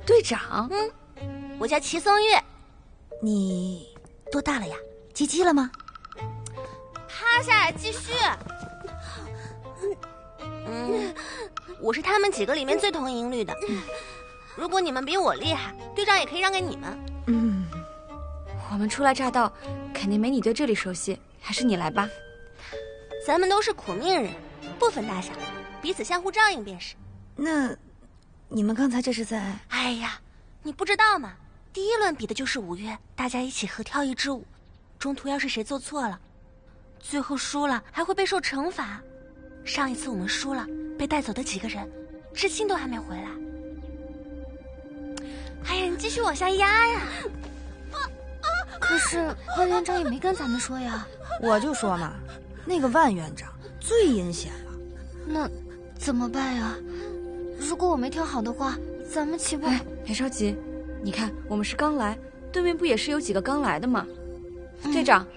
队长？我叫齐松月。你多大了呀？接机了吗？趴下来继续。我是他们几个里面最同音律的。如果你们比我厉害，队长也可以让给你们。我们初来乍到，肯定没你对这里熟悉，还是你来吧。咱们都是苦命人，不分大小，彼此相互照应便是。那你们刚才这是在……哎呀，你不知道吗？第一轮比的就是5月，大家一起合跳一支舞，中途要是谁做错了，最后输了还会被受惩罚。上一次我们输了，被带走的几个人，至今都还没回来。哎呀，你继续往下压呀！可是万院长也没跟咱们说呀。我就说嘛，那个万院长最阴险了。那怎么办呀？如果我没跳好的话，咱们岂不……别着急，你看我们是刚来，对面不也是有几个刚来的吗？队长，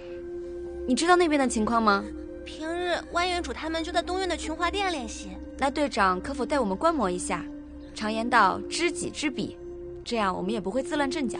你知道那边的情况吗？平日万院主他们就在东院的群华殿练习。那队长可否带我们观摩一下？常言道，知己知彼，这样我们也不会自乱阵脚。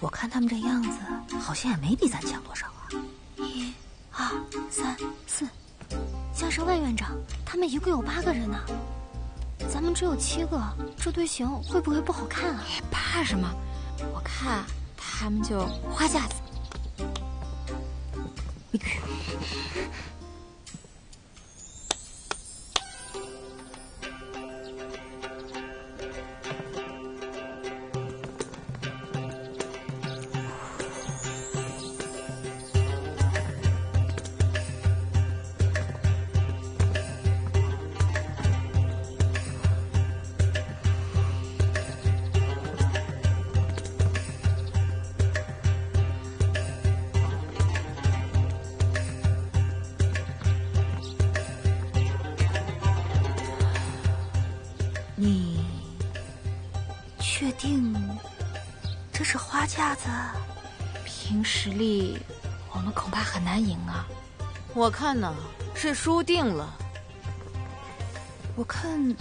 我看他们这样子，好像也没比咱强多少啊。1、2、3、4，加上万院长，他们一共有8个人呢。咱们只有7个，这队形会不会不好看啊？怕什么？我看他们就花架子。这是花架子，凭实力，我们恐怕很难赢啊。我看呢，是输定了。我看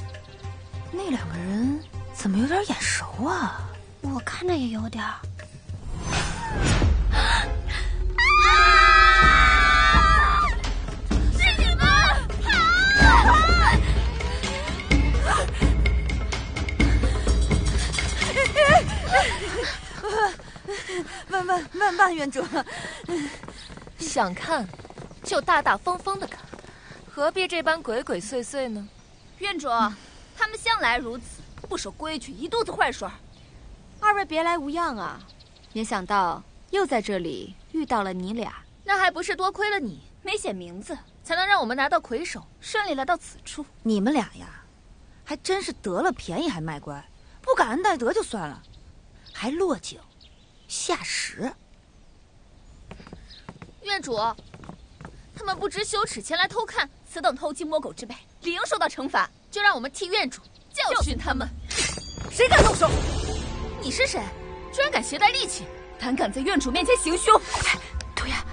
那两个人怎么有点眼熟啊？我看着也有点。师姐们，万院主，想看，就大大方方的看，何必这般鬼鬼祟祟呢？院主，他们向来如此，不守规矩，一肚子坏水。二位别来无恙啊！没想到又在这里遇到了你俩。那还不是多亏了你没写名字，才能让我们拿到魁首，顺利来到此处。你们俩呀，还真是得了便宜还卖乖，不感恩戴德就算了，还落井下石。院主，他们不知羞耻前来偷看，此等偷鸡摸狗之辈，理应受到惩罚。就让我们替院主教训他们。谁敢动手？你是谁？居然敢携带利器，胆敢在院主面前行凶！涂鸦，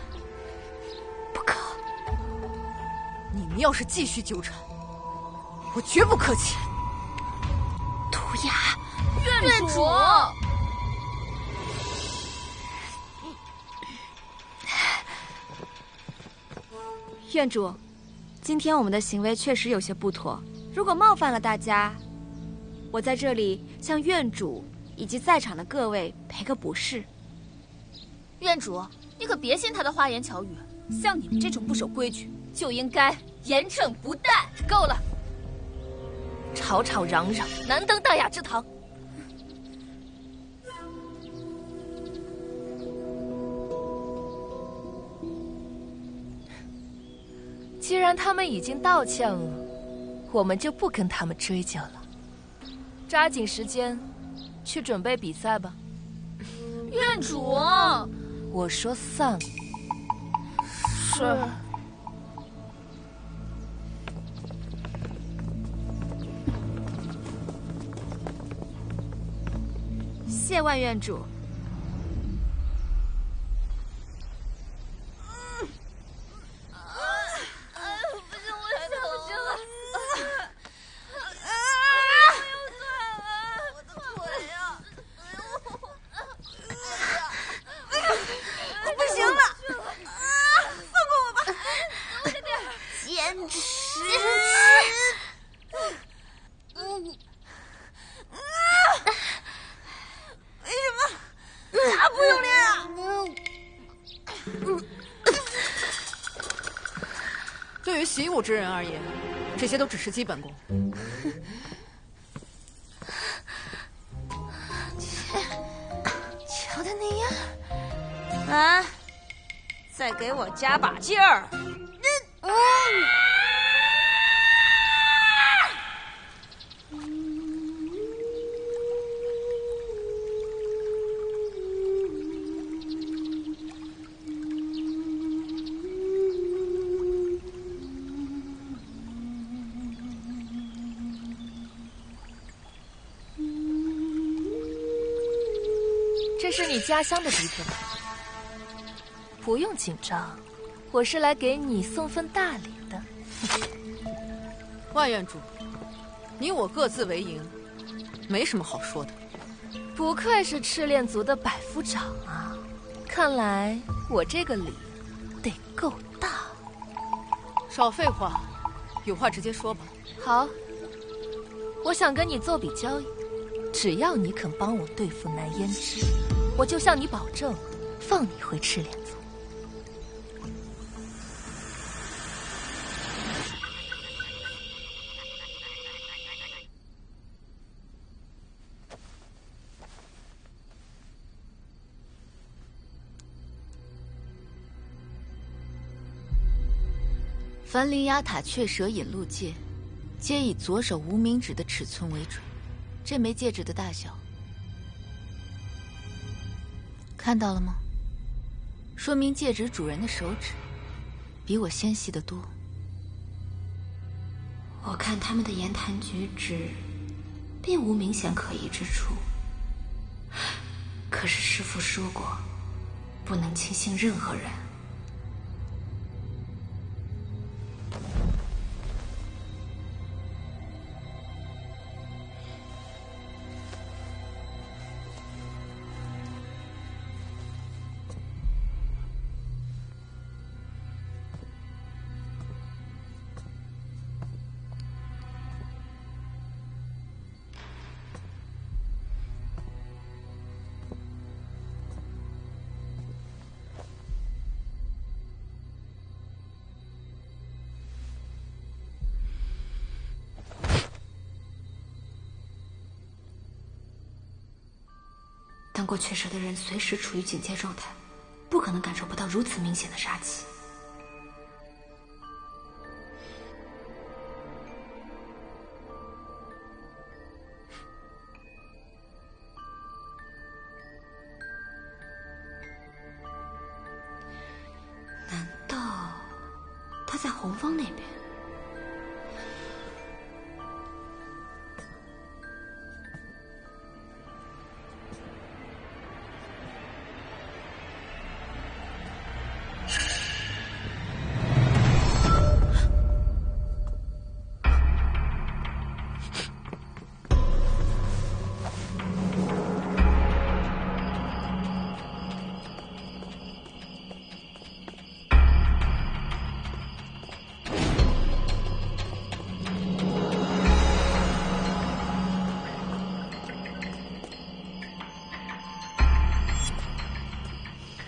不可！你们要是继续纠缠，我绝不客气。涂鸦，院主。院主，今天我们的行为确实有些不妥，如果冒犯了大家，我在这里向院主以及在场的各位赔个不是。院主，你可别信他的花言巧语，像你们这种不守规矩，就应该严惩不贷。够了，吵吵嚷嚷，难登大雅之堂。既然他们已经道歉了，我们就不跟他们追究了，抓紧时间去准备比赛吧。院主，我说散了。是。谢万院主。对于习武之人而言，这些都只是基本功。瞧他那样，啊，再给我加把劲儿！这是你家乡的笛子吗？不用紧张，我是来给你送份大礼的。万院主，你我各自为营，没什么好说的。不愧是赤练族的百夫长啊！看来我这个礼得够大。少废话，有话直接说吧。好，我想跟你做笔交易，只要你肯帮我对付南胭脂，我就向你保证，放你回赤练族。凡灵牙塔雀蛇引路戒，皆以左手无名指的尺寸为准。这枚戒指的大小，看到了吗？说明戒指主人的手指比我纤细得多。我看他们的言谈举止，并无明显可疑之处。可可是师父说过，不能轻信任何人。当过雀蛇的人随时处于警戒状态，不可能感受不到如此明显的杀气。难道他在红方那边？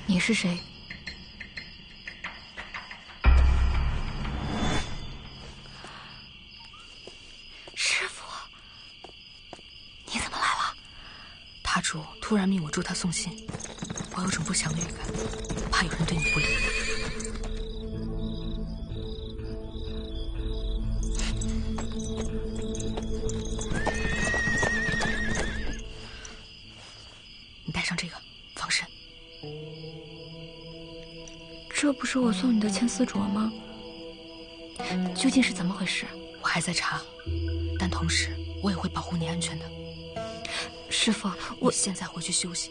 你是谁？师父，你怎么来了？塔主突然命我助他送信，我有种不祥的预感，怕有人对你不利。你带上这个防身。这不是我送你的千丝镯吗？究竟是怎么回事？我还在查，但同时我也会保护你安全的。师父，我现在回去休息，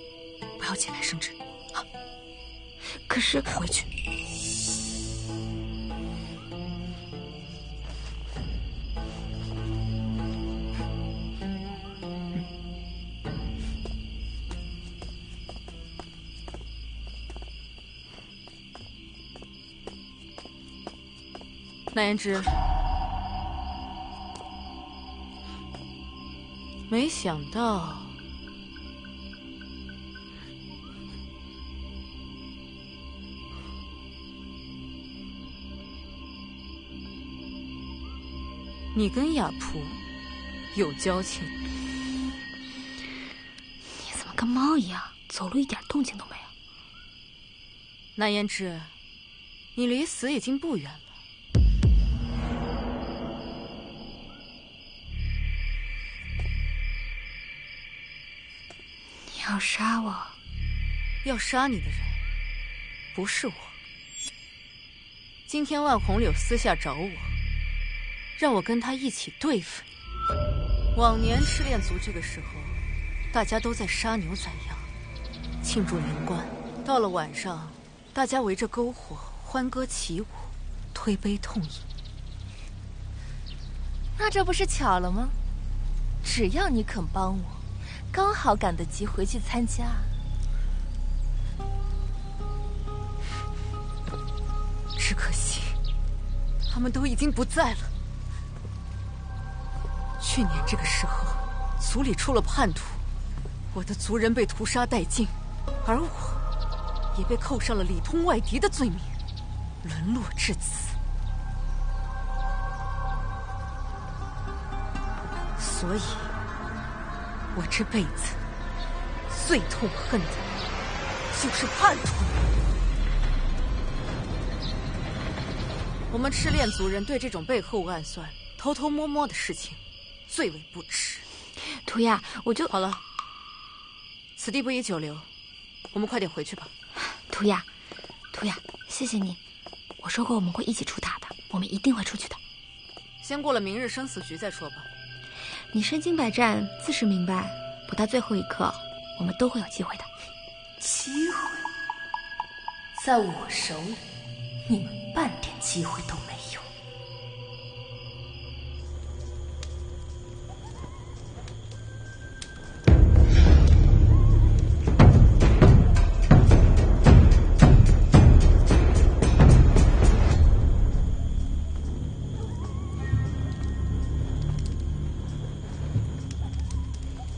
不要节外生枝啊！可是回去。那言之，没想到你跟雅璞有交情。你怎么跟猫一样，走路一点动静都没有？那言之，你离死已经不远了。你要杀我？要杀你的人不是我。今天万红柳私下找我，让我跟他一起对付你。往年赤练族这个时候，大家都在杀牛宰羊，庆祝年关。到了晚上，大家围着篝火欢歌起舞，推杯痛饮。那这不是巧了吗？只要你肯帮我，刚好赶得及回去参加。只可惜，他们都已经不在了。去年这个时候，族里出了叛徒，我的族人被屠杀殆尽，而我也被扣上了里通外敌的罪名，沦落至此。所以，我这辈子最痛恨的就是叛徒。我们赤练族人对这种背后暗算、偷偷摸摸的事情最为不耻。涂鸦，我就好了，此地不宜久留，我们快点回去吧。涂鸦，涂鸦，谢谢你。我说过我们会一起出塔的，我们一定会出去的。先过了明日生死局再说吧。你身经百战，自是明白，不到最后一刻，我们都会有机会的。机会，在我手里，你们半点机会都没有。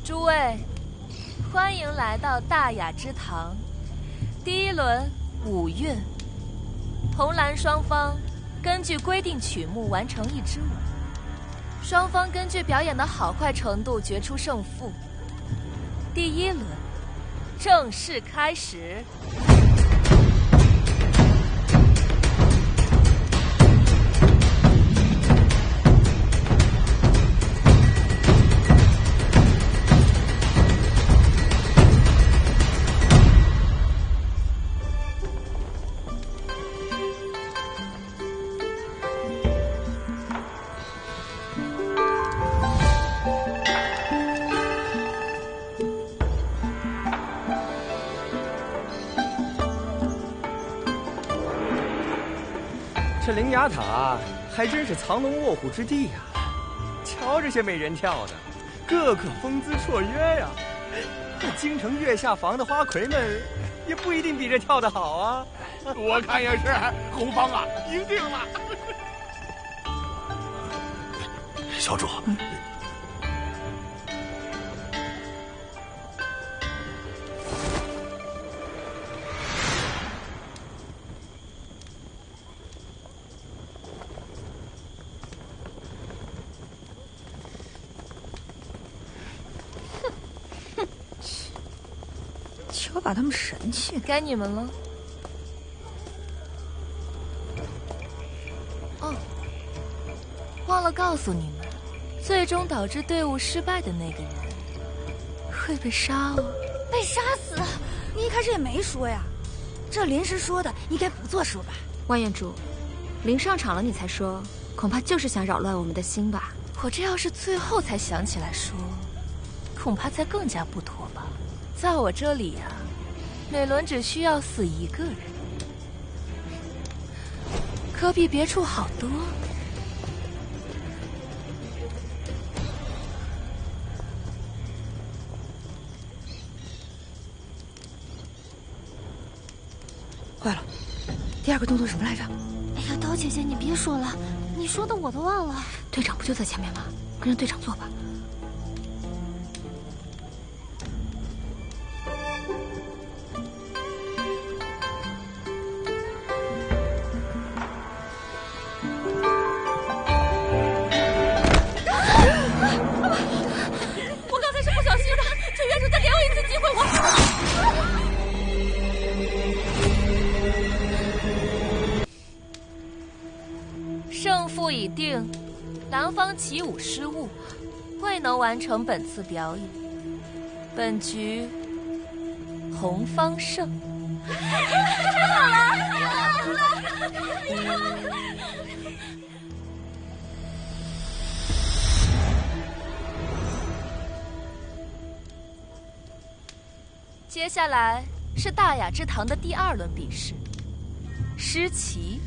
诸位，欢迎来到大雅之堂。第一轮5韵，红蓝双方根据规定曲目完成一支舞，双方根据表演的好坏程度决出胜负。第一轮正式开始。这灵牙塔还真是藏龙卧虎之地呀！瞧这些美人跳的，个个风姿绰约呀！这京城月下坊的花魁们也不一定比这跳得好啊！我看也是，红方啊，赢定了！小主，瞧把他们神气！该你们了。哦，忘了告诉你们，最终导致队伍失败的那个人会被杀哦。被杀死？你一开始也没说呀，这临时说的，你该不作数吧？万院主，临上场了你才说，恐怕就是想扰乱我们的心吧？我这要是最后才想起来说，恐怕才更加不妥吧。在我这里呀，每轮只需要死一个人，可比别处好多。坏了，第二个动作什么来着？哎呀，刀姐姐，你别说了，你说的我都忘了。队长不就在前面吗？跟着队长做吧。我刚才是不小心的，请院主再给我一次机会，胜负已定，蓝方起舞失误，未能完成本次表演，本局红方胜。太好了！接下来是大雅之堂的第2轮比试，狮棋。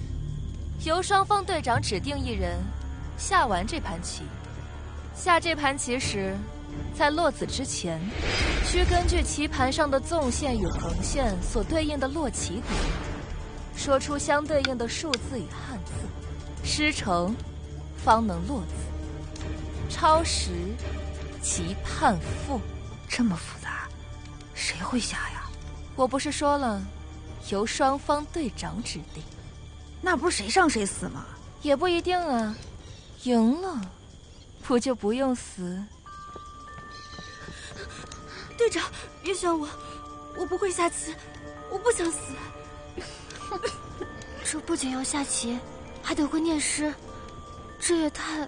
由双方队长指定一人下完这盘棋。下这盘棋时，在落子之前，需根据棋盘上的纵线与横线所对应的落棋点，说出相对应的数字与汉字，师承方能落子。超时，棋判负。这么复杂，谁会下呀？我不是说了，由双方队长指定。那不是谁上谁死吗？也不一定啊，赢了，不就不用死？队长，别选我，我不会下棋，我不想死。这不仅要下棋，还得会念诗，这也太……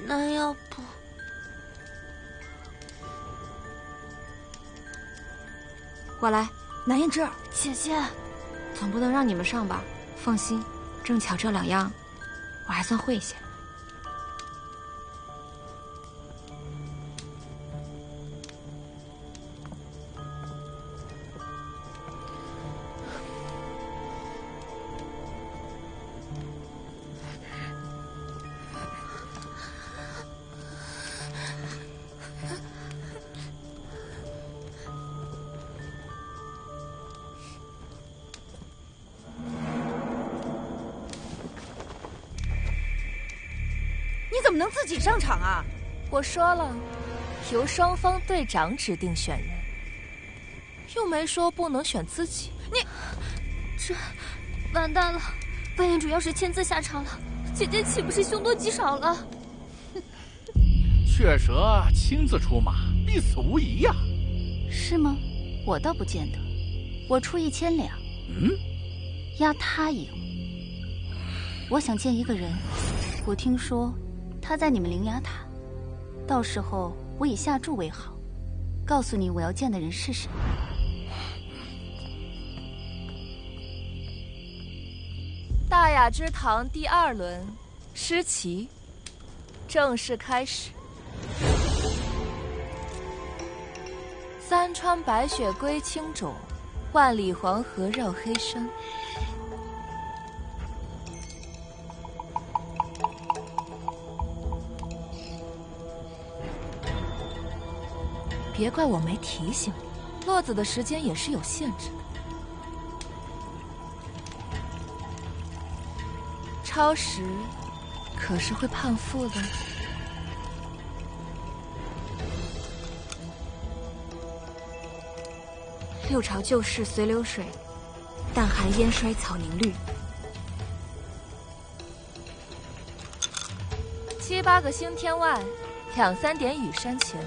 那要不……我来。南燕之儿，姐姐，总不能让你们上吧？放心，正巧这2样，我还算会些。么能自己上场啊？我说了，由双方队长指定选人，又没说不能选自己。你，这完蛋了！万院主要是亲自下场了，姐姐岂不是凶多吉少了？雀蛇亲自出马，必死无疑呀。是吗？我倒不见得。我出1000两，押他赢。我想见一个人，我听说他在你们灵牙塔，到时候我以下注为好，告诉你我要见的人是谁。大雅之堂第2轮，诗棋正式开始。三川白雪归青冢，万里黄河绕黑山。别怪我没提醒你，落子的时间也是有限制的。超时可是会判负的。六朝旧事随流水，淡寒烟衰草凝绿。 7、8个星天外，2、3点雨山前。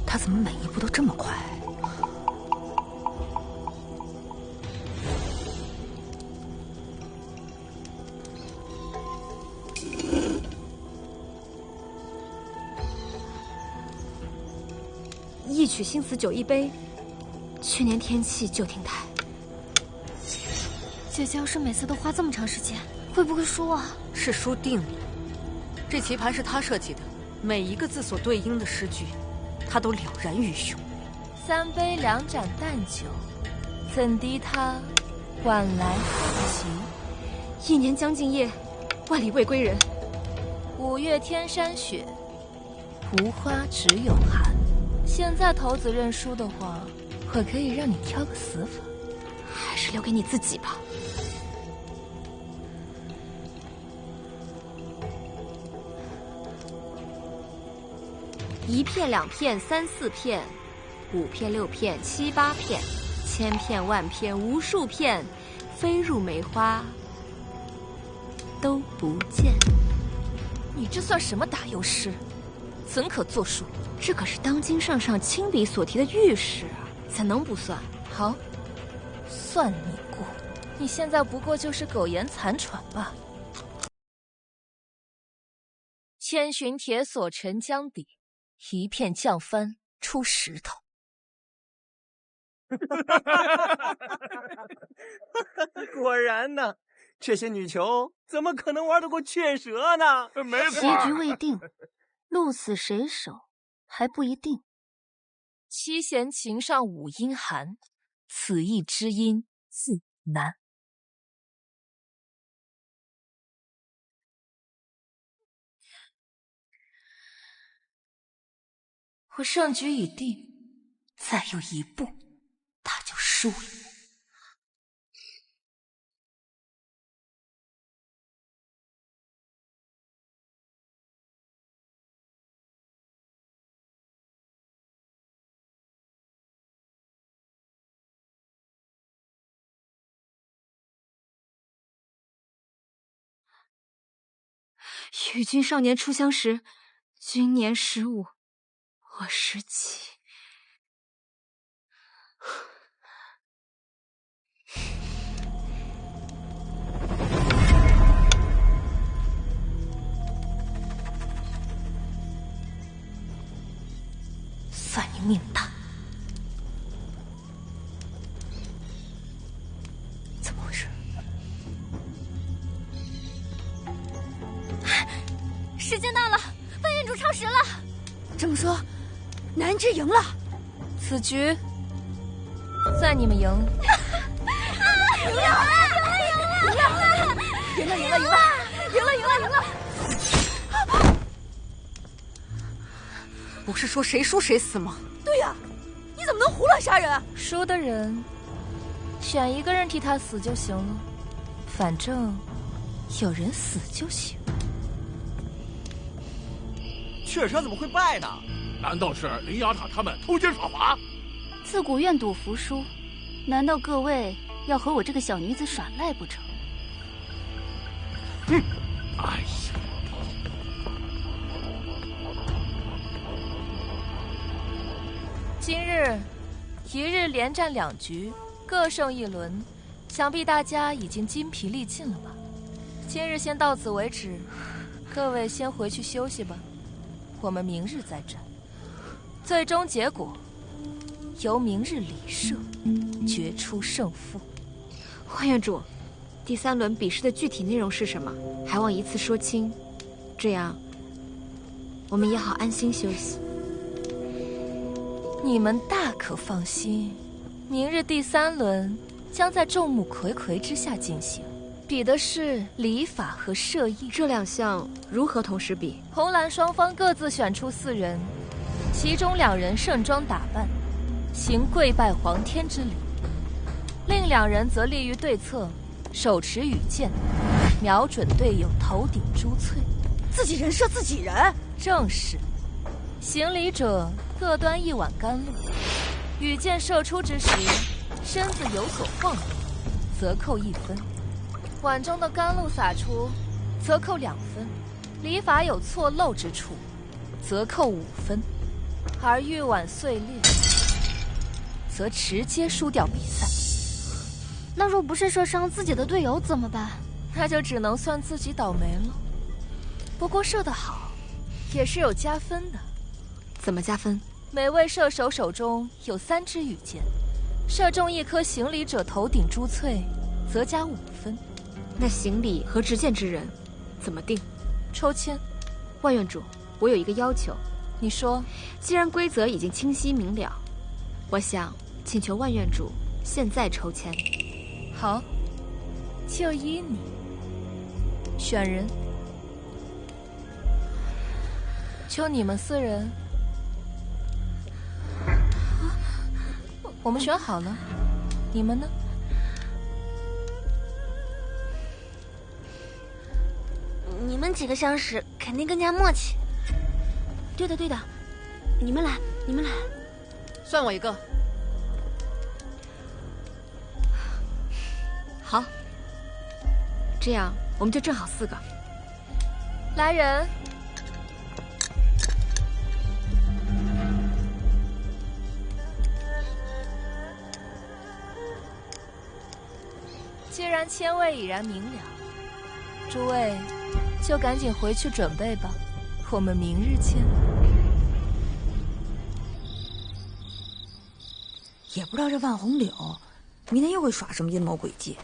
他怎么每一步都这么快？一曲新词酒一杯，去年天气就停台。姐姐要是每次都花这么长时间，会不会输啊？是输定了。这棋盘是他设计的，每一个字所对应的诗句，他都了然于胸。3杯2盏淡酒，怎敌他晚来好棋？ 1年将尽夜，万里未归人。5月天山雪，无花只有寒。现在头子认输的话，我可以让你挑个死法，还是留给你自己吧。1片2片3、4片，5片6片7、8片，1000片万片无数片，飞入梅花都不见。你这算什么打油诗？怎可作数？这可是当今圣上亲笔所题的御史啊，怎能不算？好，算你过。你现在不过就是苟延残喘罢了。千寻铁锁沉江底，一片降帆出石头。果然呢，这些女囚怎么可能玩得过雀蛇呢？没错，结局未定，鹿死谁手还不一定。七弦琴上五音寒，此意知音自难。我胜局已定，再有一步，他就输了。与君少年初相识，君年15，我17。算你命大。怎么回事？时间到了，万院主超时了。这么说，南之赢了。此局算你们赢。赢了！不是说谁输谁死吗？对呀，你怎么能胡乱杀人？输的人选一个人替他死就行了，反正有人死就行。雀蛇怎么会败呢？难道是灵牙塔他们偷奸耍滑？自古愿赌服输，难道各位要和我这个小女子耍赖不成？哼！哎呀！今日一日连战2局，各胜1轮，想必大家已经筋疲力尽了吧？今日先到此为止，各位先回去休息吧。我们明日再战，最终结果由明日礼社决出胜负。万院主，第3轮比试的具体内容是什么？还望一次说清，这样我们也好安心休息。你们大可放心，明日第3轮将在众目睽睽之下进行，比的是礼法和射艺。这2项如何同时比？红蓝双方各自选出4人，其中2人盛装打扮，行跪拜皇天之礼，另2人则立于对侧，手持羽箭，瞄准队友头顶珠翠。自己人射自己人？正是。行礼者各端1碗甘露，羽箭射出之时，身子有所晃动，则扣1分；碗中的甘露洒出，则扣2分；礼法有错漏之处，则扣5分；而玉碗碎裂，则直接输掉比赛。那若不慎射伤自己的队友怎么办？那就只能算自己倒霉了。不过射得好，也是有加分的。怎么加分？每位射手手中有3支羽箭，射中1颗行礼者头顶珠翠，则加5分。那行礼和执剑之人怎么定？抽签。万院主，我有一个要求。你说。既然规则已经清晰明了，我想请求万院主现在抽签。好，就依你。选人。就你们4人。我们选好了，你们呢？你们几个相识，肯定更加默契。对的，对的，你们来，你们来。算我一个。好，这样我们就正好4个。来人。既然签位已然明了，诸位就赶紧回去准备吧，我们明日见。也不知道这万红柳明天又会耍什么阴谋诡计。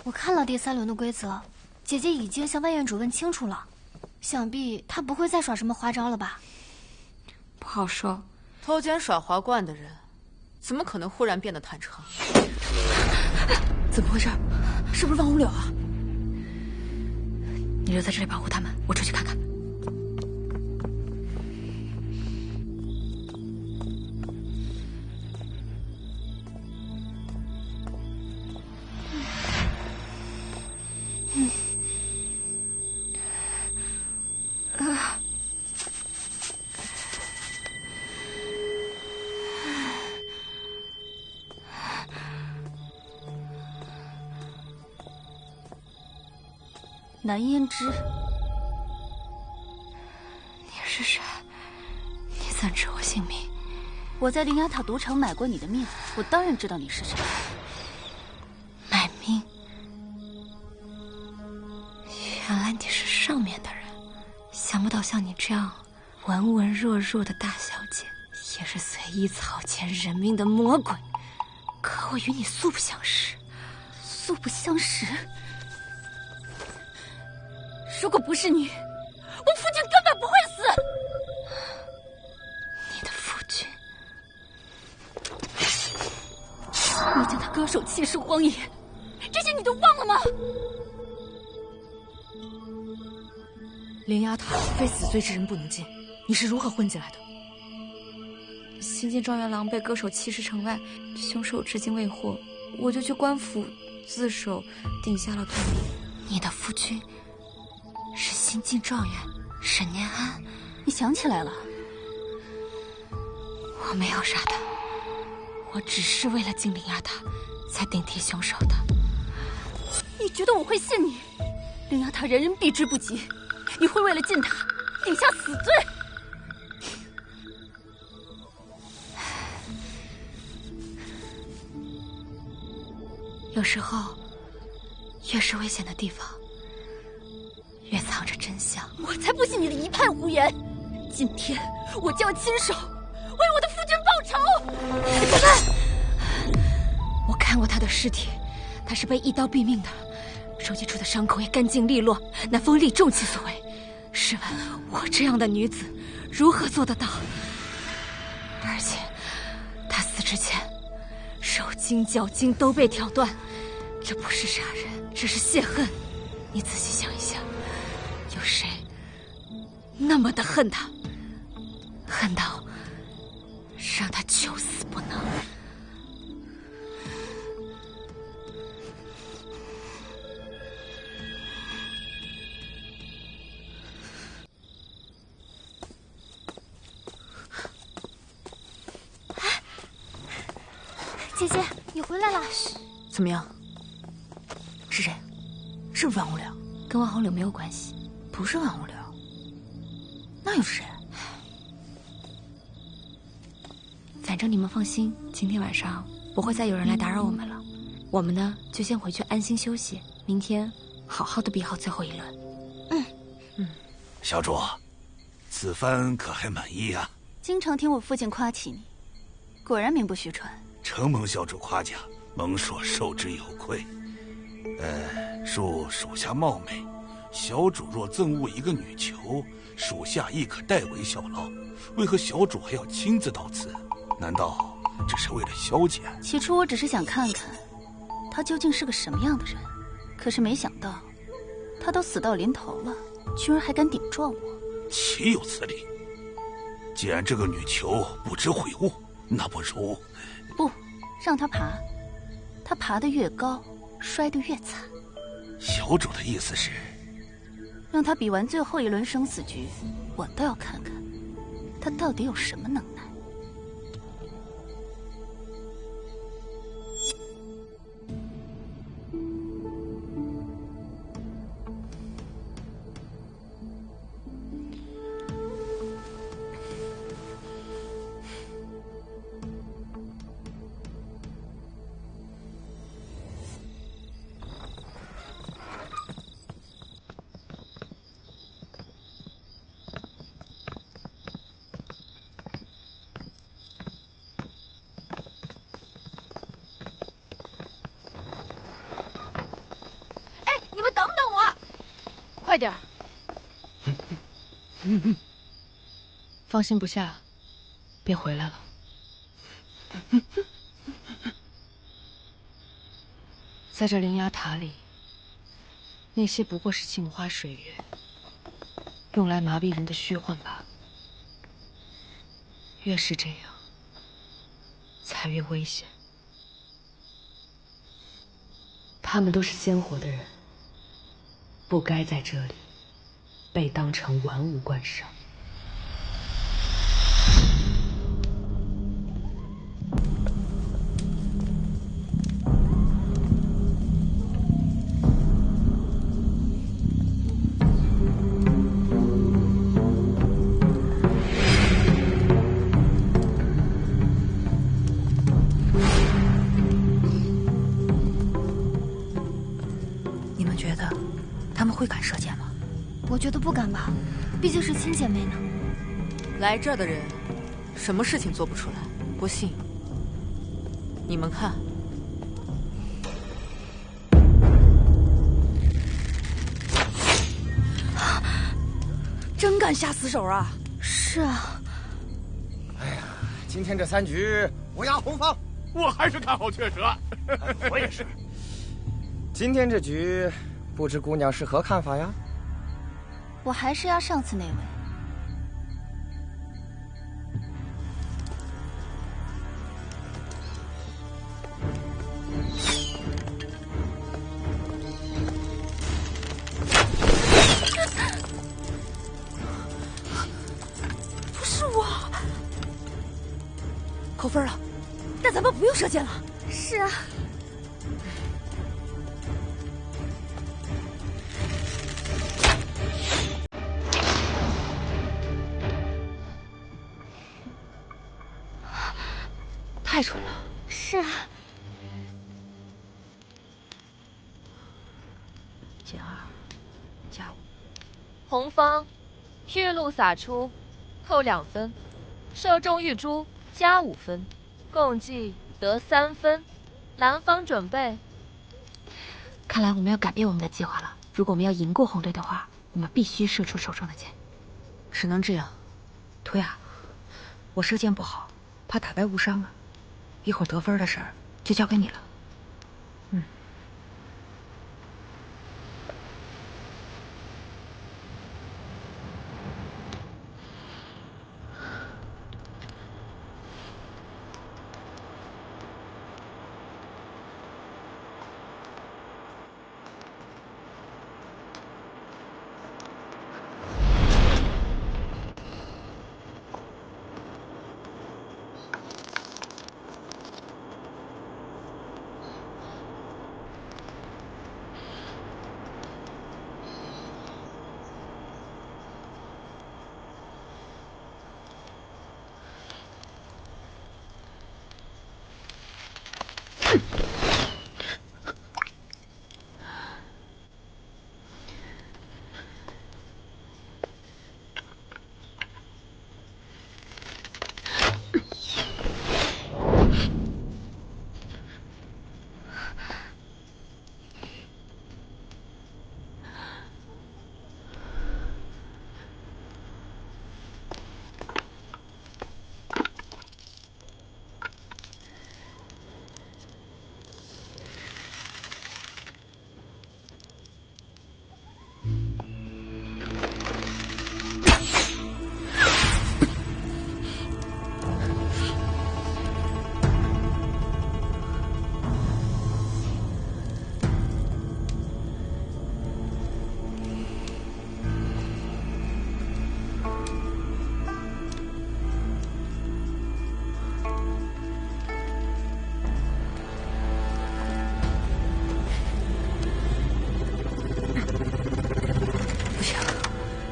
我看了第3轮的规则，姐姐已经向万院主问清楚了，想必她不会再耍什么花招了吧？不好说。偷奸耍滑惯的人，怎么可能忽然变得坦诚？怎么回事？是不是万红柳啊？你留在这里保护他们，我出去看看。南胭脂，你是谁？你怎知我姓名？我在灵牙塔赌场买过你的命，我当然知道你是谁。买命？原来你是上面的人，想不到像你这样文文弱弱的大小姐，也是随意草菅人命的魔鬼。可我与你素不相识。素不相识？如果不是你，我父亲根本不会死。你的父亲？你将他割手弃尸荒野，这些你都忘了吗？灵牙塔非死罪之人不能进，你是如何混进来的？新晋状元郎被割手弃尸城外，凶手至今未获，我就去官府自首，顶下了罪名。你的夫君是新晋状元沈念安。你想起来了？我没有杀他，我只是为了进灵牙塔才顶替凶手的。你觉得我会信你？灵牙塔人人避之不及，你会为了进塔顶下死罪？有时候，越是危险的地方，越藏着真相。我才不信你的一派胡言！今天我就要亲手为我的夫君报仇！怎么？我看过他的尸体，他是被一刀毙命的，手击出的伤口也干净利落，那锋利重器所为。试问我这样的女子，如何做得到？而且，他死之前，手筋脚筋都被挑断，这不是杀人，这是泄恨。你仔细想一想，有谁那么的恨他，恨到让他求死不能？姐姐，你回来了。怎么样？是谁？是不是王无聊？跟王红柳没有关系。不是王无聊，那又是谁？反正你们放心，今天晚上不会再有人来打扰我们了。我们呢，就先回去安心休息，明天好好的比好最后一轮。小主，此番可还满意啊？经常听我父亲夸起你，果然名不虚传。承蒙小主夸奖，蒙硕受之有愧。属下冒昧，小主若赠物一个女囚，属下亦可代为效劳。为何小主还要亲自到此？难道只是为了消遣？起初我只是想看看他究竟是个什么样的人，可是没想到他都死到临头了，居然还敢顶撞我，岂有此理！既然这个女囚不知悔悟，那不如不让他爬，他爬得越高，摔得越惨。小主的意思是，让他比完最后一轮生死局，我倒要看看他到底有什么能耐。快点！放心不下，别回来了。在这灵牙塔里，那些不过是镜花水月，用来麻痹人的虚幻罢了。越是这样，才越危险。他们都是鲜活的人。不该在这里被当成玩物观赏。你们觉得他们会敢射箭吗？我觉得不敢吧，毕竟是亲姐妹呢。来这儿的人，什么事情做不出来？不信，你们看。真敢下死手啊！是啊。哎呀，今天这3局我压红方，我还是看好雀蛇。我也是。今天这局，不知姑娘是何看法呀？我还是压上次那位。咱们不用射箭了。是啊。太准了。是啊。减2，加5。红方，玉露洒出，扣2分；射中玉珠，加5分，共计得3分。蓝方准备。看来我们要改变我们的计划了。如果我们要赢过红队的话，我们必须射出手中的箭。只能这样。图雅，我射箭不好，怕打败无伤啊。一会儿得分的事儿就交给你了。嗯。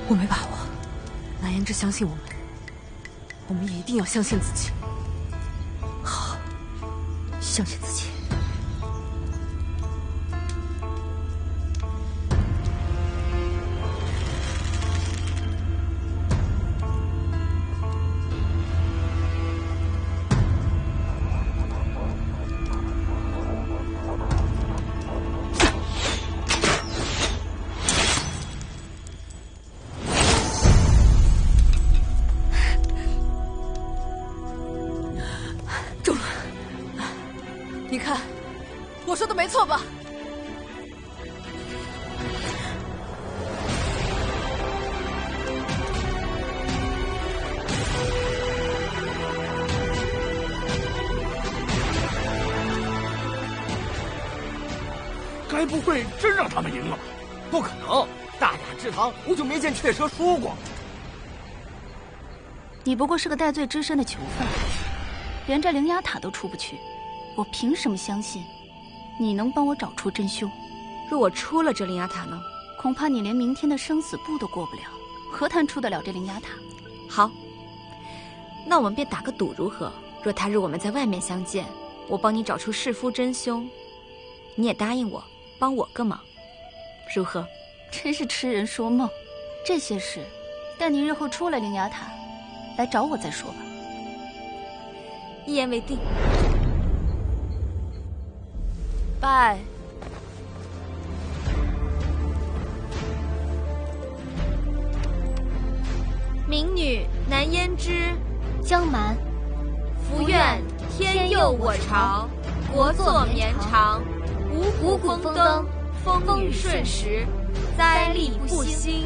我没把握，南言之相信我们，我们也一定要相信自己。好，相信自己。你看，我说的没错吧？该不会真让他们赢了吧？不可能，大雅之堂我就没见雀蛇输过。你不过是个戴罪之身的囚犯，连这灵牙塔都出不去。我凭什么相信你能帮我找出真凶？若我出了这灵牙塔呢？恐怕你连明天的生死簿都过不了，何谈出得了这灵牙塔？好，那我们便打个赌如何？若他日我们在外面相见，我帮你找出弑夫真凶，你也答应我帮我个忙，如何？真是痴人说梦。这些事，待你日后出了灵牙塔，来找我再说吧。一言为定。拜。民女南胭脂，江蛮，福愿天佑我朝，国祚绵长，五谷丰登，风雨顺时，灾利不兴。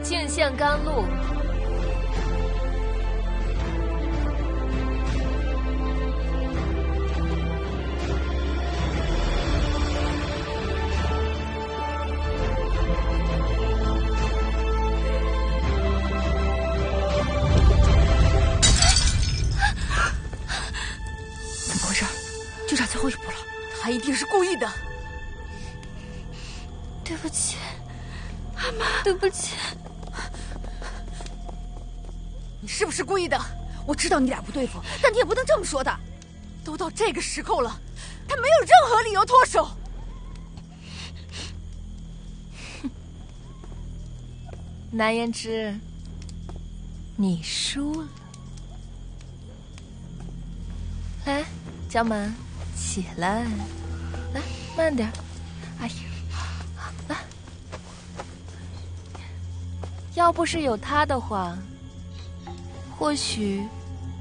进献甘露。他一定是故意的。对不起，阿妈，对不起。你是不是故意的？我知道你俩不对付，但你也不能这么说的。都到这个时候了，他没有任何理由脱手。南言之，你输了。来，江满，起来，来，慢点。哎呀，来。要不是有他的话，或许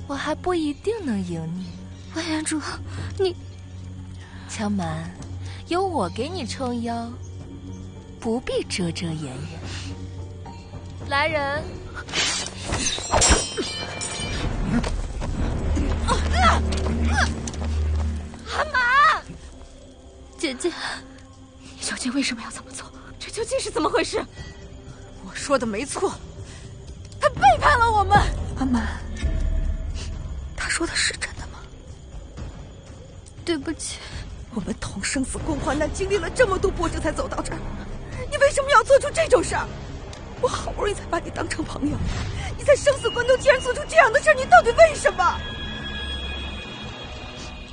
我还不一定能赢你。委员主，你，江满，有我给你撑腰，不必遮遮掩掩。来人！阿玛，姐姐，你究竟为什么要这么做？这究竟是怎么回事？我说的没错，他背叛了我们。阿满，他说的是真的吗？对不起，我们同生死共患难，经历了这么多波折才走到这儿，你为什么要做出这种事儿？我好不容易才把你当成朋友，你在生死关头竟然做出这样的事儿，你到底为什么？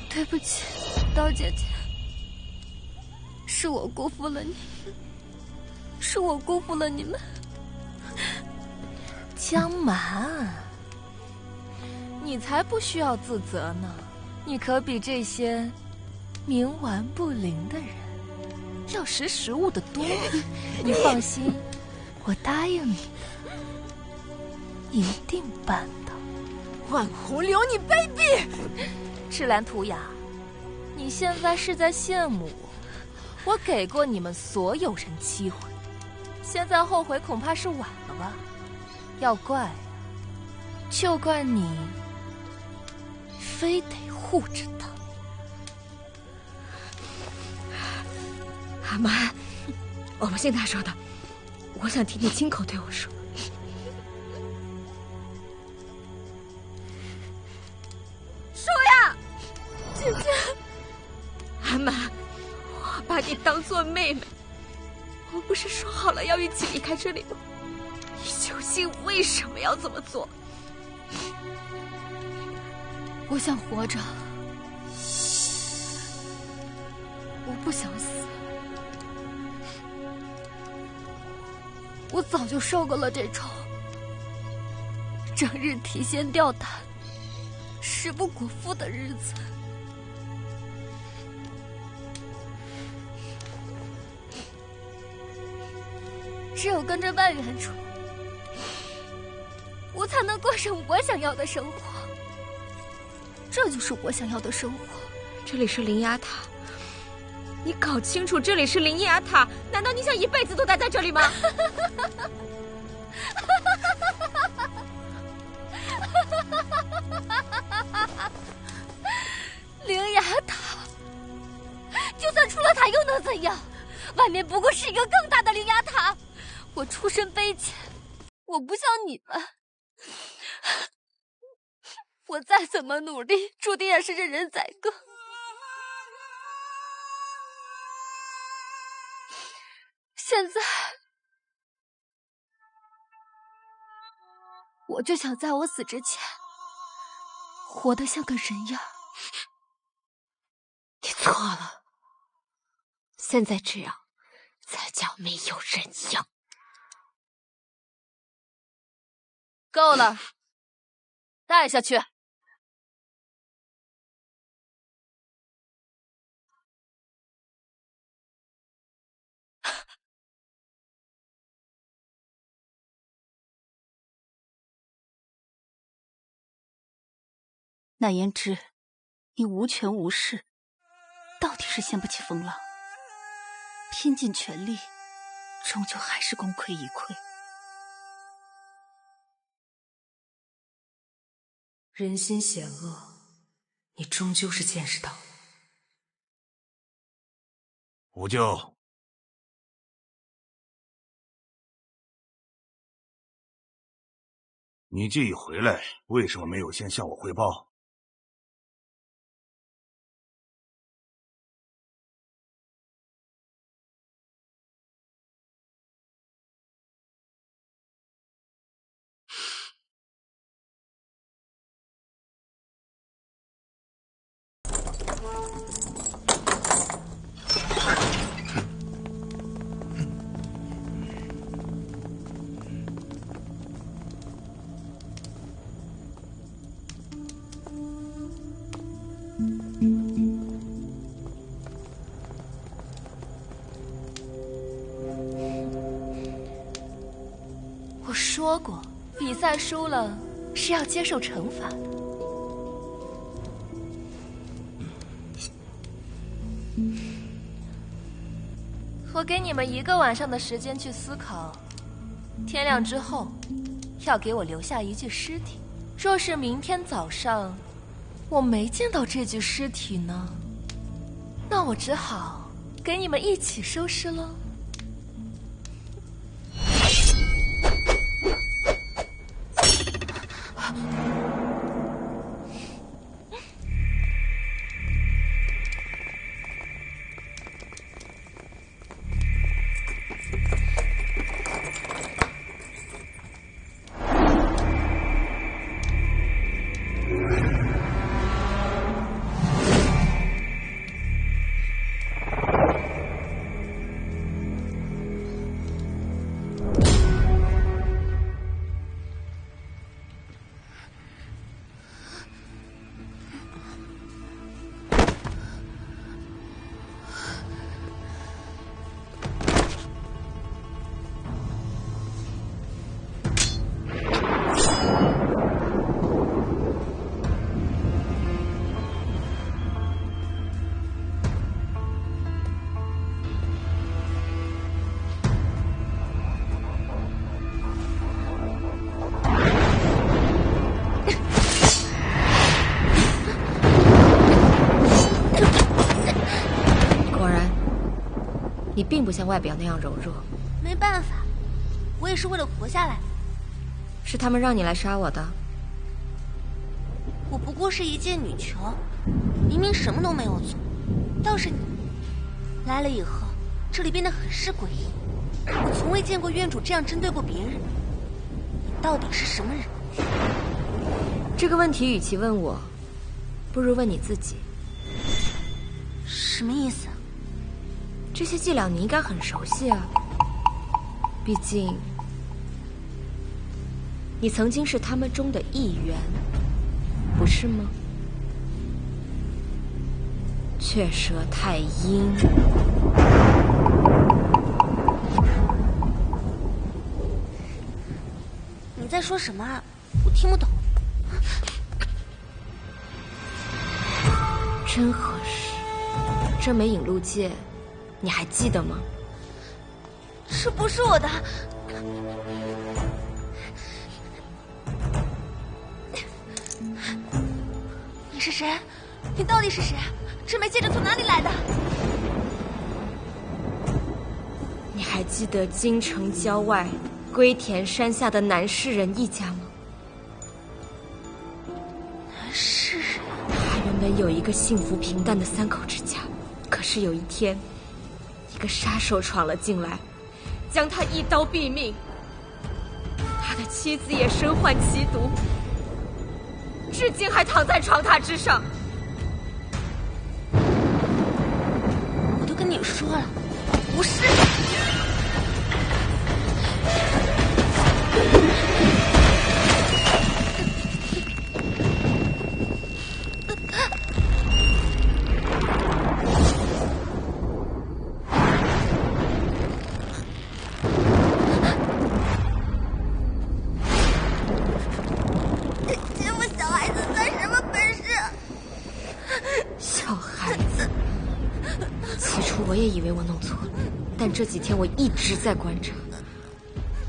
对不起，刀姐姐，是我辜负了你，是我辜负了你们。江满，你才不需要自责呢，你可比这些冥顽不灵的人要识时务的多。你放心，我答应你，一定办到。万红流，你卑鄙！赤兰图雅，你现在是在羡慕我？我给过你们所有人机会，现在后悔恐怕是晚了吧？要怪啊，就怪你非得护着他。阿满，我不信他说的，我想听你亲口对我说。说呀，姐姐。阿满，我把你当做妹妹，我不是说好了要一起离开这里吗？你究竟为什么要这么做？我想活着，我不想死。我早就受够了这种整日提心吊胆、食不果腹的日子。只有跟着万元主，我才能过上我想要的生活。这就是我想要的生活。这里是灵牙塔，你搞清楚，这里是灵牙塔。难道你想一辈子都待在这里吗？灵牙塔，就算出了塔又能怎样？外面不过是一个更大的灵牙塔。我出身卑贱，我不像你们。我再怎么努力，注定也是任人宰割。现在，我就想在我死之前，活得像个人样。你错了，现在这样才叫没有人样。够了，带下去。那言之，你无权无势，到底是掀不起风浪，拼尽全力，终究还是功亏一篑。人心险恶，你终究是见识到了。五舅，你既已回来，为什么没有先向我汇报？过，比赛输了是要接受惩罚的。我给你们1个晚上的时间去思考，天亮之后，要给我留下一具尸体。若是明天早上我没见到这具尸体呢，那我只好给你们一起收尸了。你并不像外表那样柔弱。没办法，我也是为了活下来。是他们让你来杀我的？我不过是一介女囚，明明什么都没有做。倒是你来了以后，这里变得很是诡异。我从未见过院主这样针对过别人。你到底是什么人？这个问题与其问我，不如问你自己。什么意思？这些伎俩你应该很熟悉啊，毕竟你曾经是他们中的一员，不是吗？雀舌太阴，你在说什么啊？我听不懂。真合适，这枚引路戒你还记得吗？这不是我的。你是谁？你到底是谁？这枚戒指从哪里来的？你还记得京城郊外归田山下的南氏人一家吗？南氏人？他原本有一个幸福平淡的3口之家，可是有一天，一个杀手闯了进来，将他一刀毙命。他的妻子也身患奇毒，至今还躺在床榻之上。我都跟你说了，不是。这几天我一直在观察，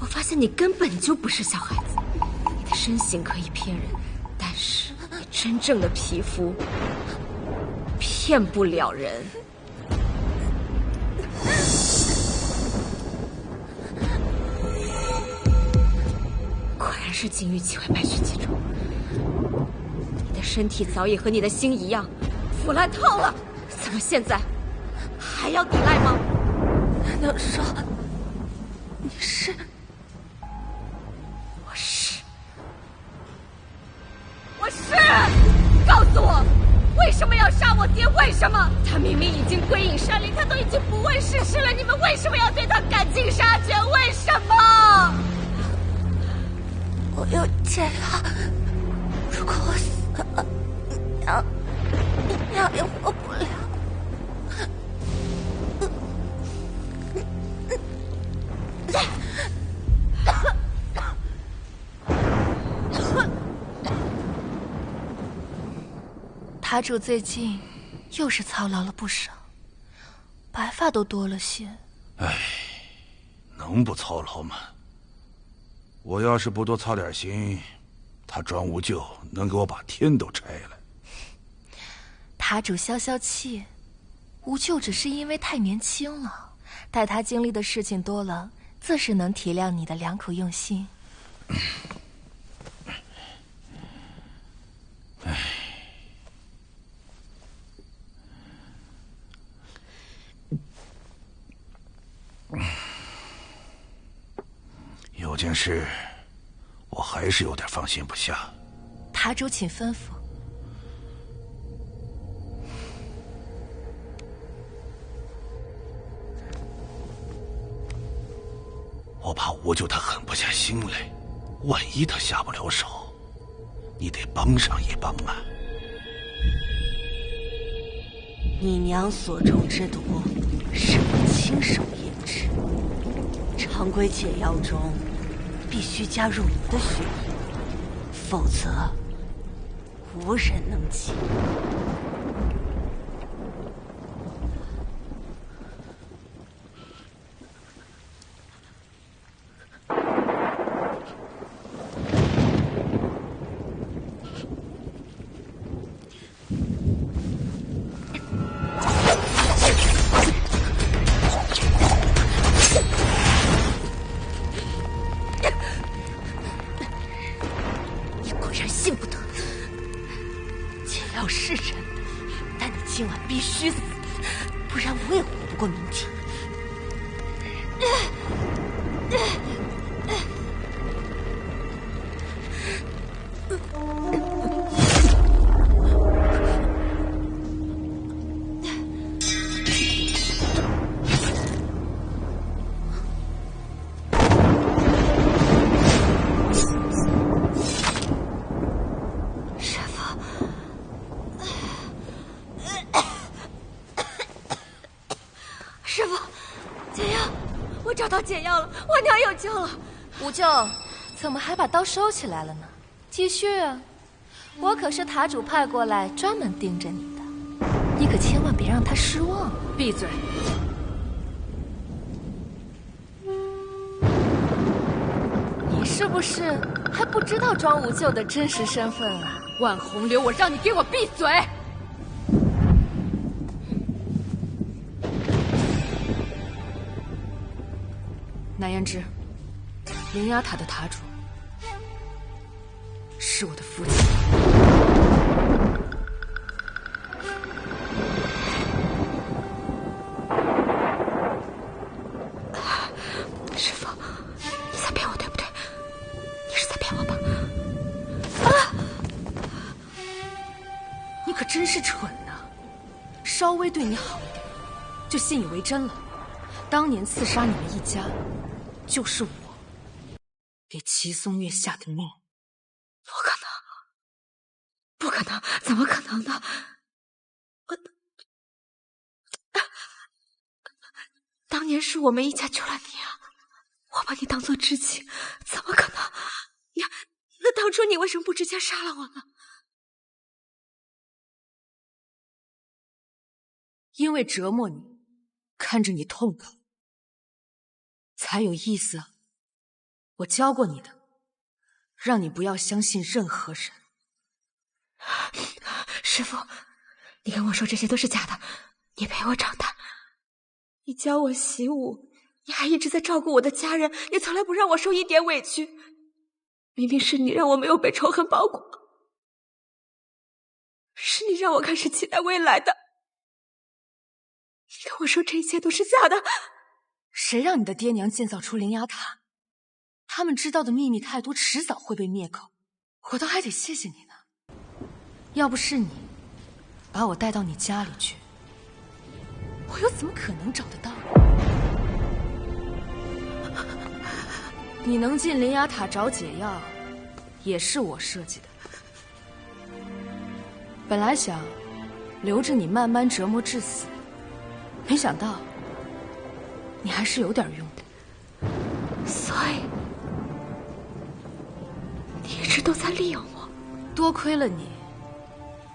我发现你根本就不是小孩子。你的身形可以骗人，但是你真正的皮肤骗不了人。果然是金玉其外，败絮其中。你的身体早已和你的心一样腐烂透了，怎么现在还要抵赖吗？难道说你是？我是。告诉我，为什么要杀我爹？为什么？他明明已经归隐山林，他都已经不问世事了，你们为什么要对他赶尽杀绝？为什么？我有解药，如果我死了，娘也活不了。塔主最近又是操劳了不少，白发都多了些。哎，能不操劳吗？我要是不多操点心，他庄无咎能给我把天都拆了。塔主消消气，无咎只是因为太年轻了，待他经历的事情多了，自是能体谅你的良苦用心。有件事，我还是有点放心不下。塔主，请吩咐。我怕无咎他狠不下心来，万一他下不了手，你得帮上一帮啊。你娘所中之毒，是我亲手研制。常规解药中，必须加入你的血液，否则无人能解。解药了，我娘有救了。无救，怎么还把刀收起来了呢？继续啊！我可是塔主派过来专门盯着你的，你可千万别让他失望。闭嘴！你是不是还不知道庄无咎的真实身份啊？万红流，我让你给我闭嘴！南胭脂，灵牙塔的塔主是我的父亲。师父，你在骗我对不对？你是在骗我吧？你可真是蠢呐！稍微对你好一点，就信以为真了。当年刺杀你们一家，就是我给齐松月下的命。不可能，不可能，怎么可能呢？当年是我们一家救了你啊，我把你当做知己，怎么可能？那当初你为什么不直接杀了我呢？因为折磨你，看着你痛苦，才有意思啊。我教过你的，让你不要相信任何人。师父，你跟我说这些都是假的。你陪我长大，你教我习武，你还一直在照顾我的家人，你从来不让我受一点委屈。明明是你让我没有被仇恨包裹，是你让我开始期待未来的。你跟我说这一切都是假的。谁让你的爹娘建造出灵牙塔？他们知道的秘密太多，迟早会被灭口。我倒还得谢谢你呢。要不是你把我带到你家里去，我又怎么可能找得到你？你能进灵牙塔找解药，也是我设计的。本来想留着你慢慢折磨致死，没想到你还是有点用的。所以你一直都在利用我。多亏了你，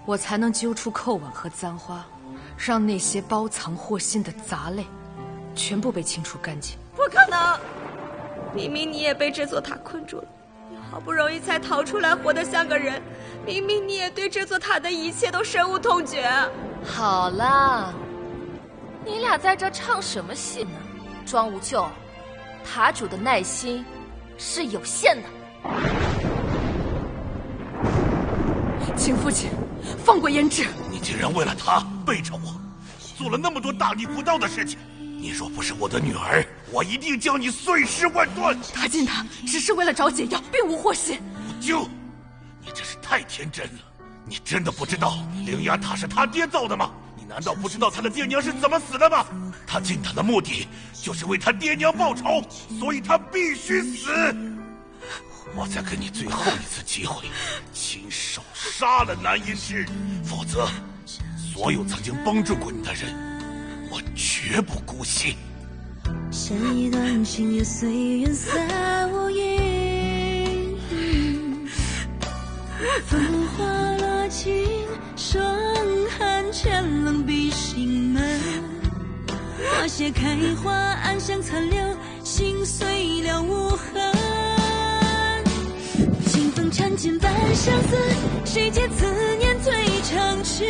我才能揪出寇婉和簪花，让那些包藏祸心的杂类全部被清除干净。不可能！明明你也被这座塔困住了，你好不容易才逃出来，活得像个人。明明你也对这座塔的一切都深恶痛绝。好啦，你俩在这唱什么戏呢？庄无咎，塔主的耐心是有限的。请父亲放过胭脂。你竟然为了她背着我，做了那么多大逆不道的事情。你若不是我的女儿，我一定将你碎尸万段。他进塔只是为了找解药，并无祸心。不救，你真是太天真了。你真的不知道灵牙塔是他爹造的吗？你难道不知道他的爹娘是怎么死的吗？他进塔的目的就是为他爹娘报仇，所以他必须死。我再给你最后一次机会，亲手杀了南音之，否则所有曾经帮助过你的人，我绝不姑息。像一段情也随缘散无影，风花落尽，霜寒渐冷闭心门。花谢开花，暗香残留，心碎了无痕。清风缠尽半相思，谁解此念最长痴？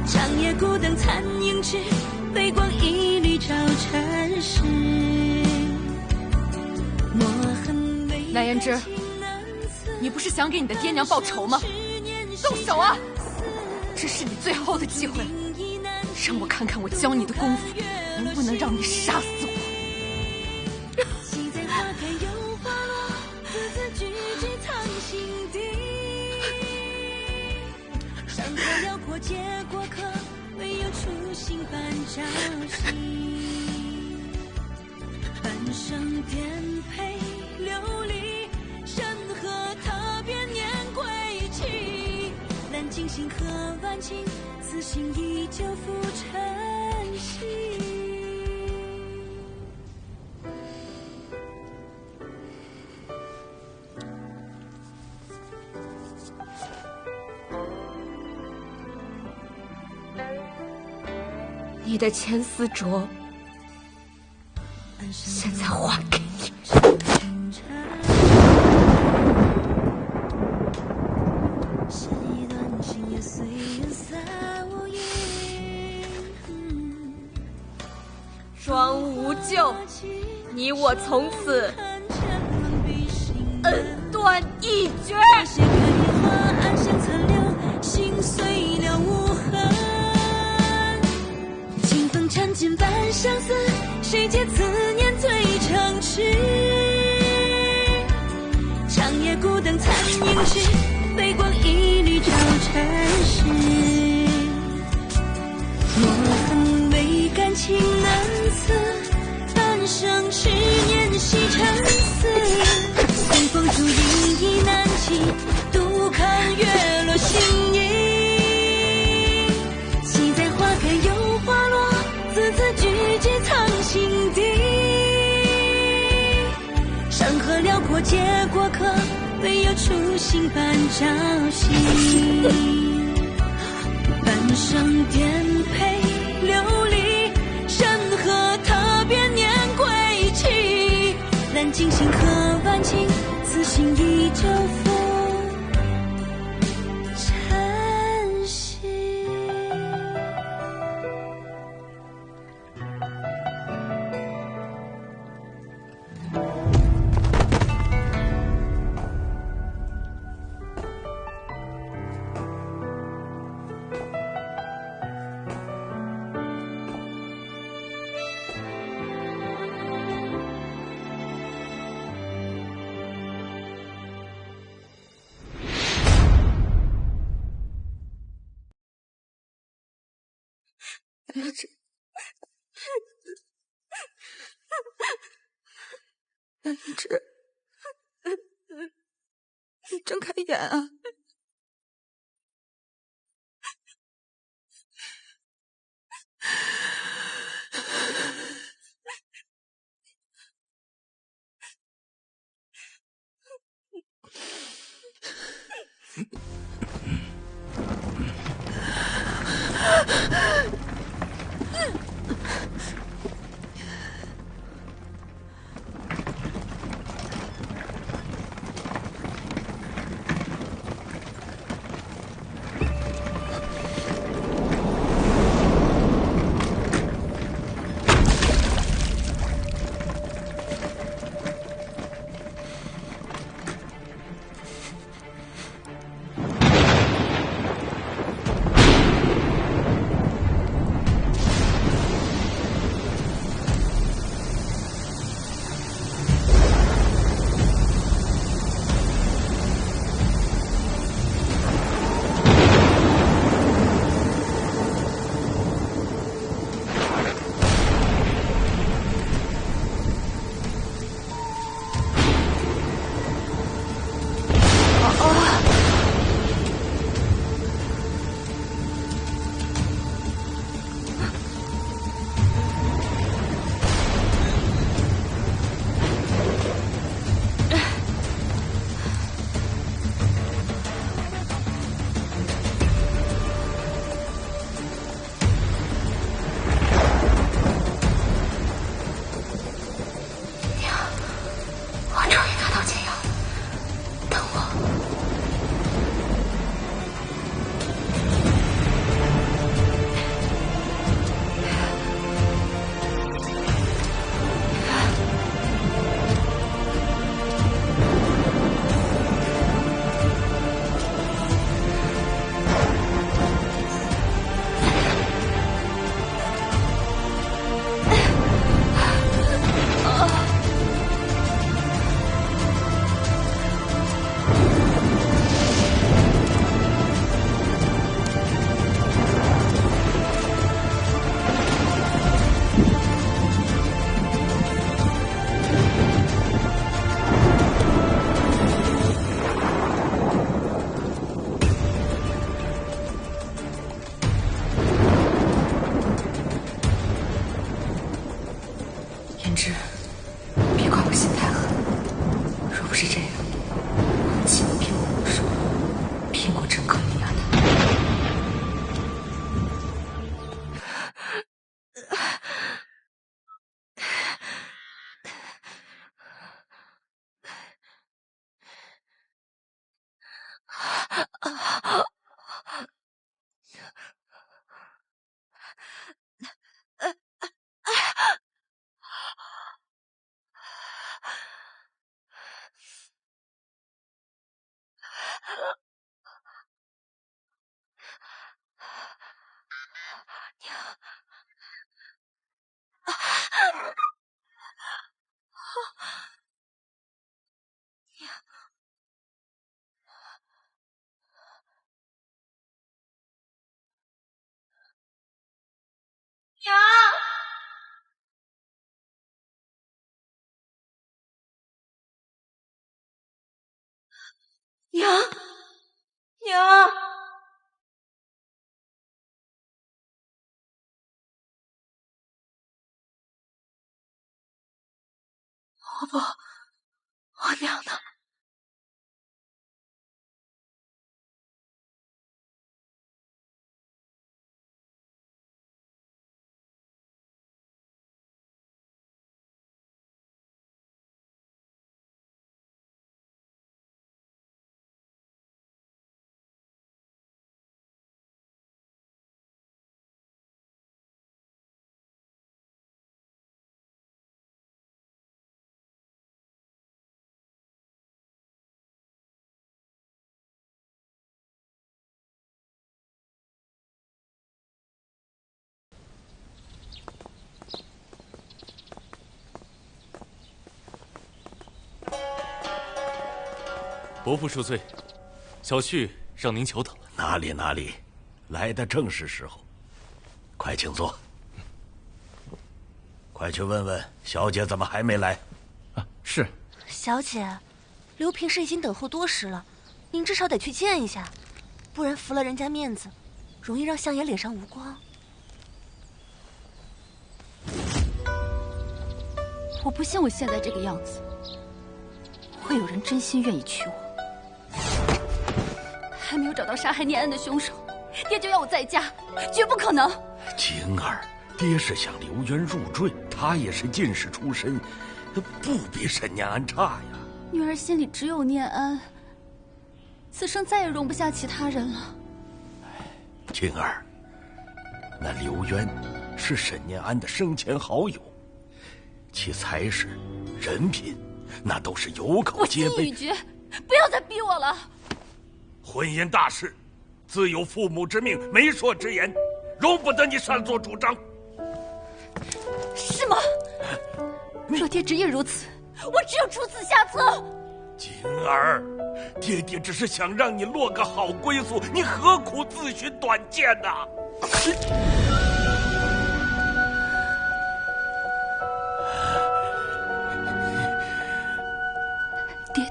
长夜孤灯残影至，飞光一缕照尘世。墨痕眉南胭脂，你不是想给你的爹娘报仇吗？动手啊！这是你最后的机会了，让我看看我教你的功夫能不能让你杀死我。山河辽阔皆过客，唯有初心伴朝夕。半生颠沛流离，山河踏遍年归期。难尽星河万顷，此心依旧付尘息。你的千丝镯，现在还给你。庄无咎，你我从此恩断义绝。暗香残留，心碎了无痕。清风缠尽半相思，谁解此念最长痴？长夜孤灯残影至，飞光一缕照尘世。墨痕未感情难辞，半生痴念系沉思。随风逐影亦难及，独看月落星移。惜在花开又花落，字字句句藏心底。山河辽阔皆过客，唯有初心伴朝夕。半生颠沛流离，山河踏遍年归期。难尽星河万顷，此心依旧付尘息。胭脂，胭脂，你睁开眼啊！小姐呀，等我。胭脂，别怪我心太狠。若不是这样，我岂能骗过无数，骗过整个灵牙塔？娘，娘，我娘呢？伯父恕罪，小婿让您久等了。哪里，来的正是时候。快请坐。快去问问小姐怎么还没来。啊，是。小姐，刘平是已经等候多时了，您至少得去见一下，不然服了人家面子，容易让相爷脸上无光。我不信我现在这个样子，会有人真心愿意娶我。还没有找到杀害念安的凶手，爹就要我再嫁，绝不可能。晴儿，爹是想刘渊入赘，他也是进士出身，不比沈念安差呀。女儿心里只有念安，此生再也容不下其他人了。晴儿，那刘渊是沈念安的生前好友，其才识、人品，那都是有口皆碑。我心意已决，不要再逼我了。婚姻大事，自有父母之命、媒妁之言，容不得你擅作主张。是吗？若爹执意如此，我只有出此下策。晴儿，爹只是想让你落个好归宿，你何苦自寻短见呐？爹，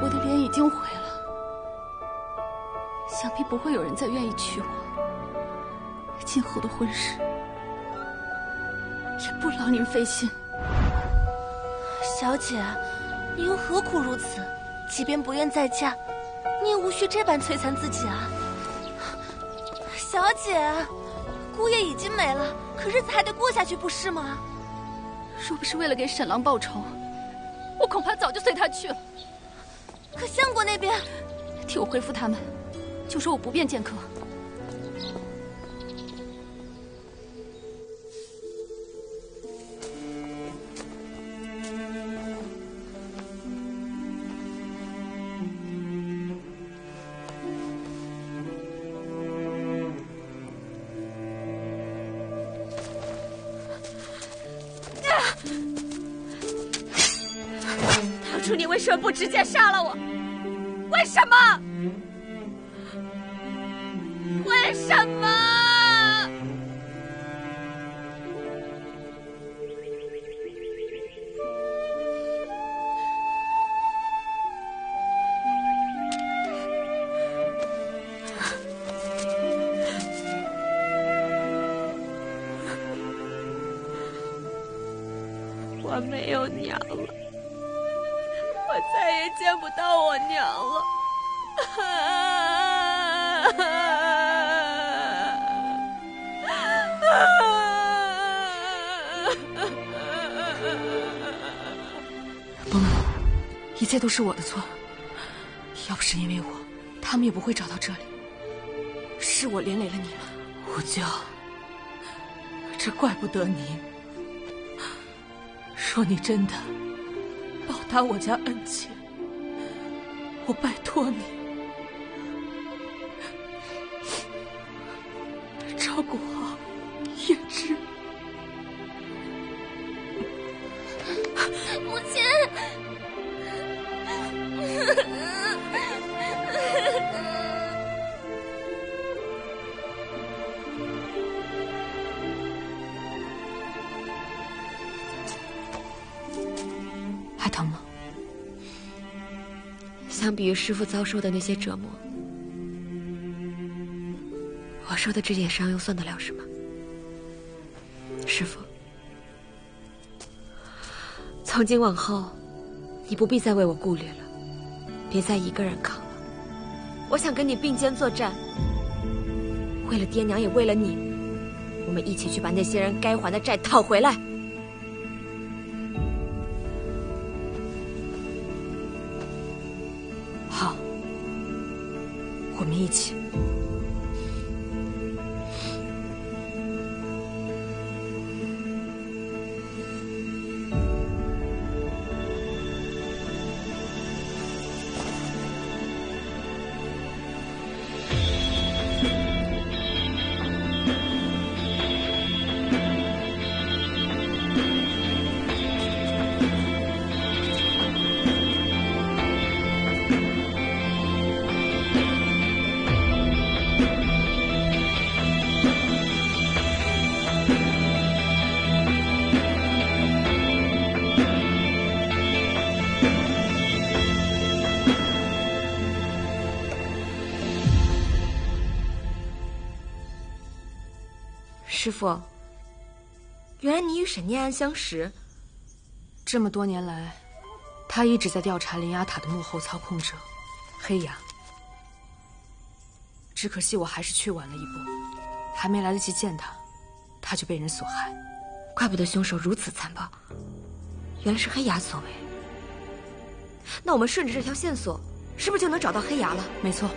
我的脸已经毁了，想必不会有人再愿意娶我。今后的婚事也不劳您费心。小姐，你又何苦如此？即便不愿再嫁，你也无需这般摧残自己啊！小姐，姑爷已经没了，可日子还得过下去，不是吗？若不是为了给沈郎报仇，我恐怕早就随他去了。可相国那边，替我回复他们，就说我不便见客。当初你为什么不直接杀了我？为什么？为什么？我没有娘了，我再也见不到我娘了。伯母，一切都是我的错，要不是因为我，他们也不会找到这里。是我连累了你们，无咎，这怪不得你。若你真的报答我家恩情，我拜托你照顾好胭脂。母亲。还疼吗？相比于师父遭受的那些折磨，我受的这点伤又算得了什么？师父，从今往后，你不必再为我顾虑了，别再一个人扛了。我想跟你并肩作战，为了爹娘，也为了你，我们一起去把那些人该还的债讨回来。好，我们一起。师父，原来你与沈念安相识。这么多年来，他一直在调查灵牙塔的幕后操控者黑牙。只可惜我还是去晚了一步，还没来得及见他，他就被人所害。怪不得凶手如此残暴，原来是黑牙所为。那我们顺着这条线索，是不是就能找到黑牙了？没错。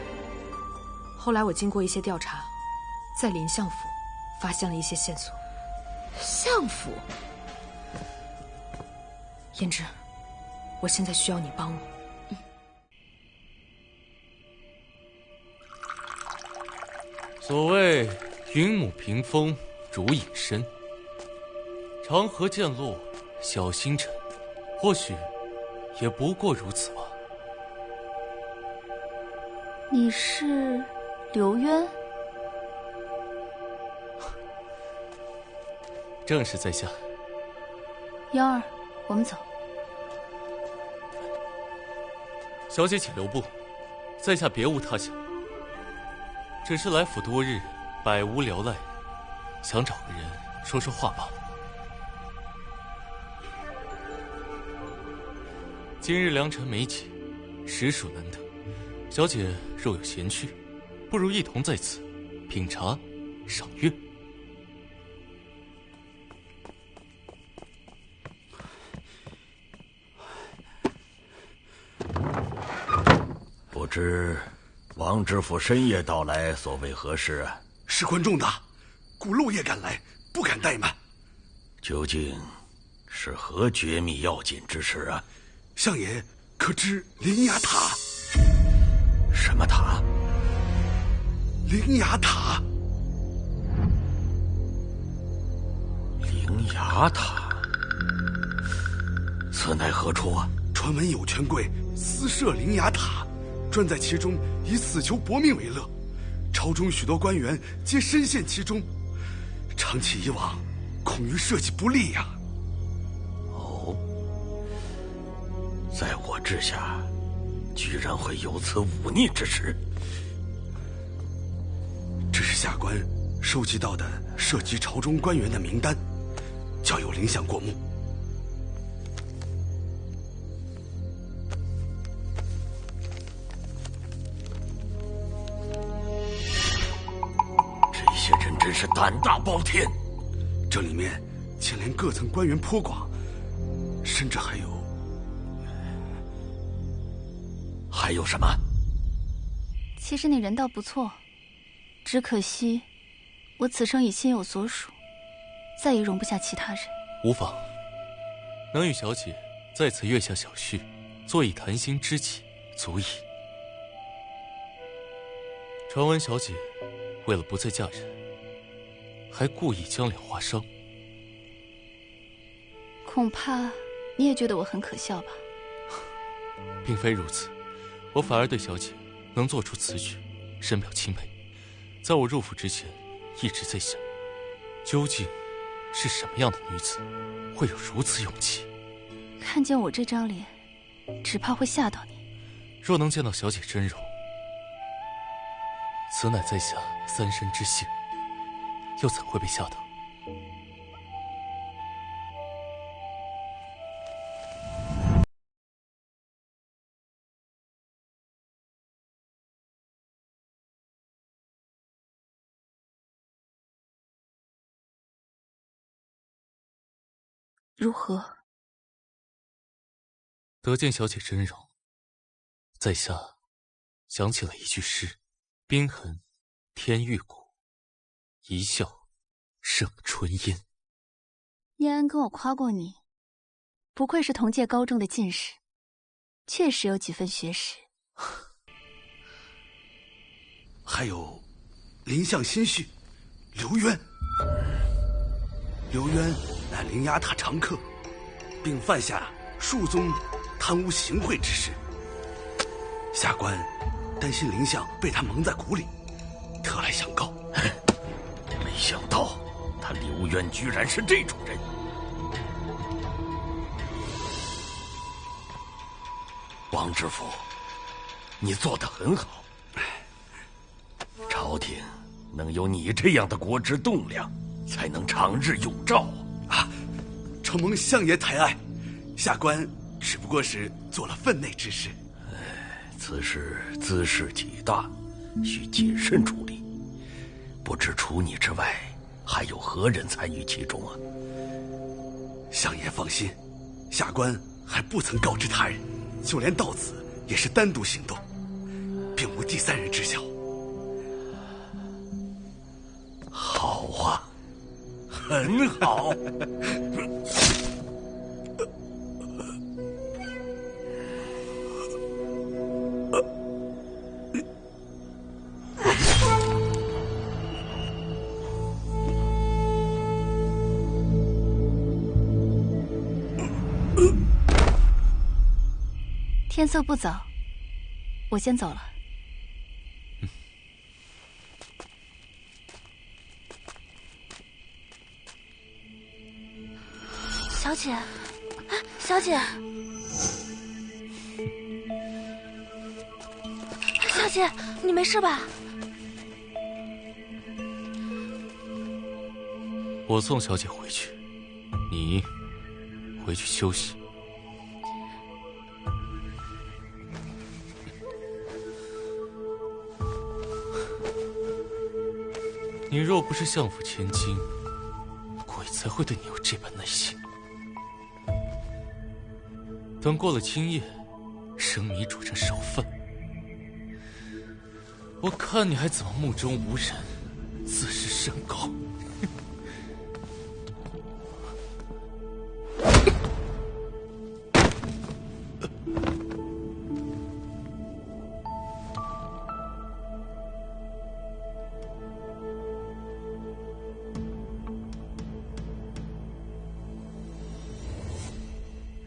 后来我经过一些调查，在林相府发现了一些线索。相府？胭脂，我现在需要你帮我。所谓云母屏风，烛影深，长河渐落晓星沉，或许也不过如此吧。你是刘渊？正是在下。幺儿，我们走。小姐请留步，在下别无他想，只是来府多日，百无聊赖，想找个人说说话罢了。今日良辰美景，实属难得。小姐若有闲趣，不如一同在此品茶赏月。知王知府深夜到来，所为何事啊？事关重大，故漏夜赶来，不敢怠慢。究竟是何绝密要紧之事啊？相爷可知灵牙塔？什么塔？灵牙塔。灵牙塔，此乃何处啊？传闻有权贵私设灵牙塔，专在其中以死囚搏命为乐，朝中许多官员皆深陷其中，长期以往，恐于社稷不利呀。哦，在我治下，居然会有此忤逆之事。这是下官收集到的涉及朝中官员的名单，交由林相过目。这些人真是胆大包天，这里面牵连各层官员颇广，甚至还有什么？其实你人倒不错，只可惜我此生已心有所属，再也容不下其他人。无妨，能与小姐在此月下小叙，坐以谈心知己，足矣。传闻小姐为了不再嫁人，还故意将脸划伤。恐怕你也觉得我很可笑吧？并非如此，我反而对小姐能做出此举深表钦佩。在我入府之前，一直在想，究竟是什么样的女子会有如此勇气？看见我这张脸，只怕会吓到你。若能见到小姐真容，此乃在下三生之幸，又怎会被吓到？如何？得见小姐真容，在下想起了一句诗：冰痕天玉骨，一笑胜春烟。燕安跟我夸过你，不愧是同届高中的进士，确实有几分学识。还有林相心绪刘渊。刘渊乃灵牙塔常客，并犯下数宗贪污行贿之事。下官担心林相被他蒙在鼓里，特来相告。没想到他刘渊居然是这种人。王知府，你做得很好。朝廷能有你这样的国之栋梁，才能长日永照啊！承蒙相爷抬爱，下官只不过是做了分内之事。此事兹事体大，需谨慎处理。不知除你之外，还有何人参与其中啊？相爷放心，下官还不曾告知他人，就连到此也是单独行动，并无第三人知晓。好啊，很好。天色不早，我先走了。小姐，小姐，小姐，你没事吧？我送小姐回去，你回去休息。你若不是相府千金，鬼才会对你有这般耐心。等过了今夜，生米煮成熟饭，我看你还怎么目中无人，自视甚高。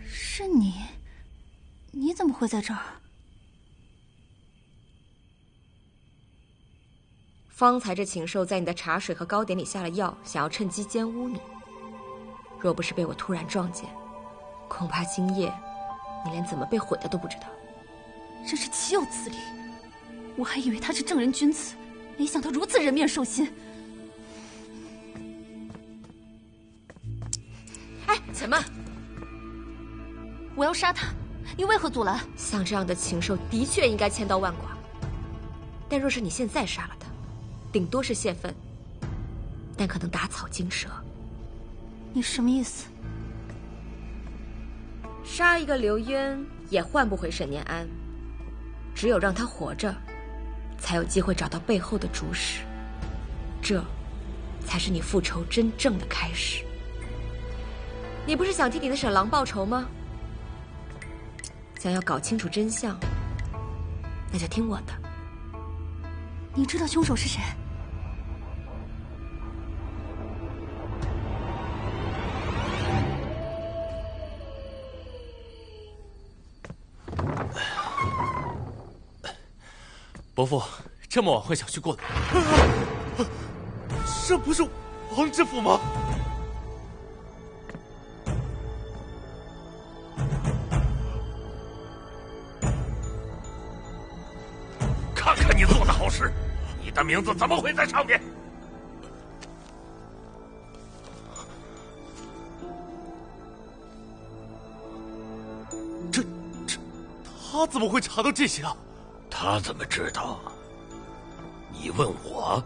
是你？你怎么会在这儿？方才这禽兽在你的茶水和糕点里下了药，想要趁机奸污你。若不是被我突然撞见，恐怕今夜你连怎么被毁的都不知道。真是岂有此理！我还以为他是正人君子，没想到如此人面兽心。哎，且慢！我要杀他，你为何阻拦？像这样的禽兽的确应该千刀万剐，但若是你现在杀了他，顶多是泄愤，但可能打草惊蛇。你什么意思？杀一个刘渊也换不回沈念安，只有让他活着，才有机会找到背后的主使，这才是你复仇真正的开始。你不是想替你的沈郎报仇吗？想要搞清楚真相，那就听我的。你知道凶手是谁？伯父，这么晚换小婿过来，这不是王知府吗？看看你做的好事，你的名字怎么会在上面？他怎么会查到这些啊？他怎么知道？你问我，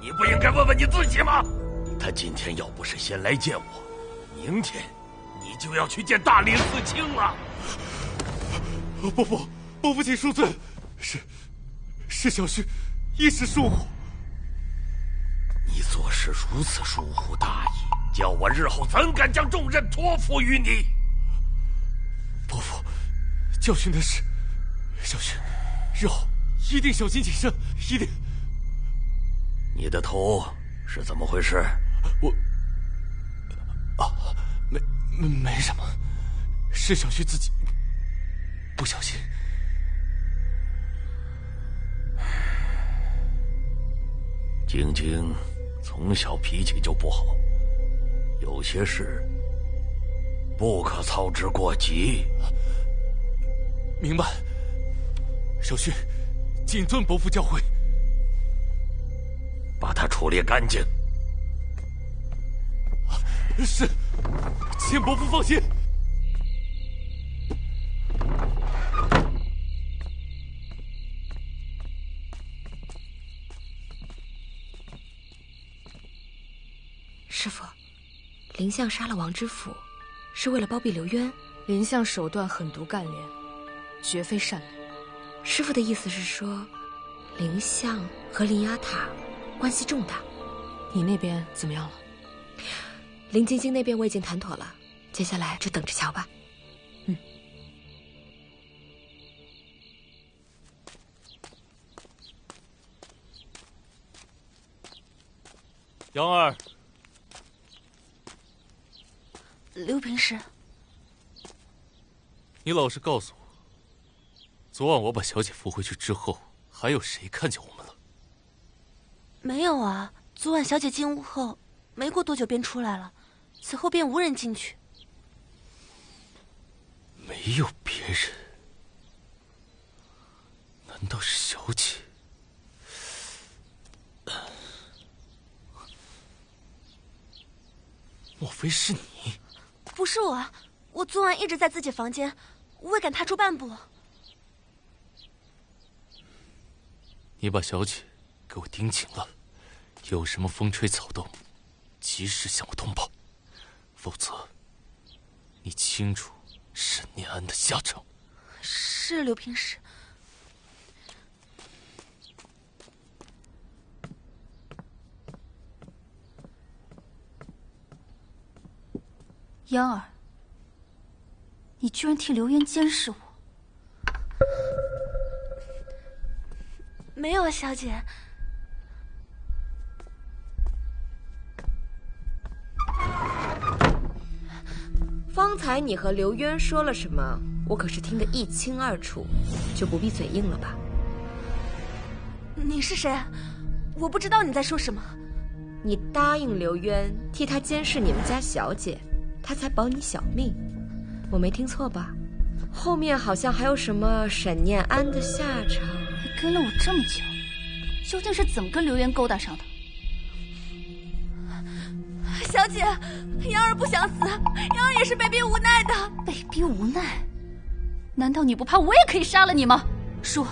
你不应该问问你自己吗？他今天要不是先来见我，明天你就要去见大理寺卿了。伯父请恕罪，是小婿一时疏忽。你做事如此疏忽大意，叫我日后怎敢将重任托付于你？伯父，教训的是小婿，日后一定小心谨慎，一定。你的头是怎么回事？没什么，是小婿自己不小心。晶晶从小脾气就不好，有些事不可操之过急。明白，小婿谨遵伯父教诲。把他处理干净。是，请伯父放心。师父，林相杀了王知府，是为了包庇刘渊。林相手段狠毒干练，绝非善人。师父的意思是说，林相和林雅塔关系重大。你那边怎么样了？林晶晶那边我已经谈妥了，接下来就等着瞧吧。杨儿，刘平师，你老实告诉我，昨晚我把小姐扶回去之后，还有谁看见我们了？没有啊，昨晚小姐进屋后，没过多久便出来了，此后便无人进去。没有别人？难道是小姐？莫非是你？不是我，我昨晚一直在自己房间，未敢踏出半步。你把小姐给我盯紧了，有什么风吹草动，及时向我通报，否则你清楚沈念安的下场。是刘平师。央儿，你居然替刘渊监视我！没有啊，小姐。方才你和刘渊说了什么？我可是听得一清二楚，就不必嘴硬了吧？你是谁？我不知道你在说什么。你答应刘渊替他监视你们家小姐，他才保你小命，我没听错吧？后面好像还有什么沈念安的下场。你跟了我这么久，究竟是怎么跟刘渊勾搭上的？小姐，央儿不想死，央儿也是被逼无奈的。被逼无奈？难道你不怕我也可以杀了你吗？说，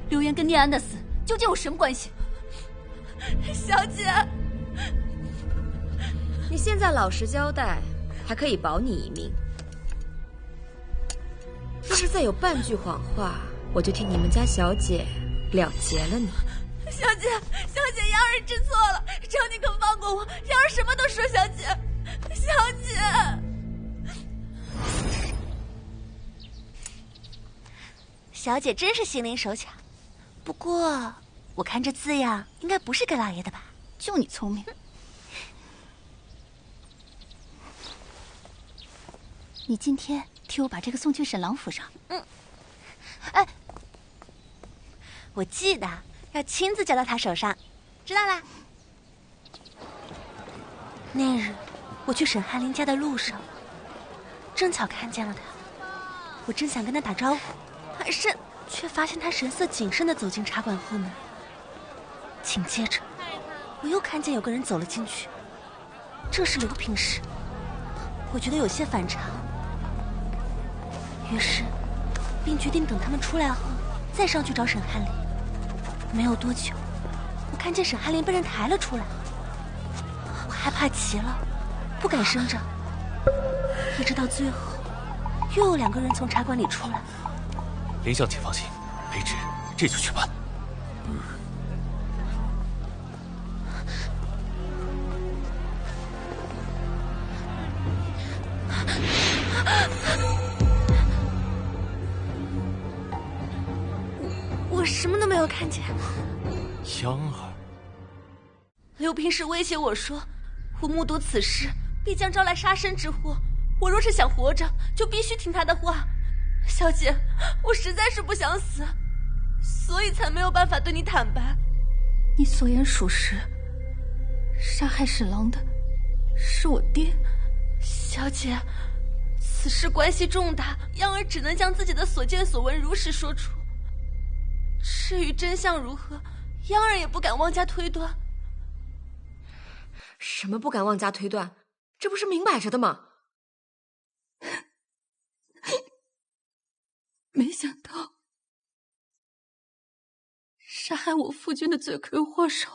刘渊跟念安的死究竟有什么关系？小姐，你现在老实交代，还可以保你一命。要是再有半句谎话，我就替你们家小姐了结了你。小姐，央儿知错了，求你可放过我，央儿什么都说。小姐，小姐，小姐真是心灵手巧。不过，我看这字样，应该不是给老爷的吧？就你聪明。你今天替我把这个送去沈郎府上。哎，我记得要亲自交到他手上，知道啦。那日我去沈翰林家的路上，正巧看见了他，我正想跟他打招呼，却发现他神色谨慎地走进茶馆后门。紧接着，我又看见有个人走了进去，这是刘平时。我觉得有些反常，于是便决定等他们出来后再上去找沈翰林。没有多久，我看见沈翰林被人抬了出来，我害怕极了，不敢声张。一直到最后，又有2个人从茶馆里出来。林相，请放心，卑职这就去办。我什么都没有看见。央儿，刘平时威胁我说，我目睹此事必将招来杀身之祸，我若是想活着，就必须听他的话。小姐，我实在是不想死，所以才没有办法对你坦白。你所言属实，杀害沈郎的是我爹。小姐，此事关系重大，央儿只能将自己的所见所闻如实说出。至于真相如何，央儿也不敢妄加推断。什么不敢妄加推断？这不是明摆着的吗？没想到，杀害我夫君的罪魁祸首，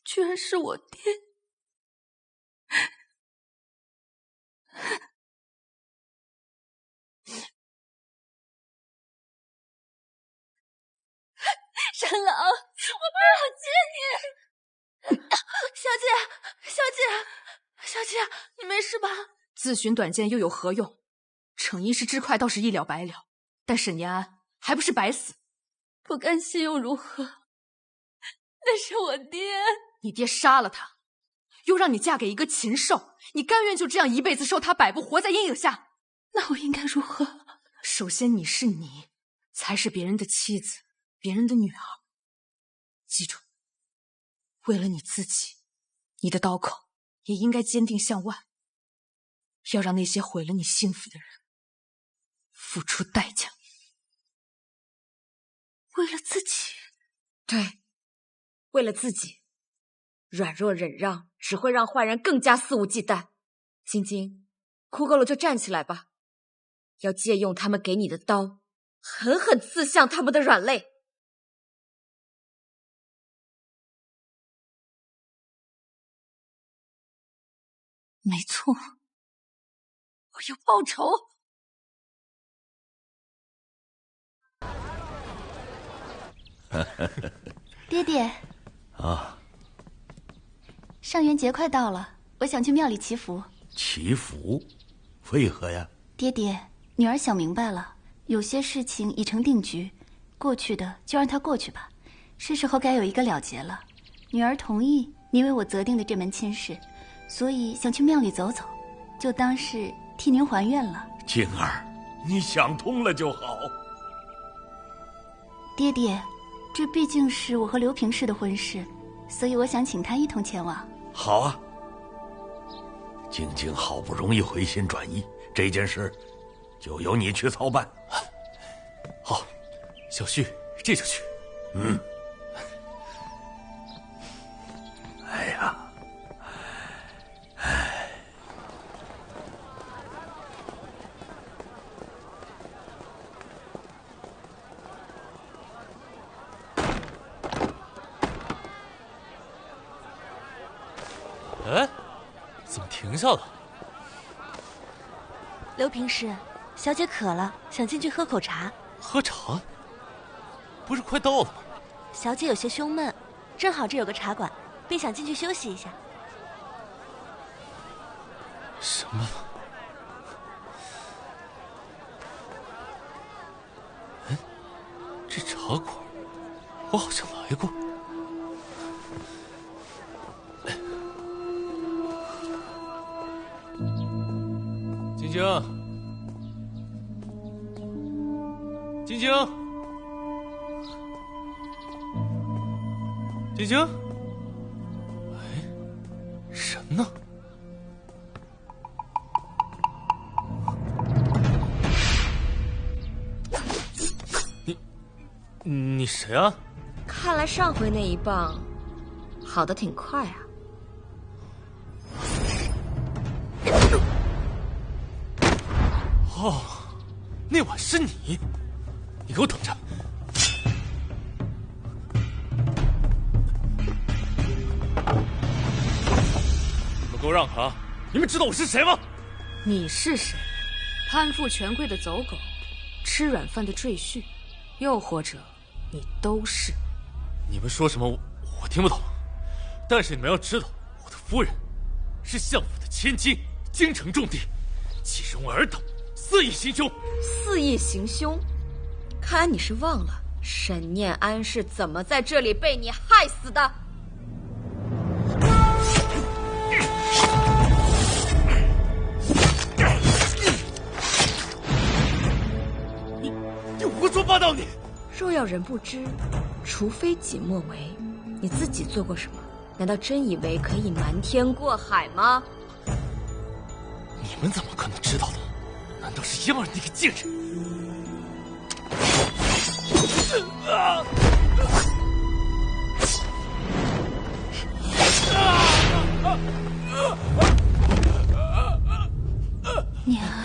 居然是我爹。沈郎，我不让见你！小姐，你没事吧？自寻短见又有何用？逞一时之快倒是一了百了，但沈念安还不是白死？不甘心又如何？那是我爹。你爹杀了他，又让你嫁给一个禽兽，你甘愿就这样一辈子受他摆布，活在阴影下？那我应该如何？首先，你是你，才是别人的妻子，别人的女儿。记住，为了你自己，你的刀口也应该坚定向外，要让那些毁了你幸福的人付出代价。为了自己？对，为了自己。软弱忍让只会让坏人更加肆无忌惮。晶晶，哭够了就站起来吧，要借用他们给你的刀，狠狠刺向他们的软肋。没错，我要报仇。爹爹啊，上元节快到了，我想去庙里祈福。祈福？为何呀？爹爹，女儿想明白了，有些事情已成定局，过去的就让它过去吧，是时候该有一个了结了。女儿同意您为我择定的这门亲事，所以想去庙里走走，就当是替您还愿了。静儿，你想通了就好。爹爹，这毕竟是我和刘平氏的婚事，所以我想请他一同前往。好啊，晶晶好不容易回心转意，这件事就由你去操办。好，小婿这就去。嗯。哎呀，哎，怎么停下了？刘平氏，小姐渴了，想进去喝口茶。喝茶？不是快到了吗？小姐有些胸闷，正好这有个茶馆，便想进去休息一下。什么？哎，这茶馆我好像来过。晶晶，晶晶，晶晶，哎，人呢？你谁啊？看来上回那一棒好的挺快啊。哦，那晚是你，你给我等着！你们给我让开啊！你们知道我是谁吗？你是谁？攀附权贵的走狗，吃软饭的赘婿，又或者你都是？你们说什么我听不懂，但是你们要知道，我的夫人是相府的千金，京城重地，其中尔等肆意行凶。肆意行凶？看来你是忘了沈念安是怎么在这里被你害死的。你胡说八道！你若要人不知，除非己莫为。你自己做过什么？难道真以为可以瞒天过海吗？你们怎么可能知道的？难道是燕儿那个贱人？念安，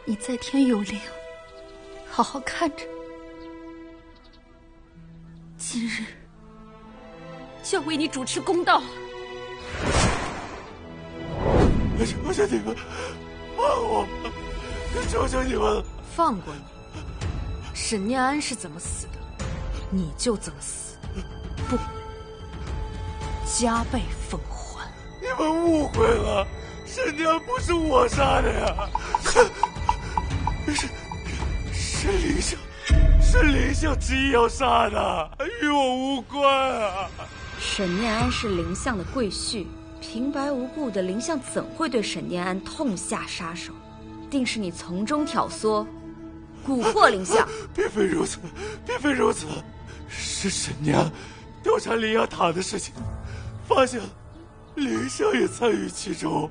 你在天有灵，好好看着。今日就要为你主持公道。求求你们，放我吧！求求你们了！放过你。沈念安是怎么死的，你就怎么死，不，加倍奉还。你们误会了，沈念安不是我杀的呀，是林相，是林相执意要杀的，与我无关啊！沈念安是林相的贵婿，平白无故的林相怎会对沈念安痛下杀手？定是你从中挑唆，蛊惑林相。并非如此，并非如此，是沈念安调查灵牙塔的事情，发现林相也参与其中。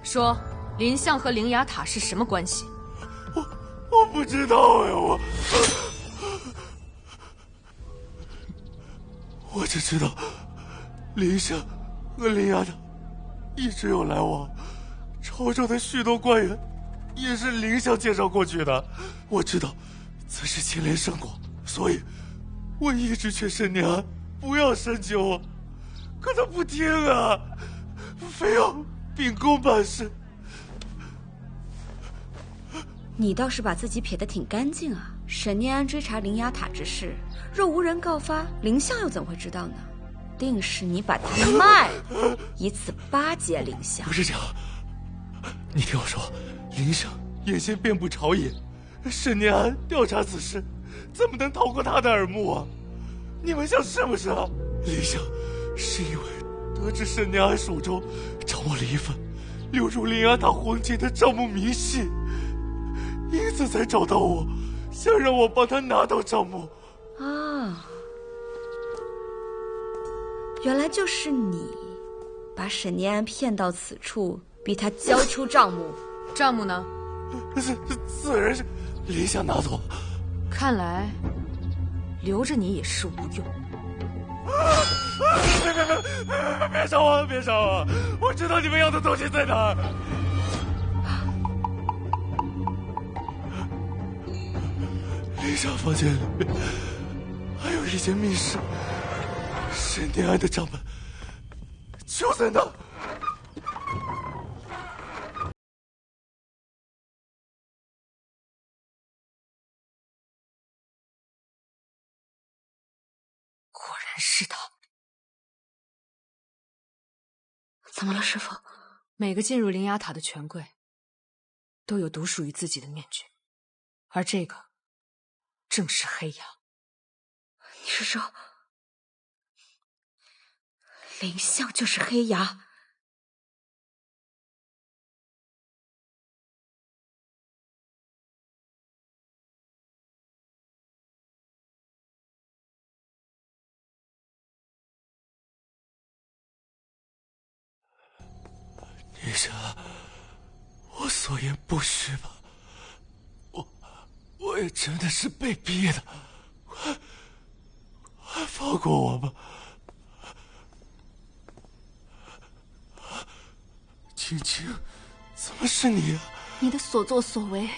说，林相和灵牙塔是什么关系？我不知道呀，我只知道林相和灵牙塔一直有来往，朝中的许多官员也是林相介绍过去的。我知道此事牵连甚广，所以我一直劝沈念安不要深究，可他不听啊，非要秉公办事。你倒是把自己撇得挺干净啊！沈念安追查灵牙塔之事，若无人告发，林相又怎会知道呢？定是你把它卖了，以此巴结林香。不是这样，你听我说，林香眼线遍布朝野，沈念安调查此事，怎么能逃过他的耳目啊？你们想是不是啊？林香是因为得知沈念安手中掌握了一份流入灵牙塔黄金的账目明细，因此才找到我，想让我帮他拿到账目。啊，原来就是你把沈念安骗到此处，逼他交出账目。账目呢？自然是林香拿走。看来留着你也是无用。别杀我！别杀我！我知道你们要的东西在哪儿。林香房间里面还有一间密室，沈念安的账本就在那。果然是他。怎么了，师傅？每个进入灵牙塔的权贵都有独属于自己的面具，而这个正是黑牙。你是说林相就是黑牙？女神，我所言不虚吧？我也真的是被逼的，快放过我吧！青青，怎么是你啊？你的所作所为，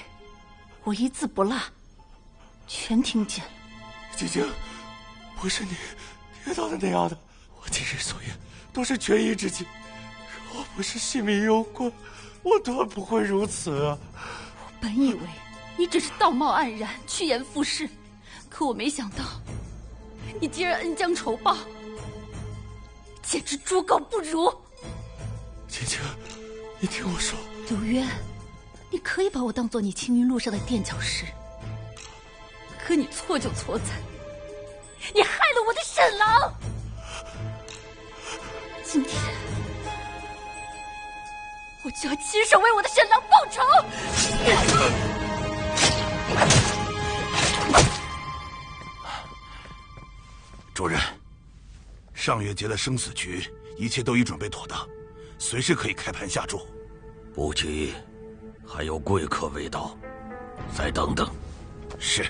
我一字不落，全听见。青青，不是你听到的那样的，我今日所言都是权宜之计。若不是性命攸关，我断不会如此啊！我本以为你只是道貌岸然、趋炎附势，可我没想到，你竟然恩将仇报，简直猪狗不如！青青，你听我说，柳渊，你可以把我当做你青云路上的垫脚石，可你错就错在，你害了我的沈郎！今天，我就要亲手为我的沈郎报仇！主人，上月结的生死局，一切都已准备妥当，随时可以开盘下注。不急，还有贵客未到，再等等。是。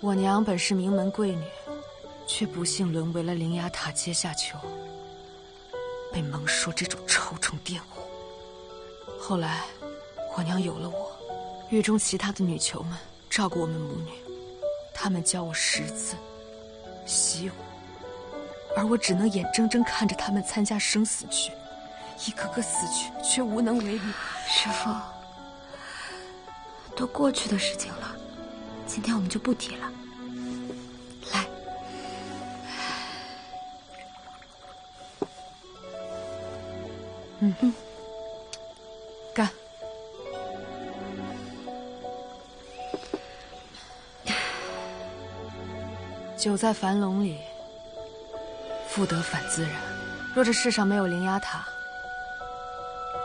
我娘本是名门贵女，却不幸沦为了灵牙塔阶下囚，被蒙说这种臭虫玷污。后来，我娘有了我，狱中其他的女囚们照顾我们母女，她们教我识字、习武，而我只能眼睁睁看着她们参加生死局，一个个死去，却无能为力。师父，都过去的事情了，今天我们就不提了。来，干！酒在樊笼里，复得返自然。若这世上没有灵牙塔，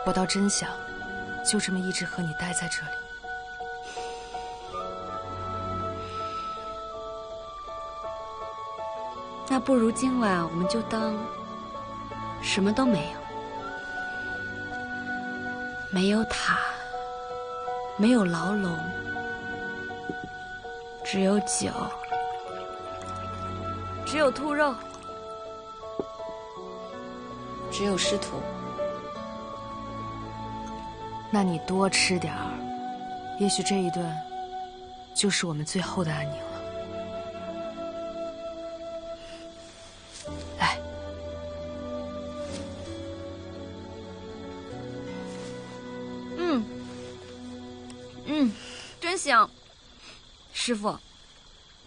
我倒真想就这么一直和你待在这里。那不如今晚我们就当什么都没有，没有塔，没有牢笼，只有酒，只有兔肉，只有师徒。那你多吃点儿，也许这一顿就是我们最后的安宁了。来，真香。师傅，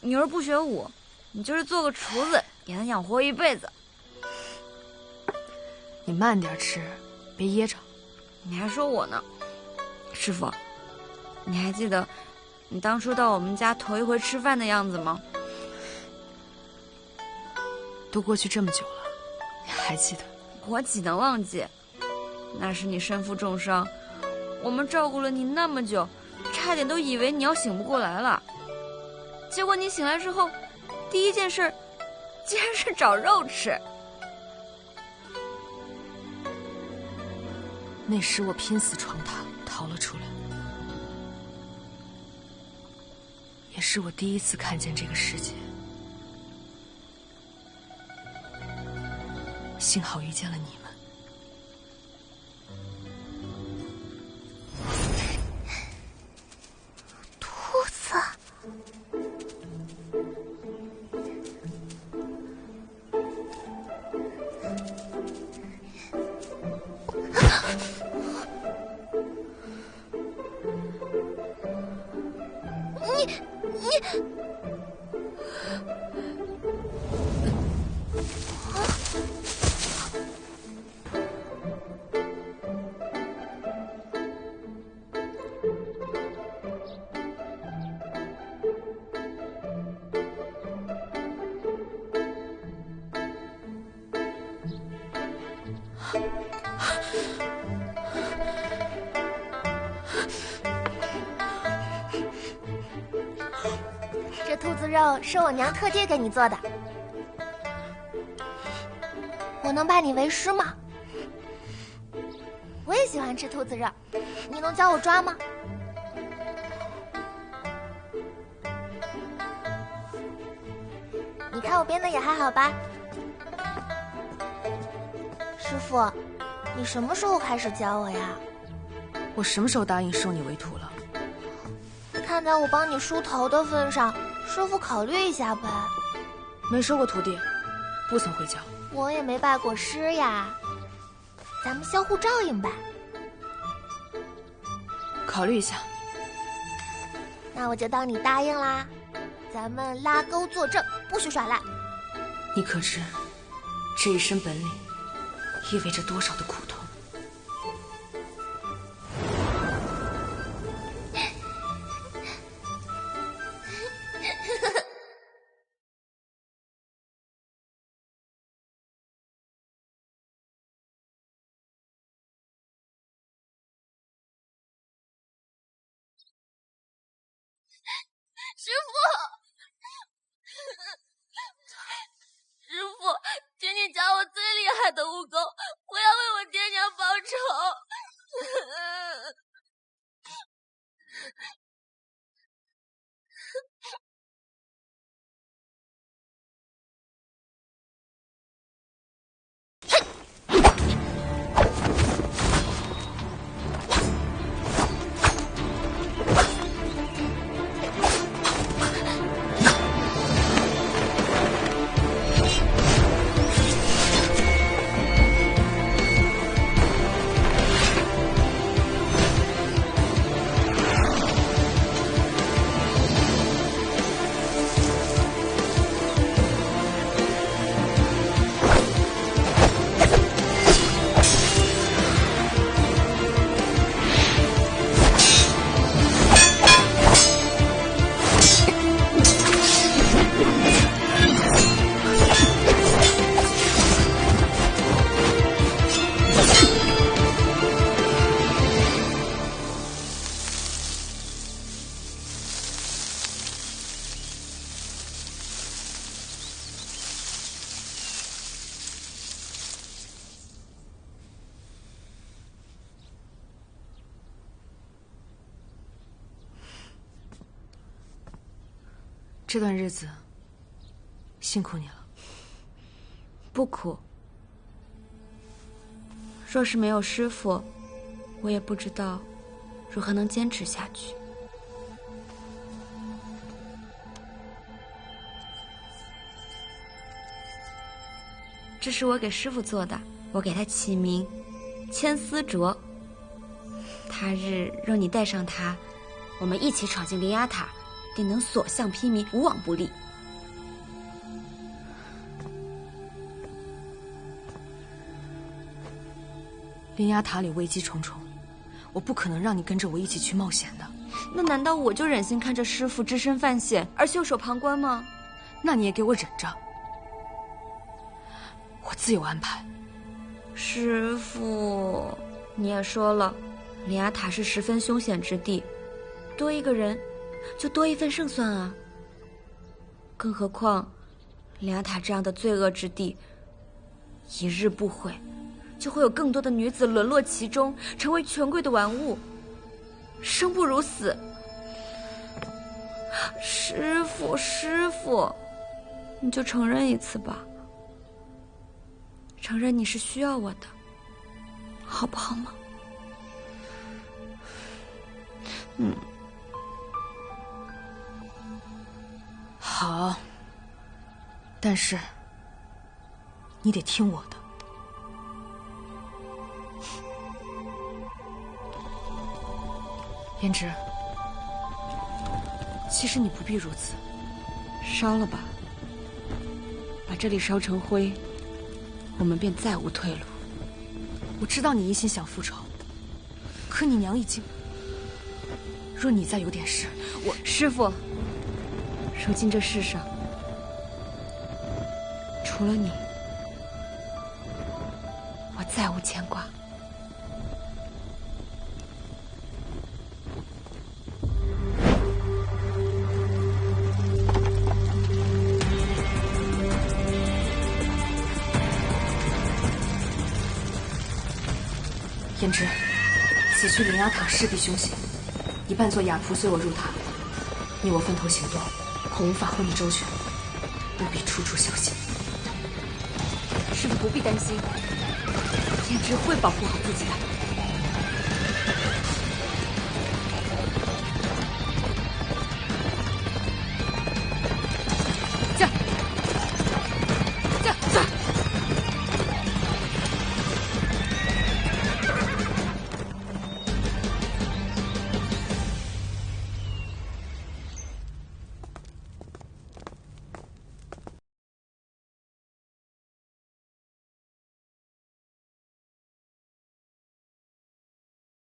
你要是不学武，你就是做个厨子也能养活一辈子。你慢点吃，别噎着。你还说我呢，师傅，你还记得你当初到我们家头一回吃饭的样子吗？都过去这么久了，你还记得？我岂能忘记？那时你身负重伤，我们照顾了你那么久，差点都以为你要醒不过来了。结果你醒来之后，第一件事竟然是找肉吃。那时我拼死闯塔逃了出来，也是我第一次看见这个世界。幸好遇见了你们。兔子。你。这兔子肉是我娘特地给你做的，我能拜你为师吗？我也喜欢吃兔子肉，你能教我抓吗？你看我编的也还好吧？师傅，你什么时候开始教我呀？我什么时候答应收你为徒了？看在我帮你梳头的份上，师傅考虑一下呗。没收过徒弟，不曾会教。我也没拜过师呀，咱们相互照应呗。考虑一下。那我就当你答应啦，咱们拉钩作证，不许耍赖。你可知，这一身本领意味着多少的苦痛？师傅，师傅，请你教我最厉害的武功，我要为我爹娘报仇。这段日子辛苦你了。不苦。若是没有师父，我也不知道如何能坚持下去。这是我给师父做的，我给他起名千丝镯。他日若你带上它，我们一起闯进灵牙塔，定能所向披靡，无往不利。灵牙塔里危机重重，我不可能让你跟着我一起去冒险的。那难道我就忍心看着师父只身犯险而袖手旁观吗？那你也给我忍着，我自有安排。师父，你也说了，灵牙塔是十分凶险之地，多一个人就多一份胜算啊。更何况灵牙塔这样的罪恶之地，一日不毁，就会有更多的女子沦落其中，成为权贵的玩物，生不如死。师父，师父，你就承认一次吧，承认你是需要我的，好不好吗？好，但是你得听我的。胭脂，其实你不必如此，烧了吧，把这里烧成灰，我们便再无退路。我知道你一心想复仇，可你娘已经……若你再有点事，我……师父，如今这世上，除了你，我再无牵挂。胭脂，此去灵牙塔势必凶险，一半座哑仆随我入塔，你我分头行动，恐无法护你周全，务必处处小心。师父不必担心，胭脂会保护好自己的。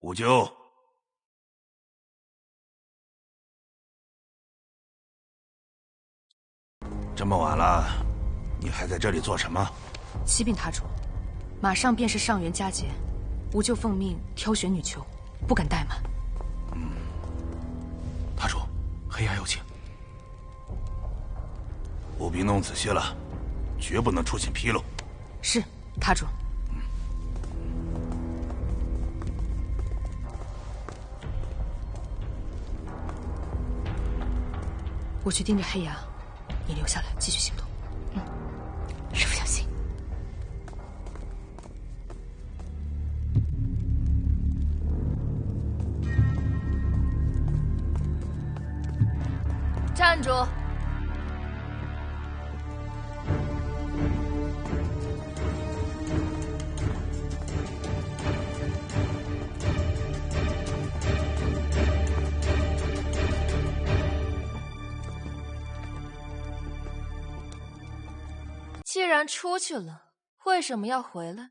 五舅，这么晚了，你还在这里做什么？启禀塔主，马上便是上元佳节，吾舅奉命挑选女囚，不敢怠慢。塔主，黑牙有请。务必弄仔细了，绝不能出现纰漏。是，塔主。我去盯着黑牙，你留下来继续行动。师父小心。站住！既然出去了，为什么要回来？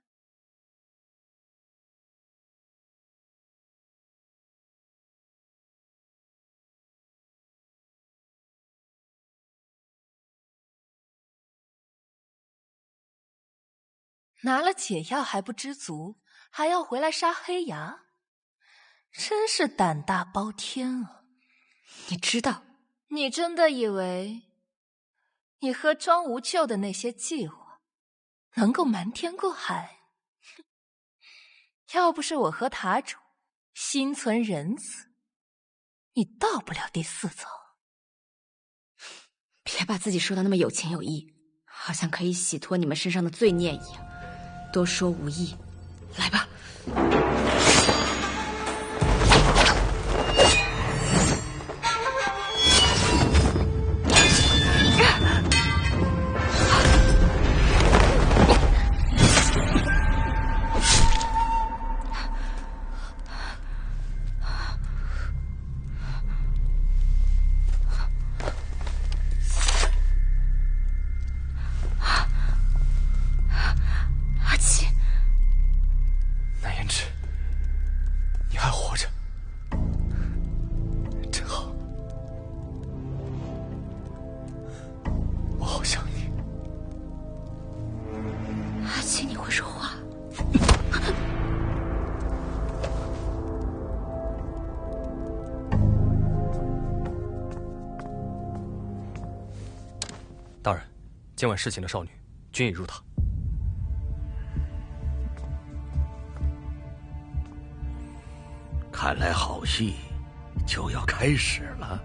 拿了解药还不知足，还要回来杀黑牙，真是胆大包天啊！你知道？你真的以为你和庄无咎的那些计划能够瞒天过海？要不是我和塔主心存仁慈，你到不了第4层。别把自己说的那么有情有义。好像可以洗脱你们身上的罪孽一样。多说无益，来吧。大人，今晚侍寝的少女均已入塔。看来好戏就要开始了。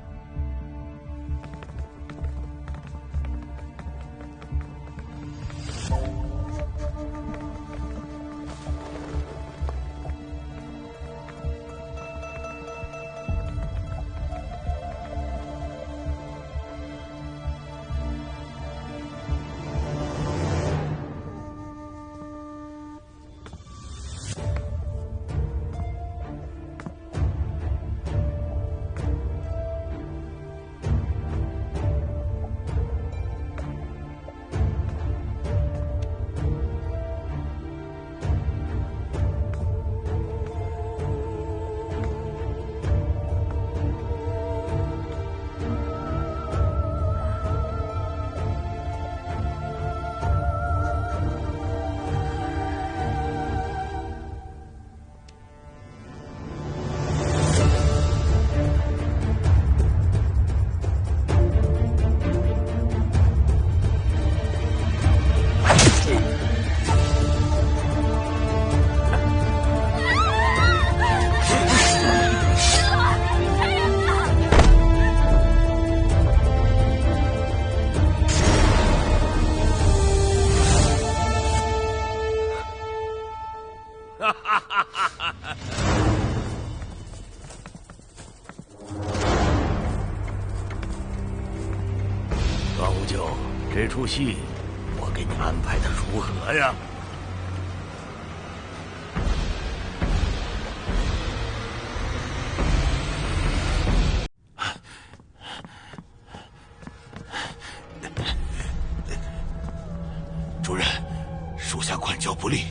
庄无咎，这出戏我给你安排的如何呀？主人，属下管教不力，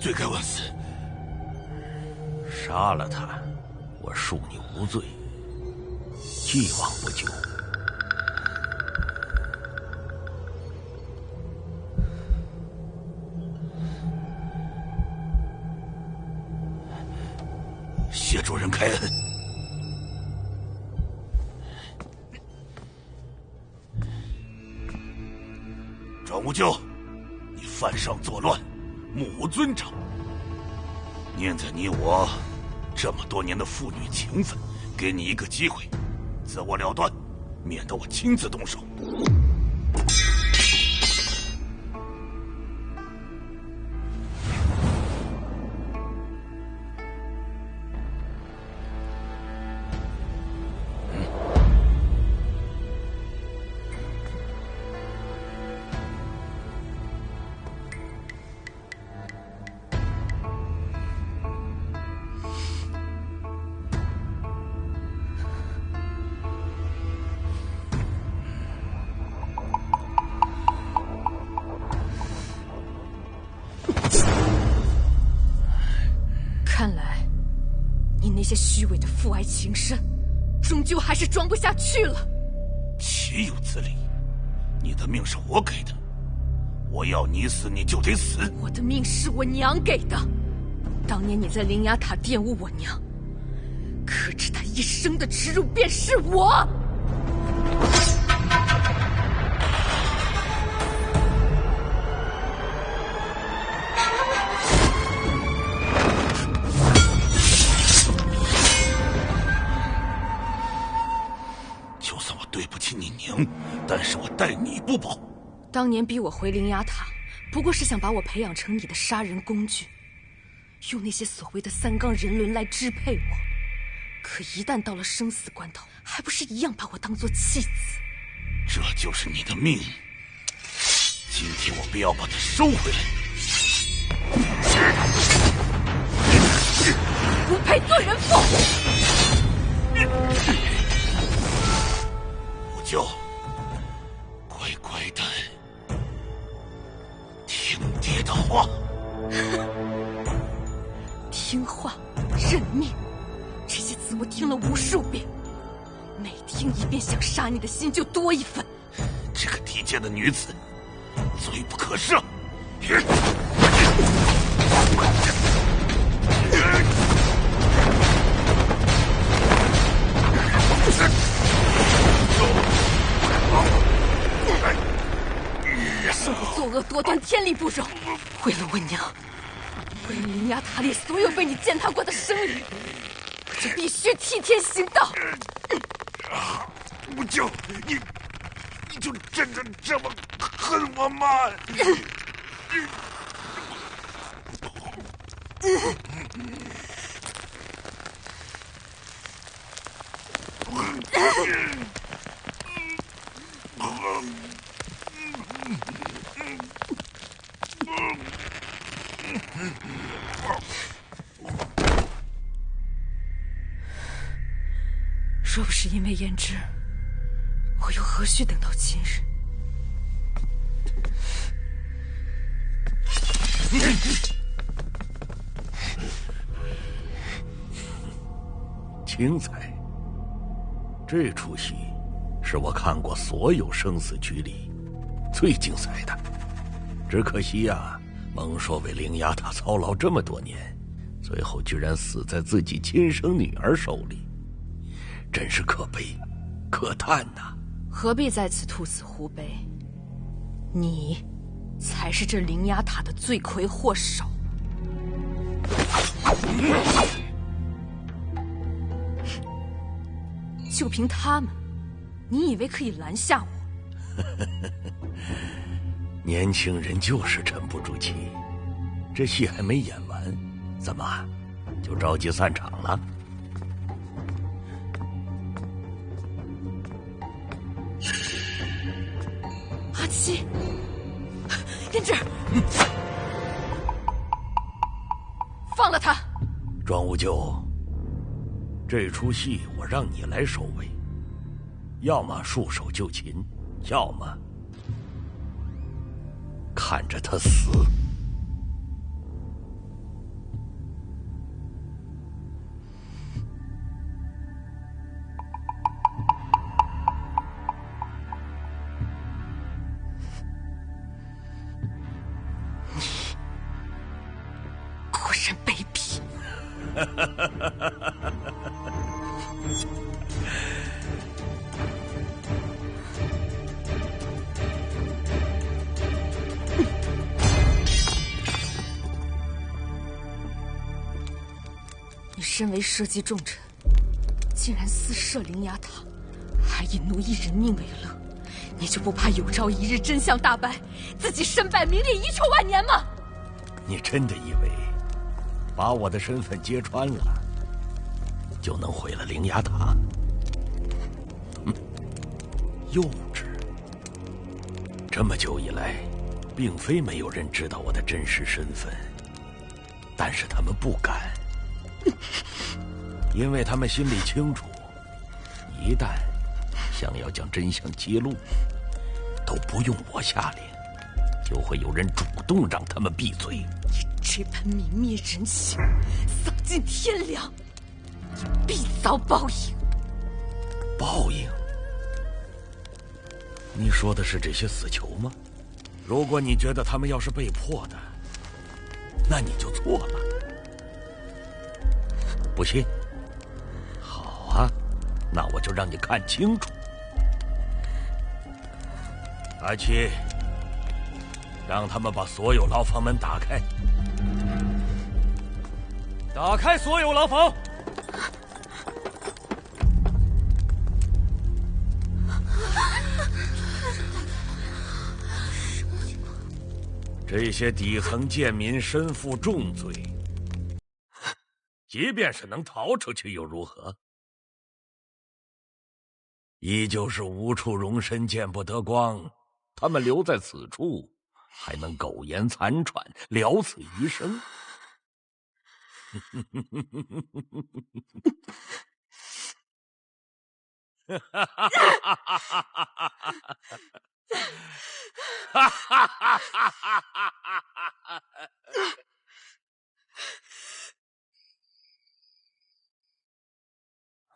罪该万死。杀了他，我恕你无罪，既往不咎。谢主人开恩。庄无咎，你犯上作乱，目无尊长。念在你我这么多年的父女情分，给你一个机会，自我了断，免得我亲自动手。看来，你那些虚伪的父爱情深，终究还是装不下去了。岂有此理！你的命是我给的，我要你死，你就得死。我的命是我娘给的。当年你在灵牙塔玷污我娘，可知她一生的耻辱便是我。就算我对不起你娘，但是我待你不薄，当年逼我回灵牙塔，不过是想把我培养成你的杀人工具，用那些所谓的三纲人伦来支配我。可一旦到了生死关头，还不是一样把我当作弃子？这就是你的命。今天我必要把它收回来。不配做人妇。我就乖乖的听爹的话。听话，认命，这些词我听了无数遍，每听一遍，想杀你的心就多一分。这个低贱的女子，罪不可赦。是我作恶多端，天理不容。为了我娘，为了灵牙塔里所有被你践踏过的生灵，我就必须替天行道。不就你就真的这么恨我吗？若不是因为胭脂，我又何须等到今日？精彩！这出戏是我看过所有生死局里最精彩的。只可惜呀，蒙硕为灵牙塔操劳这么多年，最后居然死在自己亲生女儿手里，真是可悲可叹呐！何必在此兔死狐悲？你才是这灵牙塔的罪魁祸首。就凭他们，你以为可以拦下我？年轻人就是沉不住气，这戏还没演完，怎么就着急散场了？阿七，胭脂，放了他！庄无咎，这出戏我让你来收尾，要么束手就擒，要么看着他死。果然卑鄙！你身为社稷重臣，竟然私设灵牙塔，还以奴役人命为乐，你就不怕有朝一日真相大白，自己身败名裂，遗臭万年吗？你真的以为把我的身份揭穿了，就能毁了灵牙塔？幼稚！这么久以来，并非没有人知道我的真实身份，但是他们不敢，因为他们心里清楚，一旦想要将真相揭露，都不用我下令，就会有人主动让他们闭嘴。你这般泯灭人性、丧尽天良，你必遭报应。报应？你说的是这些死囚吗？如果你觉得他们要是被迫的，那你就错了。不信？好啊，那我就让你看清楚。阿七，让他们把所有牢房门打开。打开所有牢房！这些底层贱民身负重罪，即便是能逃出去又如何？依旧是无处容身，见不得光。他们留在此处，还能苟延残喘，了此余生。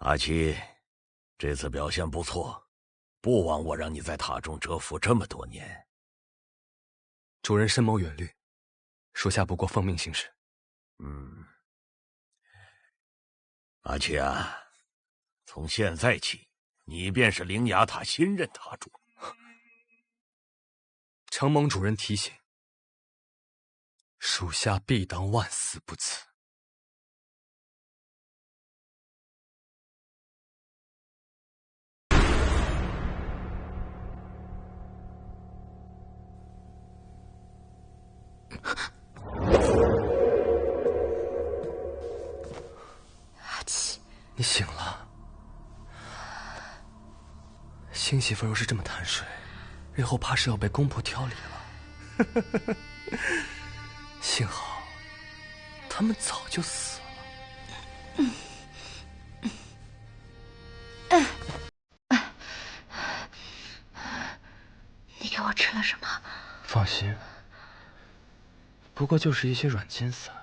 阿七，这次表现不错，不枉我让你在塔中蛰伏这么多年。主人深谋远虑，属下不过奉命行事。阿七啊，从现在起，你便是灵牙塔新任塔主。承蒙主人提醒，属下必当万死不辞。阿七，你醒了。新媳妇若是这么贪睡，日后怕是要被公婆挑理了。幸好他们早就死了。你给我吃了什么？放心，不过就是一些软筋散。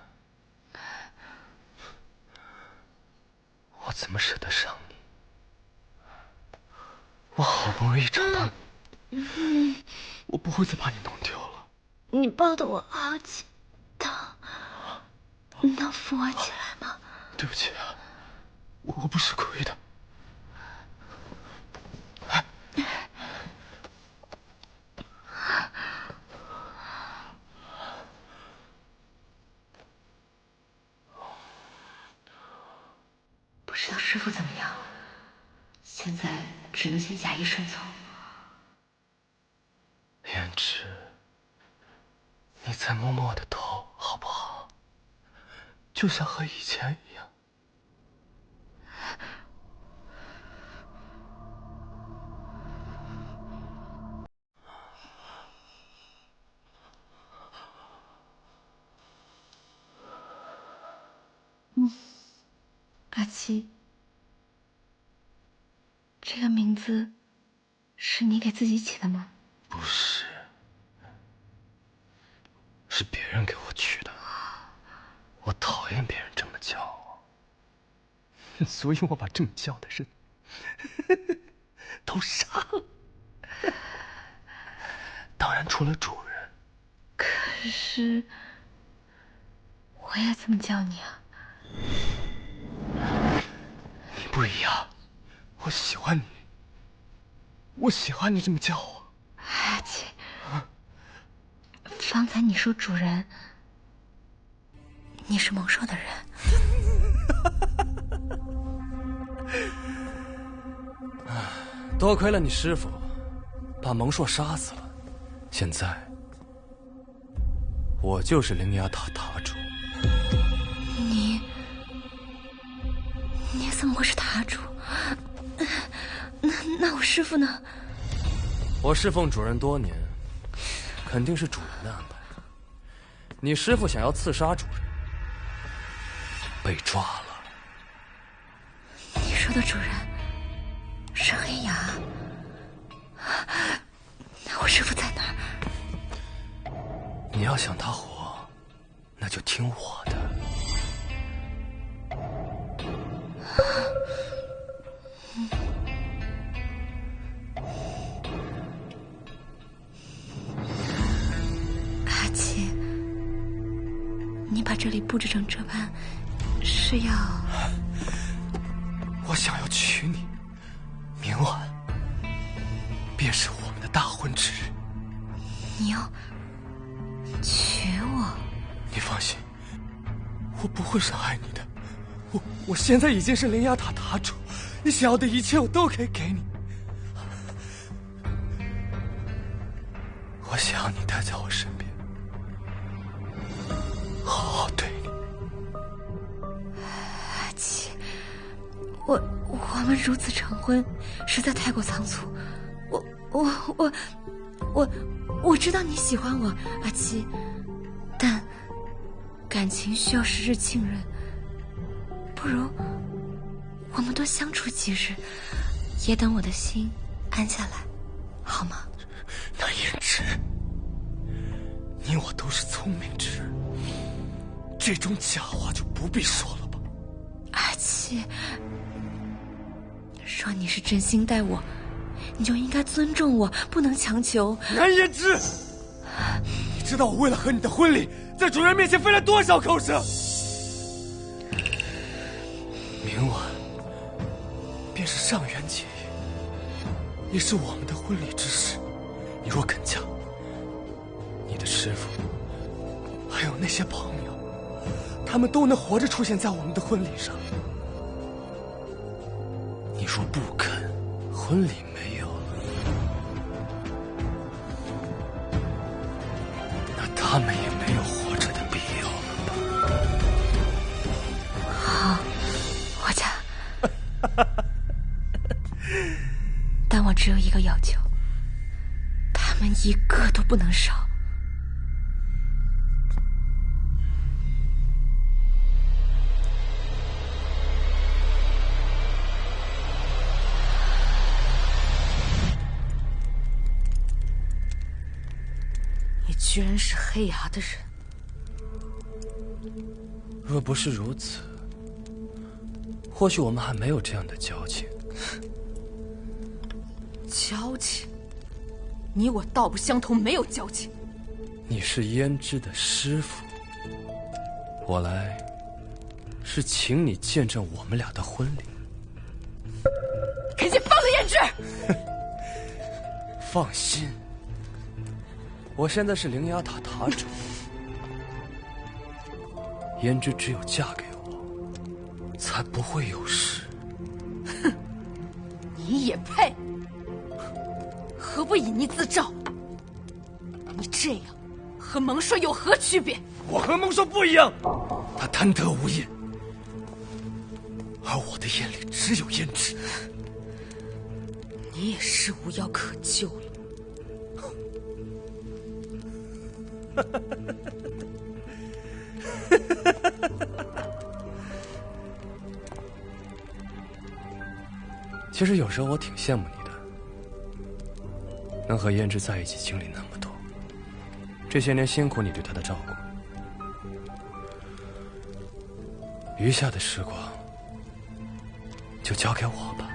我怎么舍得伤你？我好不容易找到你，我不会再把你弄丢了。你抱得我好紧，疼，你能扶我起来吗？对不起啊，我不是故意的。不知道师父怎么样，现在只能先假意顺从。胭脂，你再摸摸我的头好不好？就像和以前一样。阿七，这个名字是你给自己起的吗？不是，是别人给我取的。我讨厌别人这么叫我，所以我把这么叫的人都杀了。当然，除了主人。可是，我也这么叫你啊。你不一样，我喜欢你，我喜欢你这么叫我。阿七，方才你说主人，你是蒙受的人。多亏了你师父，把蒙硕杀死了。现在，我就是灵牙塔塔主。你怎么会是塔主？那我师父呢？我侍奉主人多年，肯定是主人的安排。你师父想要刺杀主人，被抓了。你说的主人是黑牙？那我师父在哪儿？你要想他活，那就听我的。阿七，你把这里布置成这般，是要……我想要娶你，明晚便是我们的大婚之日。你要娶我？你放心，我不会伤害你的。我现在已经是灵牙塔塔主，你想要的一切我都可以给你。我想要你待在我身边，我们如此成婚，实在太过仓促。我知道你喜欢我，阿七，但感情需要时日浸润，不如我们多相处几日，也等我的心安下来，好吗？那胭脂，你我都是聪明之人，这种假话就不必说了吧。阿七，若你是真心待我，你就应该尊重我，不能强求。南胭脂，你知道我为了和你的婚礼，在主人面前费了多少口舌？明晚便是上元节日，也是我们的婚礼之时。你若肯嫁，你的师傅还有那些朋友，他们都能活着出现在我们的婚礼上。你若不肯，婚礼没有了，那他们也没有活着的必要了吧？好，我嫁。但我只有一个要求，他们一个都不能少。你居然是黑崖的人！若不是如此，或许我们还没有这样的交情。交情？你我道不相同，没有交情。你是胭脂的师傅，我来是请你见证我们俩的婚礼。赶紧放了胭脂！放心，我现在是灵牙塔塔主，胭脂只有嫁给我，才不会有事。哼，你也配？何不以逆自照？你这样和蒙硕有何区别？我和蒙硕不一样，他贪得无厌，而我的眼里只有胭脂。你也是无药可救了。其实有时候我挺羡慕你的，能和胭脂在一起经历那么多，这些年辛苦你对她的照顾，余下的时光就交给我吧。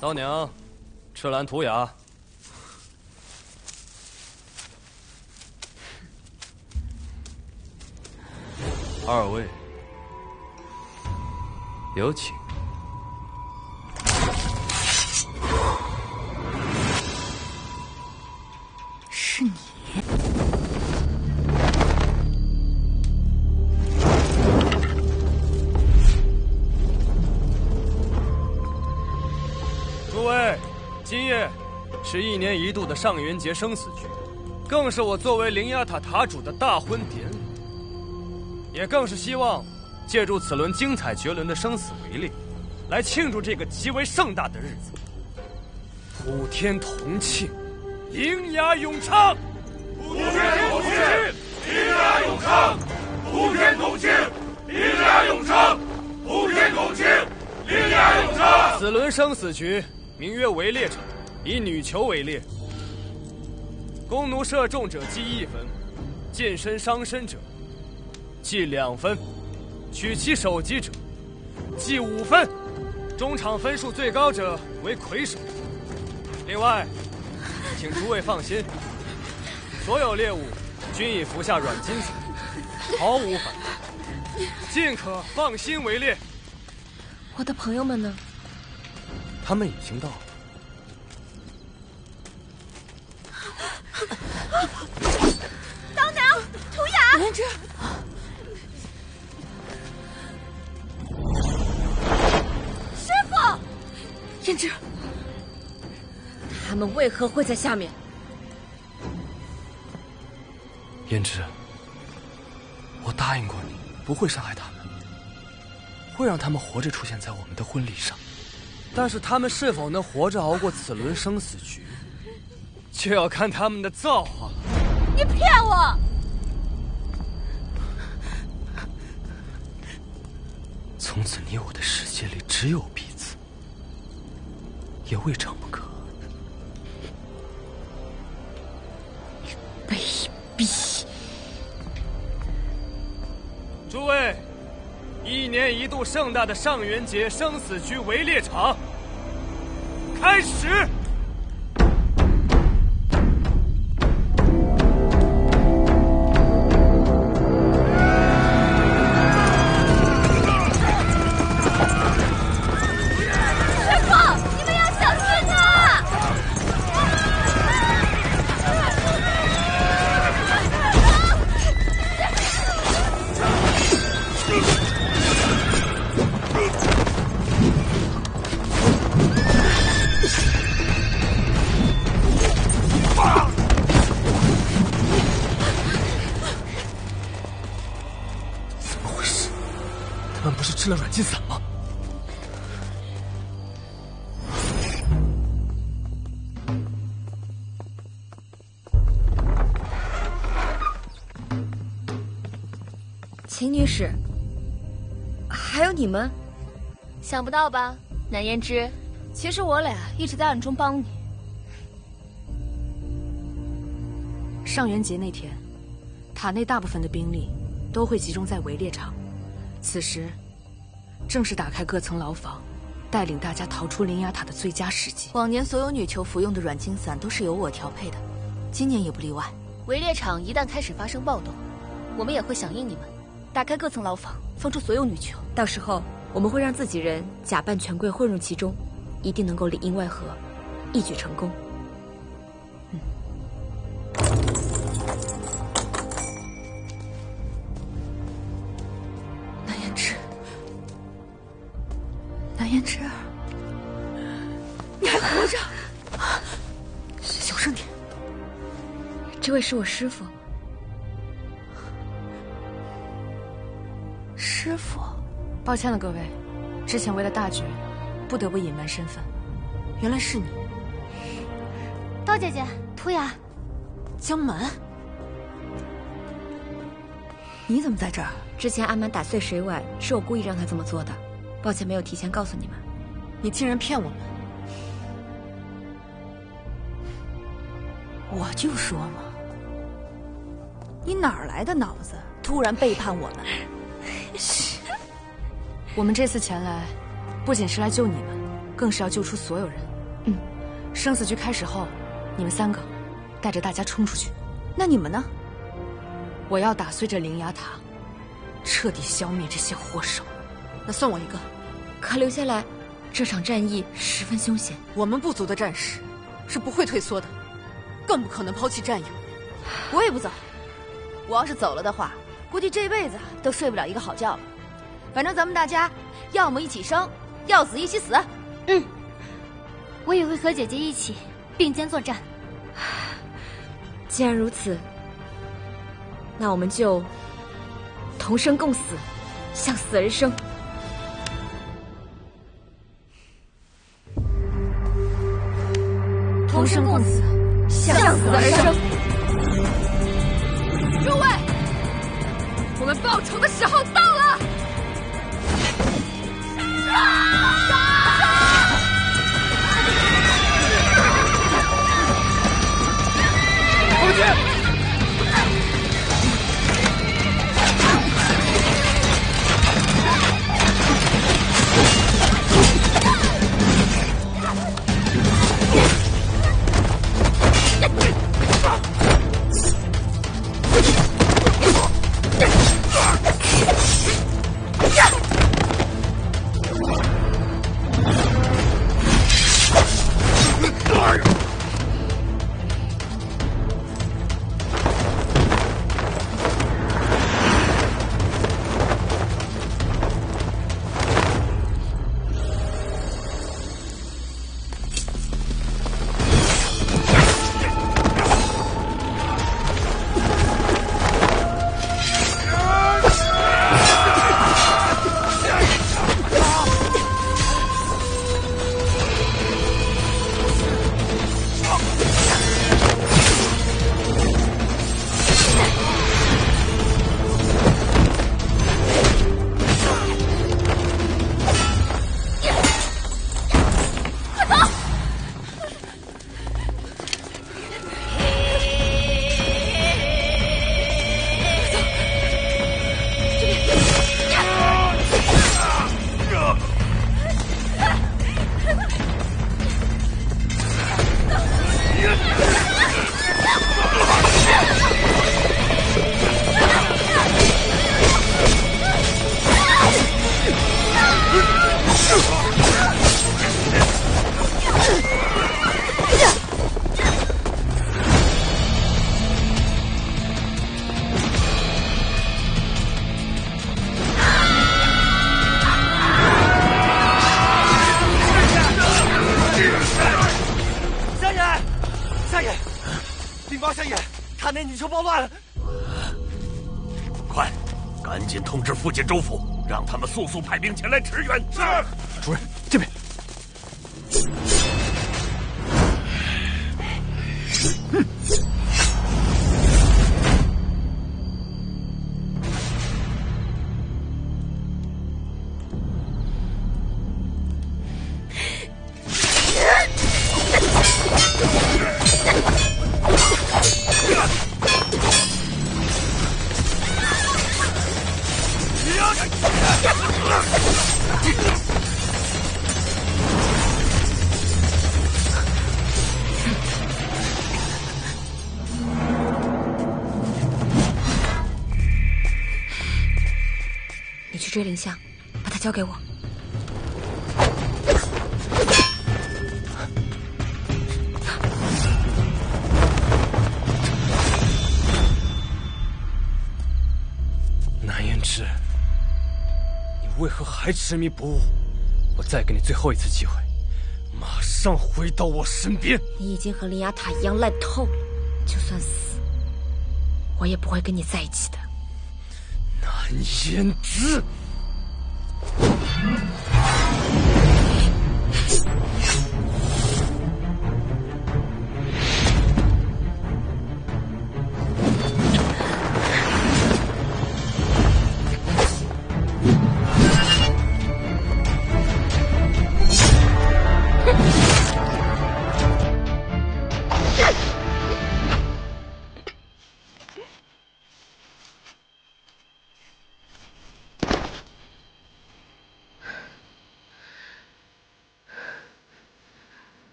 刀娘，赤兰图雅。二位，有请。是你。诸位，今夜是1年1度的上元节生死局，更是我作为灵牙塔塔主的大婚典礼，也更是希望借助此轮精彩绝伦的生死为例，来庆祝这个极为盛大的日子。普天同庆，灵牙永昌！普天同庆，灵牙永昌！普天同庆，灵牙永昌！普天同庆，灵牙永昌！此轮生死局名曰围猎场，以女球为猎，弓弩射中者记1分，近身伤身者记2分，取其首级者记5分，中场分数最高者为魁首。另外，请诸位放心，所有猎物均已服下软金属，毫无反应，尽可放心围猎。我的朋友们呢？他们已经到了。刀娘，图雅，胭脂，师傅，胭脂，他们为何会在下面？胭脂，我答应过你，不会伤害他们，会让他们活着出现在我们的婚礼上。但是他们是否能活着熬过此轮生死局，就要看他们的造化了。你骗我！从此你我的世界里只有彼此，也未尝不可。卑鄙！诸位，1年1度盛大的上元节生死局围猎场开始。他们不是吃了软禁散吗？秦女士，还有你们，想不到吧，南胭脂？其实我俩一直在暗中帮你。上元节那天，塔内大部分的兵力都会集中在围猎场。此时，正是打开各层牢房，带领大家逃出灵牙塔的最佳时机。往年所有女囚服用的软禁散都是由我调配的，今年也不例外。围猎场一旦开始发生暴动，我们也会响应你们，打开各层牢房，放出所有女囚。到时候我们会让自己人假扮权贵混入其中，一定能够里应外合，一举成功。胭脂，你还活着？小声点。这位是我师父。师父，抱歉了各位，之前为了大局，不得不隐瞒身份。原来是你，刀姐姐，涂雅，江蛮，你怎么在这儿？之前阿满打碎水碗，是我故意让他这么做的。抱歉，没有提前告诉你们。你竟然骗我们！我就说嘛，你哪儿来的脑子，突然背叛我们？我们这次前来，不仅是来救你们，更是要救出所有人。生死局开始后，你们3个带着大家冲出去。那你们呢？我要打碎这灵牙塔，彻底消灭这些祸首。那算我一个。可留下来，这场战役十分凶险。我们部族的战士是不会退缩的，更不可能抛弃战友。我也不走，我要是走了的话，估计这辈子都睡不了一个好觉了。反正咱们大家要么一起生，要死一起死。我也会和姐姐一起并肩作战。既然如此，那我们就同生共死，向死而生。同生共死，向死而生。诸位，我们报仇的时候到了！回去！圣爷，他那女囚暴乱了！快，赶紧通知附近州府，让他们速速派兵前来驰援。是，主任，这边。你去追林相，把他交给我。南胭脂，你为何还执迷不悟？我再给你最后一次机会，马上回到我身边。你已经和林雅塔一样烂透了，就算死，我也不会跟你在一起的。南胭脂。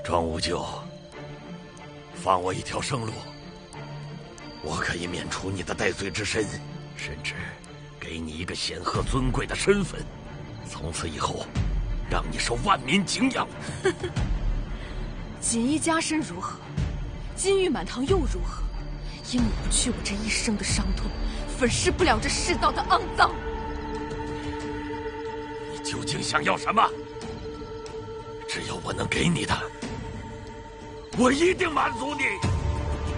庄无咎，放我一条生路，我可以免除你的戴罪之身，甚至给你一个显赫尊贵的身份，从此以后，让你受万民敬仰。锦衣加身如何？金玉满堂又如何？也抹不去我这一生的伤痛，粉饰不了这世道的肮脏。你究竟想要什么？只有我能给你的，我一定满足你。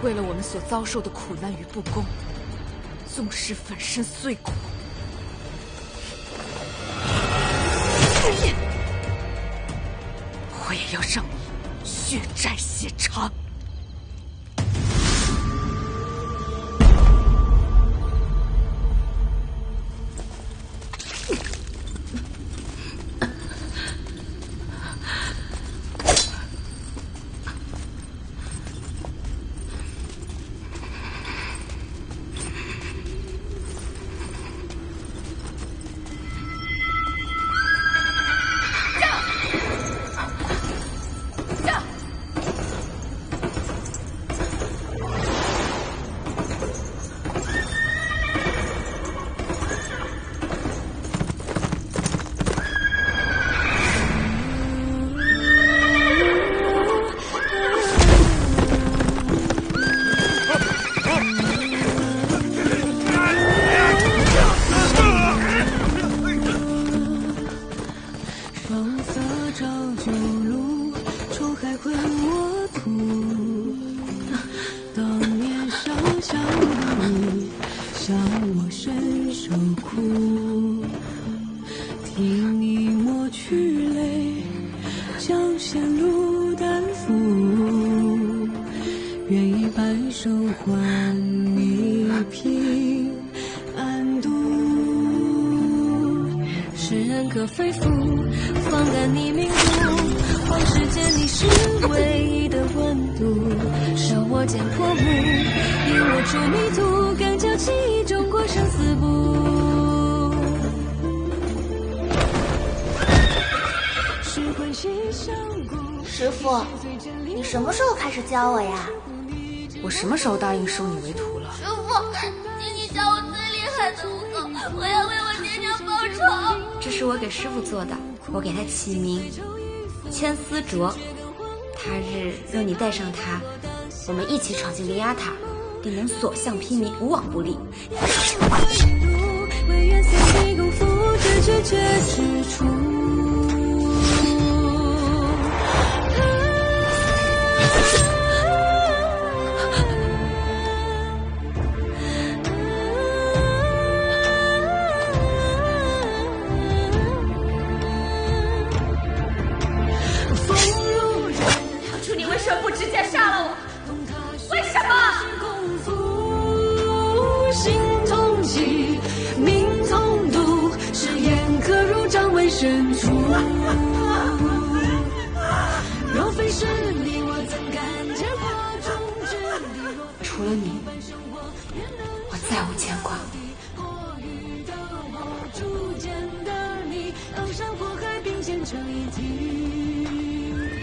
为了我们所遭受的苦难与不公，纵使粉身碎骨，我也要让你血债血偿。师傅，你什么时候开始教我呀？我什么时候答应收你为徒了？师傅，请你教我最厉害的武功，我要为我爹娘报仇。这是我给师傅做的，我给他起名千丝镯。他日若你带上它，我们一起闯进灵牙塔，定能所向披靡，无往不利。唯愿三级功夫至决绝之处。当初你为什么不直接杀了我？为什么？心同疾，命同毒，誓言刻入掌纹深处。若非是你，我怎敢见火中之地？除了你，我再无牵挂。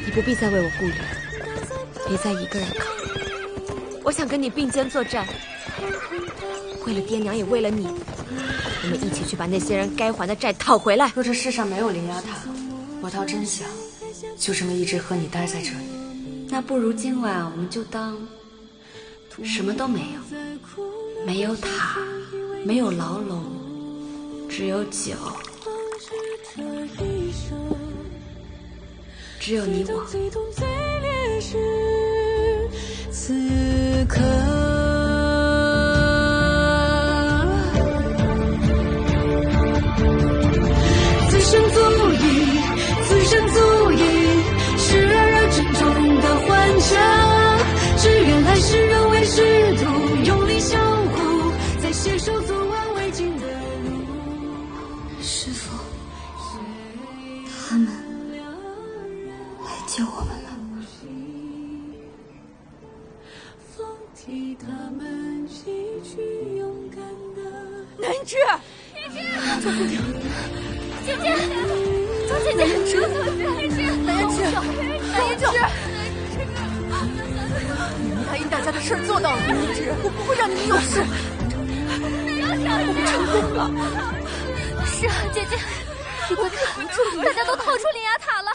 你不必再为我顾虑，别再一个人扛。我想跟你并肩作战，为了爹娘，也为了你。我们一起去把那些人该还的债讨回来。若这世上没有灵牙塔，我倒真想就这么一直和你待在这里。那不如今晚我们就当什么都没有，没有塔，没有牢笼，只有酒，只有你我。此刻此生足矣，此生足矣，视而而珍重的欢笑，只愿来世仍为师徒，用力相互，再携手走完未尽的路。师父，他们来救我们了。替他们洗去勇敢的南枝，做不了，姐姐，周姐姐，南枝，南枝，南枝，你们答应大家的事儿做到了，南枝，我不会让你们有事。我们成功了。是啊，姐姐，你快看，大家都逃出灵牙塔了。